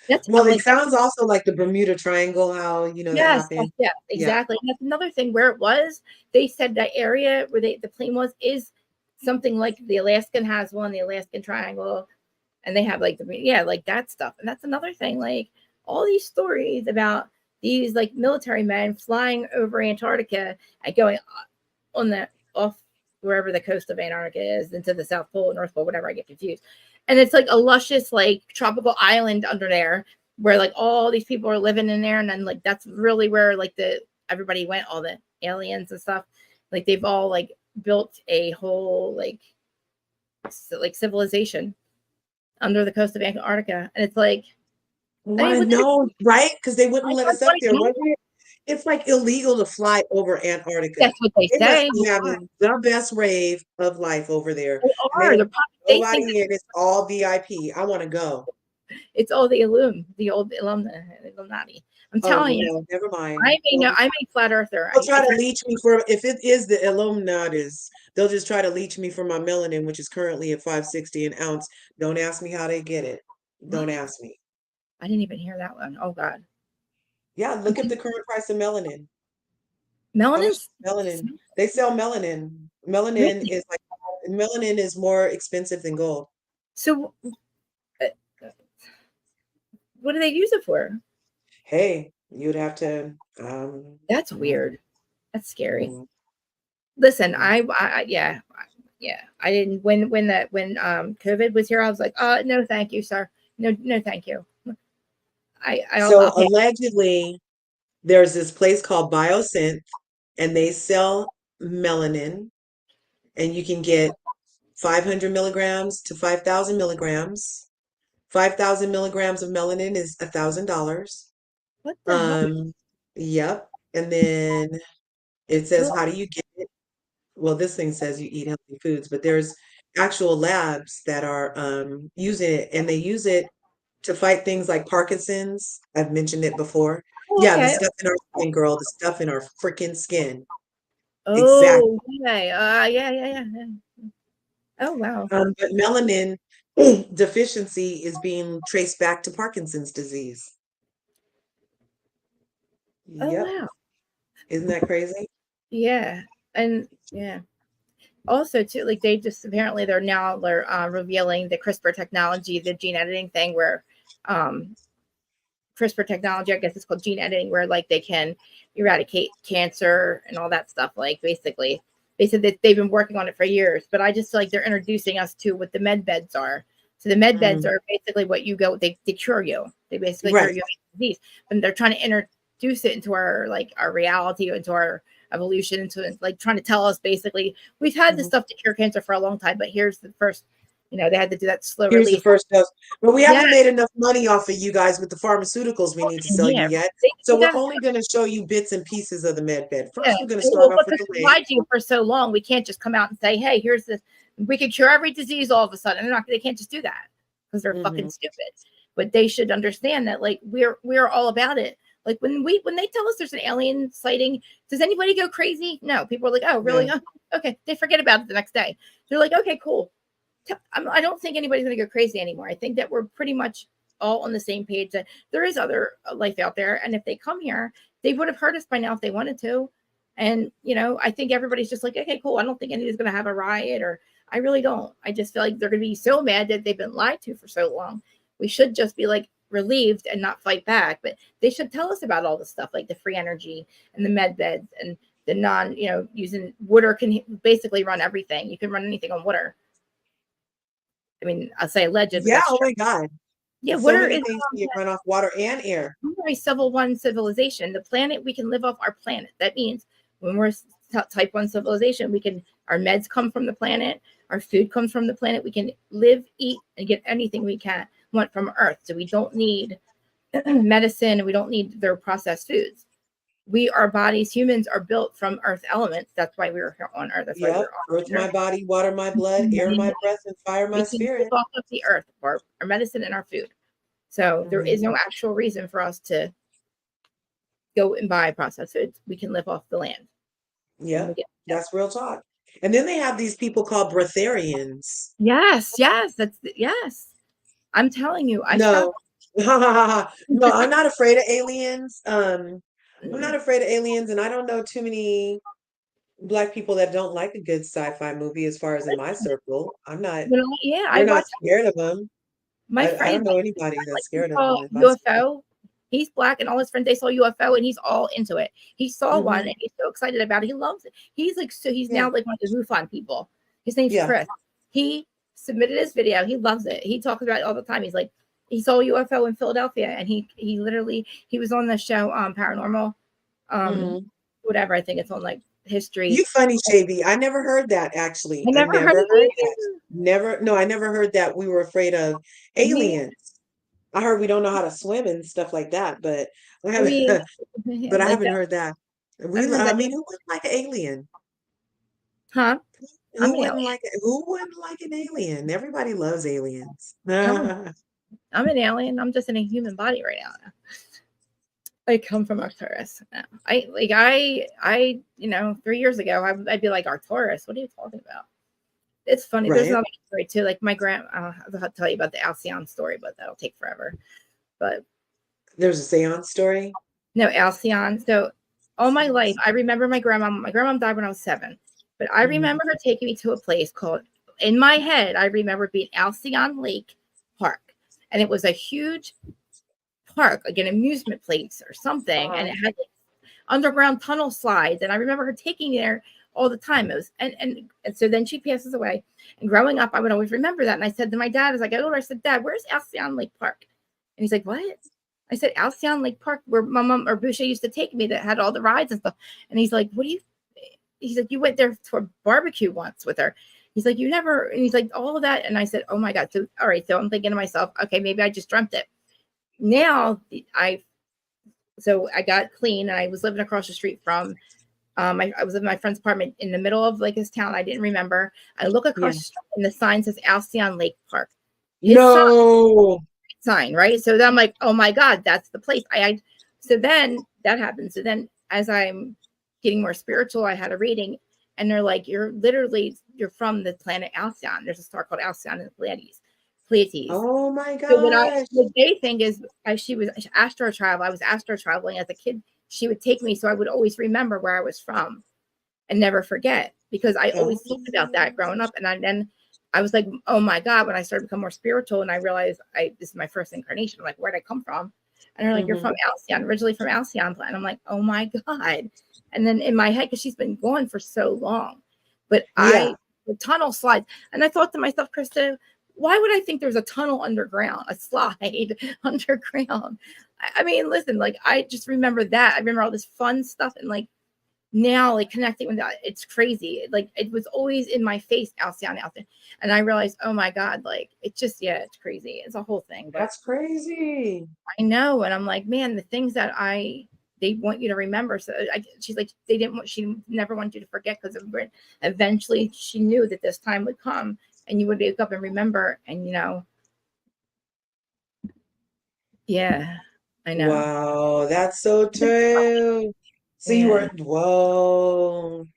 It sounds also like the Bermuda Triangle, how that happened. Yeah, exactly. And that's another thing where it was. They said that area where the plane is something like the Alaskan has one, the Alaskan Triangle, and they have that stuff. And that's another thing. All these stories about these military men flying over Antarctica and going off wherever the coast of Antarctica is into the South Pole, North Pole, whatever. I get confused. And it's a luscious tropical island under there where all these people are living in there, and then that's really where everybody went, all the aliens and stuff. They've all built a whole civilization under the coast of Antarctica, and it's no, right? Because they wouldn't let us up there. It's illegal to fly over Antarctica. That's what they say. Must be having the best rave of life over there. They are. Nobody in it's all VIP. I want to go. It's all the old Illuminati. I'm telling you. Never mind. I'm a flat earther. They'll try to leech me if it is the Illuminatis, they'll just try to leech me for my melanin, which is currently at 560 an ounce. Don't ask me how they get it. Don't ask me. I didn't even hear that one. Oh God. Yeah, look at the current price of melanin. Melanin. They sell melanin. Melanin is more expensive than gold. So what do they use it for? Hey, you'd have to that's weird. That's scary. Listen, I didn't when COVID was here, I was like, no, thank you, sir. No, thank you. Allegedly there's this place called Biosynth, and they sell melanin, and you can get 500 milligrams to 5,000 milligrams. 5,000 milligrams of melanin is $1,000. What the hell? Yep. And then it says, how do you get it? Well, this thing says you eat healthy foods, but there's actual labs that are using it, and they use it to fight things like Parkinson's. I've mentioned it before. Yeah, the stuff in our skin, girl, the stuff in our freaking skin. Oh, exactly. Okay. Yeah. Oh, wow. But melanin deficiency is being traced back to Parkinson's disease. Oh, Yep. wow. Isn't that crazy? Yeah. And yeah. Also, too, like they're now revealing the CRISPR technology, the gene editing thing where CRISPR technology, I guess it's called gene editing, where like they can eradicate cancer and all that stuff. Like basically, they said that they've been working on it for years, but I just feel like they're introducing us to what the med beds are. So the med beds are basically what you go, they cure you. They basically cure you of disease. And they're trying to introduce it into our reality, into our evolution, into like trying to tell us basically we've had this stuff to cure cancer for a long time, but here's the first, they had to do that slow Here's release. the first dose. But we haven't made enough money off of you guys with the pharmaceuticals we need to sell you yet. So we're only going to show you bits and pieces of the med bed. First, we're going to start off with the we lied to you for so long. We can't just come out and say, hey, here's this. We can cure every disease all of a sudden. They can't just do that because they're fucking stupid. But they should understand that like we're all about it. Like when they tell us there's an alien sighting, does anybody go crazy? No. People are like, oh, really? Yeah. Oh, okay. They forget about it the next day. They're like, okay, cool. I don't think anybody's going to go crazy anymore. I think that we're pretty much all on the same page that there is other life out there. And if they come here, they would have heard us by now if they wanted to. And, I think everybody's just like, okay, cool. I don't think anybody's going to have a riot, or I really don't. I just feel like they're going to be so mad that they've been lied to for so long. We should just be like relieved and not fight back. But they should tell us about all the stuff like the free energy and the med beds and the non, using water can basically run everything. You can run anything on water. I mean, I'll say alleged. Yeah. Oh my God. Yeah. So Water many is things you run off water and air. We're a civil one civilization. The planet, we can live off our planet. That means when we're type 1 civilization, our meds come from the planet. Our food comes from the planet. We can live, eat, and get anything we want from Earth. So we don't need medicine, and we don't need their processed foods. Our bodies, humans, are built from Earth elements. That's why we were here on Earth. That's why we're on Earth, my body, water, my blood, air, my breath, and fire, my spirit. Off of the Earth, our medicine and our food. So there is no actual reason for us to go and buy processed foods. We can live off the land. Yeah, that's real talk. And then they have these people called breatharians. Yes. I'm telling you, No, I'm not afraid of aliens. I'm not afraid of aliens, and I don't know too many Black people that don't like a good sci-fi movie. As far as in my circle, I'm not. We're not scared of them. My friend, I don't know anybody that's scared of them. UFO. He's Black, and all his friends, they saw UFO, and he's all into it. He saw one, and he's so excited about it. He loves it. He's like, so he's now like one of the MUFON people. His name's Chris. He submitted his video. He loves it. He talks about it all the time. He's like, he saw UFO in Philadelphia, and he was on the show Paranormal, whatever. I think it's on like history. You funny, Shavy. I never heard that actually. I never heard that. I never heard that we were afraid of aliens. I heard we don't know how to swim and stuff like that, but I haven't. But I haven't heard that. I mean, who wouldn't like an alien? Huh? Who wouldn't like an alien? Everybody loves aliens. I'm an alien. I'm just in a human body right now. I come from Arcturus. I 3 years ago, I'd be like, Arcturus, what are you talking about? It's funny. There's another story too. Like my I'll tell you about the Alcyon story, but that'll take forever. But there's a seance story? No, Alcyon. So all my life, I remember my grandma. My grandma died when I was 7. But I remember her taking me to a place called, in my head, I remember being Alcyon Lake Park. And it was a huge park, like an amusement place or something. And it had like underground tunnel slides. And I remember her taking me there all the time. It was, and so then she passes away. And growing up, I would always remember that. And I said to my dad, as I got older, I said, Dad, where's Alcyon Lake Park? And he's like, what? I said, Alcyon Lake Park, where my mom or Boucher used to take me, that had all the rides and stuff. And he's like, he's like, you went there for a barbecue once with her. He's like, you never, and he's like, all of that. And I said, oh my God. So, all right. So I'm thinking to myself, okay, maybe I just dreamt it. Now so I got clean, and I was living across the street from, I was in my friend's apartment in the middle of like this town. I didn't remember. I look across the street, and the sign says Alcyon Lake Park. Sign, right? So then I'm like, oh my God, that's the place. So then that happened. So then as I'm getting more spiritual, I had a reading, and they're like, you're from the planet Alcyon. There's a star called Alcyon in the Pleiades. Oh my So gosh. what they think is, she was astro travel. I was astro traveling as a kid. She would take me, so I would always remember where I was from and never forget, because I always thought about that growing up. And then I was like, oh my God, when I started to become more spiritual and I realized this is my first incarnation, I'm like, where'd I come from? And they're like, you're from Alcyon, originally from Alcyon. And I'm like, oh my God. And then in my head, because she's been gone for so long, but the tunnel slides. And I thought to myself, Krista, why would I think there's a tunnel underground, a slide underground? I mean, listen, like, I just remember that. I remember all this fun stuff, and like now, like connecting with that, it's crazy. Like, it was always in my face, Alcyon. And I realized, oh my God, like, it's just, it's crazy. It's a whole thing. But That's crazy. I know. And I'm like, man, the things that they want you to remember. So she's like, she never wanted you to forget, because eventually she knew that this time would come and you would wake up and remember. And, yeah, I know. Wow, that's so true. So you were, whoa.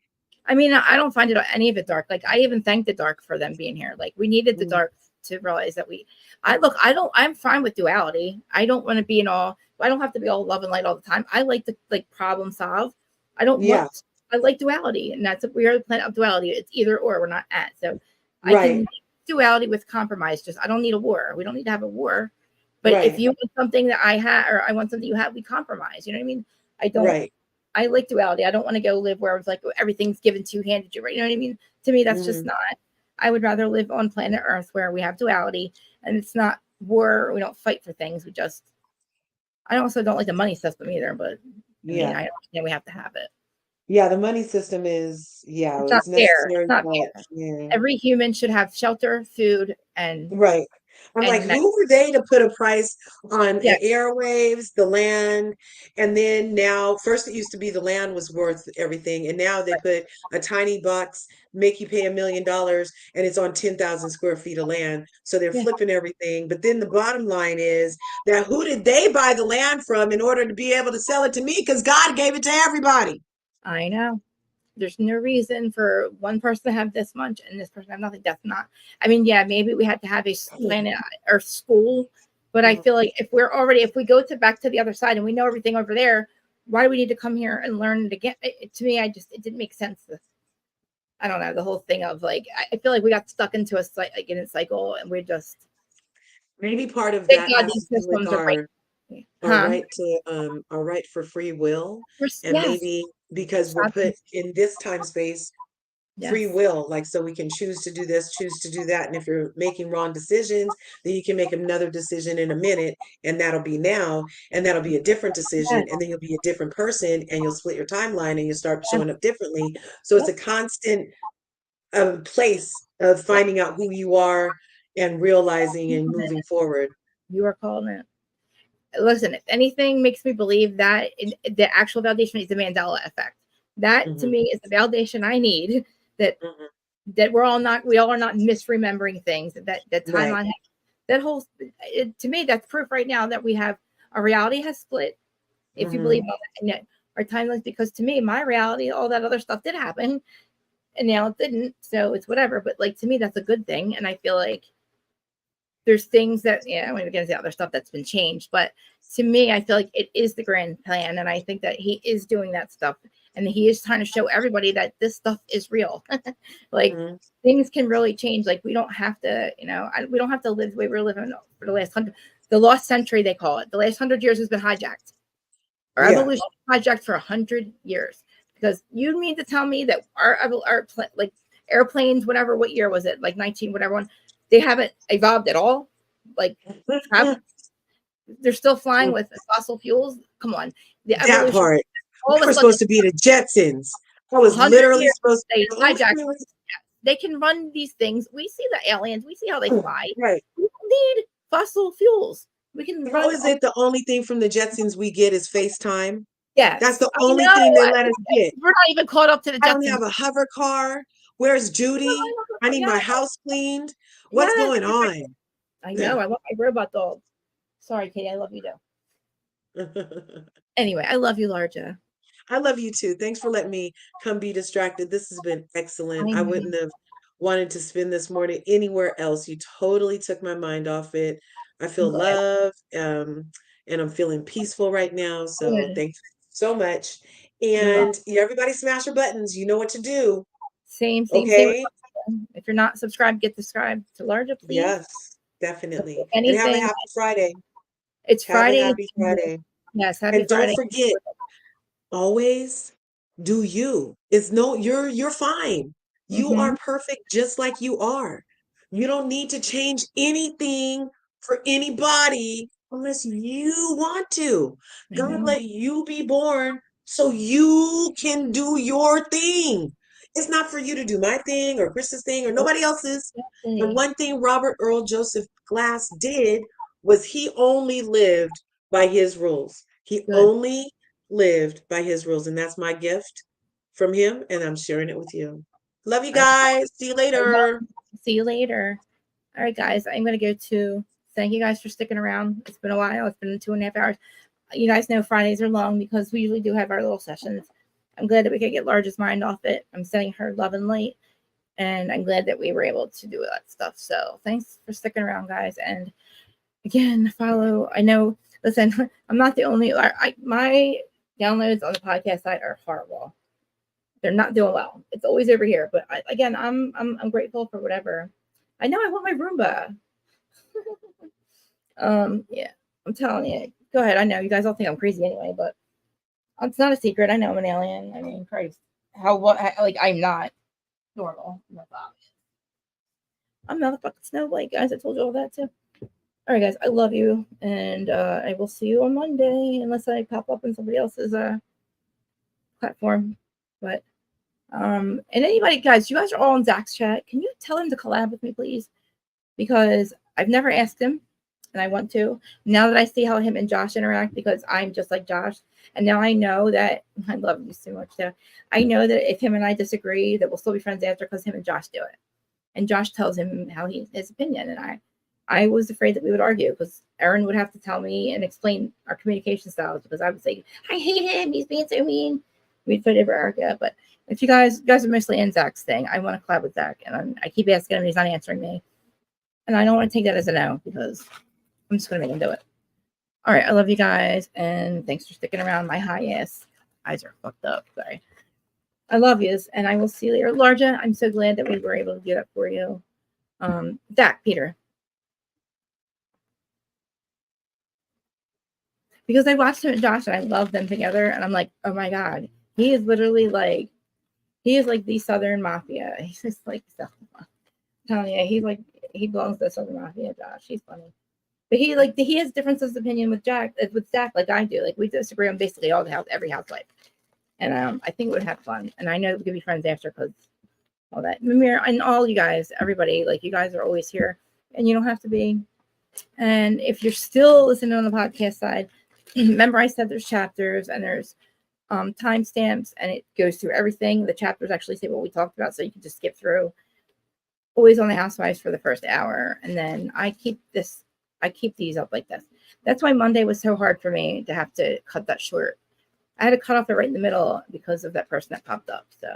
I mean, I don't find any of it dark. Like, I even thank the dark for them being here. Like, we needed the dark to realize that I'm fine with duality. I don't want to be I don't have to be all love and light all the time. I like to problem solve. I like duality, and we are the planet of duality. It's either or, we're not at. So I can duality with compromise. Just, I don't need a war. We don't need to have a war. But if you want something that I have, or I want something you have, we compromise. You know what I mean? I don't. I like duality. I don't want to go live where it's like everything's given to you, handed to you, right? You know what I mean? To me, that's just not. I would rather live on planet Earth where we have duality, and it's not war. We don't fight for things. I also don't like the money system either, but I mean, I understand we have to have it. Yeah, the money system is, it's not fair. It's not fair. Every human should have shelter, food, and I'm like, who were they to put a price on the airwaves, the land? And then now, first it used to be the land was worth everything, and now they put a tiny box, make you pay $1 million, and it's on 10,000 square feet of land. So they're flipping everything. But then the bottom line is that who did they buy the land from in order to be able to sell it to me? Because God gave it to everybody. I know. There's no reason for one person to have this much and this person to have nothing. That's not. I mean, maybe we had to have a planet or school, but I feel like if we go back to the other side and we know everything over there, why do we need to come here and learn it again? To me, it didn't make sense. I don't know, the whole thing of like, I feel like we got stuck into a cycle, and we're just. Maybe part of that has to do with our right for free will, and maybe because we're put in this time space, free will, like, so we can choose to do this, choose to do that, and if you're making wrong decisions, then you can make another decision in a minute, and that'll be now, and that'll be a different decision, and then you'll be a different person, and you'll split your timeline, and you'll start showing up differently. So it's a constant place of finding out who you are and realizing and moving forward. You are calling it. Listen, if anything makes me believe that the actual validation is the Mandela effect. That to me is the validation I need that we all are not misremembering things. That timeline, that whole, to me, that's proof right now that we have our reality has split. If you believe that, our timelines, because to me, my reality, all that other stuff did happen, and now it didn't. So it's whatever. But like, to me, that's a good thing, and I feel like there's things that, I'm going to get into the other stuff that's been changed, but to me, I feel like it is the grand plan. And I think that he is doing that stuff, and he is trying to show everybody that this stuff is real. Like things can really change. Like we don't have to, we don't have to live the way we're living for the lost century, they call it. The last 100 years has been hijacked. Our evolution hijacked for 100 years, because you mean to tell me that our like airplanes, whatever, what year was it? Like 19, whatever one. They haven't evolved at all. Like they're still flying with fossil fuels. Come on, that part. We were supposed to be the Jetsons. I was literally supposed to hijack. They can run these things. We see the aliens. We see how they fly. Right. We don't need fossil fuels. We can. How is it the only thing from the Jetsons we get is FaceTime? Yeah, that's the only thing they let us get. We're not even caught up to the Jetsons. I don't have a hover car. Where's Judy? I need my house cleaned. What's going on? I know. I love my robot dog. Sorry, Katie. I love you though. Anyway, I love you, Larja. I love you too. Thanks for letting me come be distracted. This has been excellent. I I know. wouldn't have wanted to spend this morning anywhere else. You totally took my mind off it. I I'm feel glad. love, and I'm feeling peaceful right now. So Good. thanks so much. You're welcome. And everybody smash your buttons. You know what to do. Same. Okay. If you're not subscribed, get subscribed to Larga, please. Yes, definitely. And have a Anything. happy Friday. It's Have a Friday. happy Friday. Yes, happy And don't Friday. forget, always do you. You're fine. You Mm-hmm. are perfect just like you are. You don't need to change anything for anybody unless you want to. I God know. let you be born so you can do your thing. It's not for you to do my thing or Chris's thing or nobody else's. The Exactly. one thing Robert Earl Joseph Glass did was he only lived by his rules. He Good. only lived by his rules, and that's my gift from him, and I'm sharing it with you. Love you I guys. See you later. See you later. All right, guys. I'm gonna go to. Thank you guys for sticking around. It's been a while. It's been 2.5 hours. You guys know Fridays are long because we usually do have our little sessions. I'm glad that we could get Large's mind off it. I'm sending her love and light, and I'm glad that we were able to do that stuff. So thanks for sticking around, guys. And again, follow. I know. Listen, I'm not the only. My downloads on the podcast side are horrible. They're not doing well. It's always over here. But I'm grateful for whatever. I know I want my Roomba. Yeah, I'm telling you. Go ahead. I know you guys all think I'm crazy anyway, but it's not a secret. I know I'm an alien. I mean, Christ, like I'm not normal. I'm not a fucking snowflake, guys. I told you all that too. All right, guys. I love you, and I will see you on Monday, unless I pop up in somebody else's platform. But and anybody, guys, you guys are all in Zach's chat. Can you tell him to collab with me, please? Because I've never asked him, and I want to. Now that I see how him and Josh interact, because I'm just like Josh, and now I know that I love you so much. Too. I know that if him and I disagree, that we'll still be friends after because him and Josh do it, and Josh tells him how his opinion, and I was afraid that we would argue because Erin would have to tell me and explain our communication styles because I would say I hate him, he's being so mean. We'd fight over Erica, but if you guys are mostly in Zach's thing, I want to collab with Zach, and I keep asking him, he's not answering me. And I don't want to take that as a no because I'm just going to make him do it. All right. I love you guys. And thanks for sticking around. My high ass eyes are fucked up. Sorry. I love yous. And I will see you later. Larja, I'm so glad that we were able to do that for you. Dak, Peter. Because I watched him and Josh and I love them together. And I'm like, oh my God. He is literally like, he is like the Southern Mafia. He's just like, I'm telling you, he belongs to the Southern Mafia, Josh. He's funny. But he has differences of opinion with Zach, like I do. Like we disagree on basically every housewife. And I think we would have fun. And I know we could be friends after because all that. Mimir and all you guys, everybody, like you guys are always here. And you don't have to be. And if you're still listening on the podcast side, remember I said there's chapters and there's timestamps and it goes through everything. The chapters actually say what we talked about, so you can just skip through. Always on the housewives for the first hour. And then I keep these up like this. That's why Monday was so hard for me to have to cut that short. I had to cut off it right in the middle because of that person that popped up. So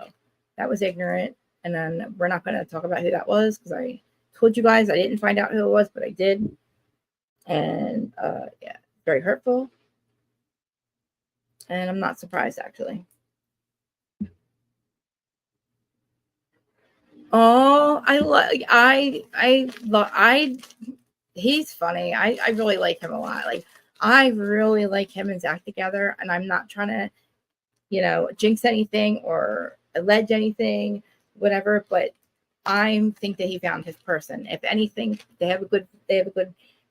that was ignorant. And then we're not going to talk about who that was because I told you guys I didn't find out who it was, but I did. And yeah, very hurtful. And I'm not surprised actually. Oh, he's funny. I really like him a lot. Like I really like him and Zach together, and I'm not trying to, jinx anything or allege anything, whatever. But I think that he found his person. If anything, they have a good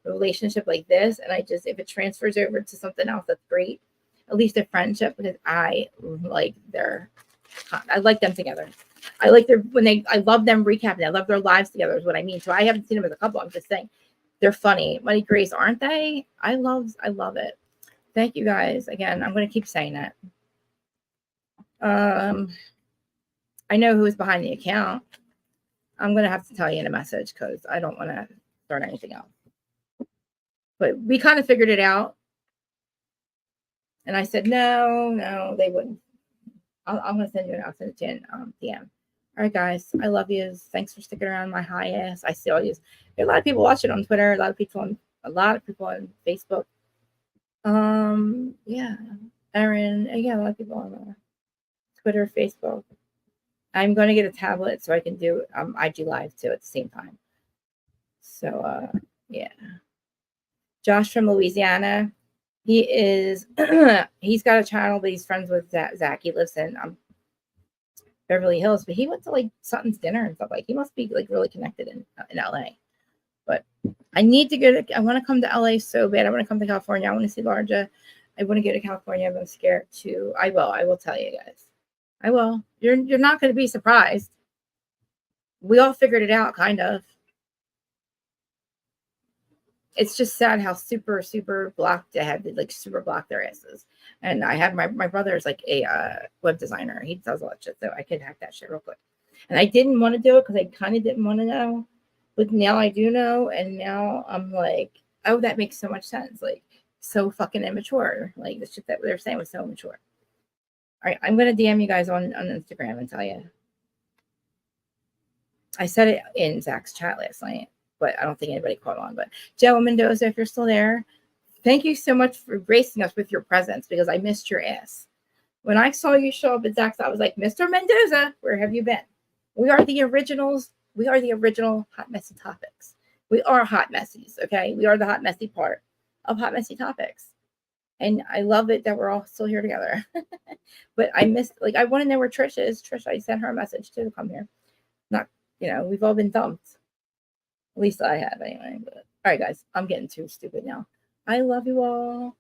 relationship like this, and if it transfers over to something else, that's great. At least a friendship, because I like them together. I love them recapping. I love their lives together is what I mean. So I haven't seen them as a couple. I'm just saying they're funny. Money Grace, aren't they? I love it. Thank you guys. Again, I'm going to keep saying it. I know who's behind the account. I'm going to have to tell you in a message because I don't want to start anything else. But we kind of figured it out. And I said, no, they wouldn't. I'm gonna send you an I'll send it to you in DM. All right, guys. I love you. Thanks for sticking around my high ass. I see all you. There are a lot of people watching on Twitter. A lot of people on Facebook. Yeah, Erin. Yeah, a lot of people on Twitter, Facebook. I'm going to get a tablet so I can do IG Live too at the same time. So, yeah. Josh from Louisiana. He is, he's got a channel, but he's friends with Zach. He lives in Beverly Hills, but he went to like Sutton's dinner and stuff. Like, he must be like really connected in LA. But I need to go to, I want to come to LA so bad. I want to come to California. I want to see LRGA. I want to go to California. I'm scared too. I will tell you guys. I will. You're not going to be surprised. We all figured it out, kind of. It's just sad how super blocked they had, like super block their asses. And I have my brother is like a web designer. He does all that shit, so I could hack that shit real quick. And I didn't want to do it because I kind of didn't want to know, but now I do know. And now I'm like, oh, that makes so much sense. Like, so fucking immature. Like, the shit that they're saying was so immature. All right, I'm gonna DM you guys on Instagram and tell you. I said it in Zach's chat last night, but I don't think anybody caught on. But Joe Mendoza, if you're still there, thank you so much for gracing us with your presence because I missed your ass. When I saw you show up at Zach's, I was like, Mr. Mendoza, where have you been? We are the originals. We are the original Hot Messy Topics. We are Hot Messies, okay? We are the hot messy part of Hot Messy Topics. And I love it that we're all still here together. But I missed, like, I want to know where Trish is. Trish, I sent her a message too to come here. Not, we've all been dumped. At least I have anyway. But all right, guys, I'm getting too stupid now. I love you all.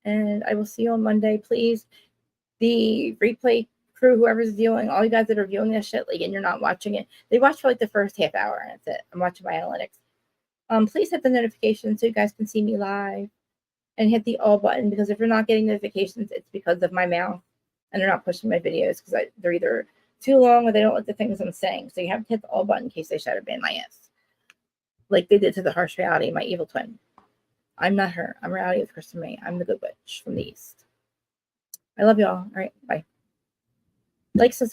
And I will see you on Monday. Please, the replay crew, whoever's viewing, all you guys that are viewing this shit, like, and you're not watching it, they watch for like the first half hour and that's it. I'm watching my analytics. Please hit the notification so you guys can see me live. And hit the all button because if you're not getting notifications, it's because of my mouth and they're not pushing my videos because they're either too long or they don't like the things I'm saying. So you have to hit the all button in case they shadow ban my ass, like they did to the harsh reality, my evil twin. I'm not her. I'm reality with KristaMarie. I'm the good witch from the east. I love y'all. All right, bye. Like, subscribe.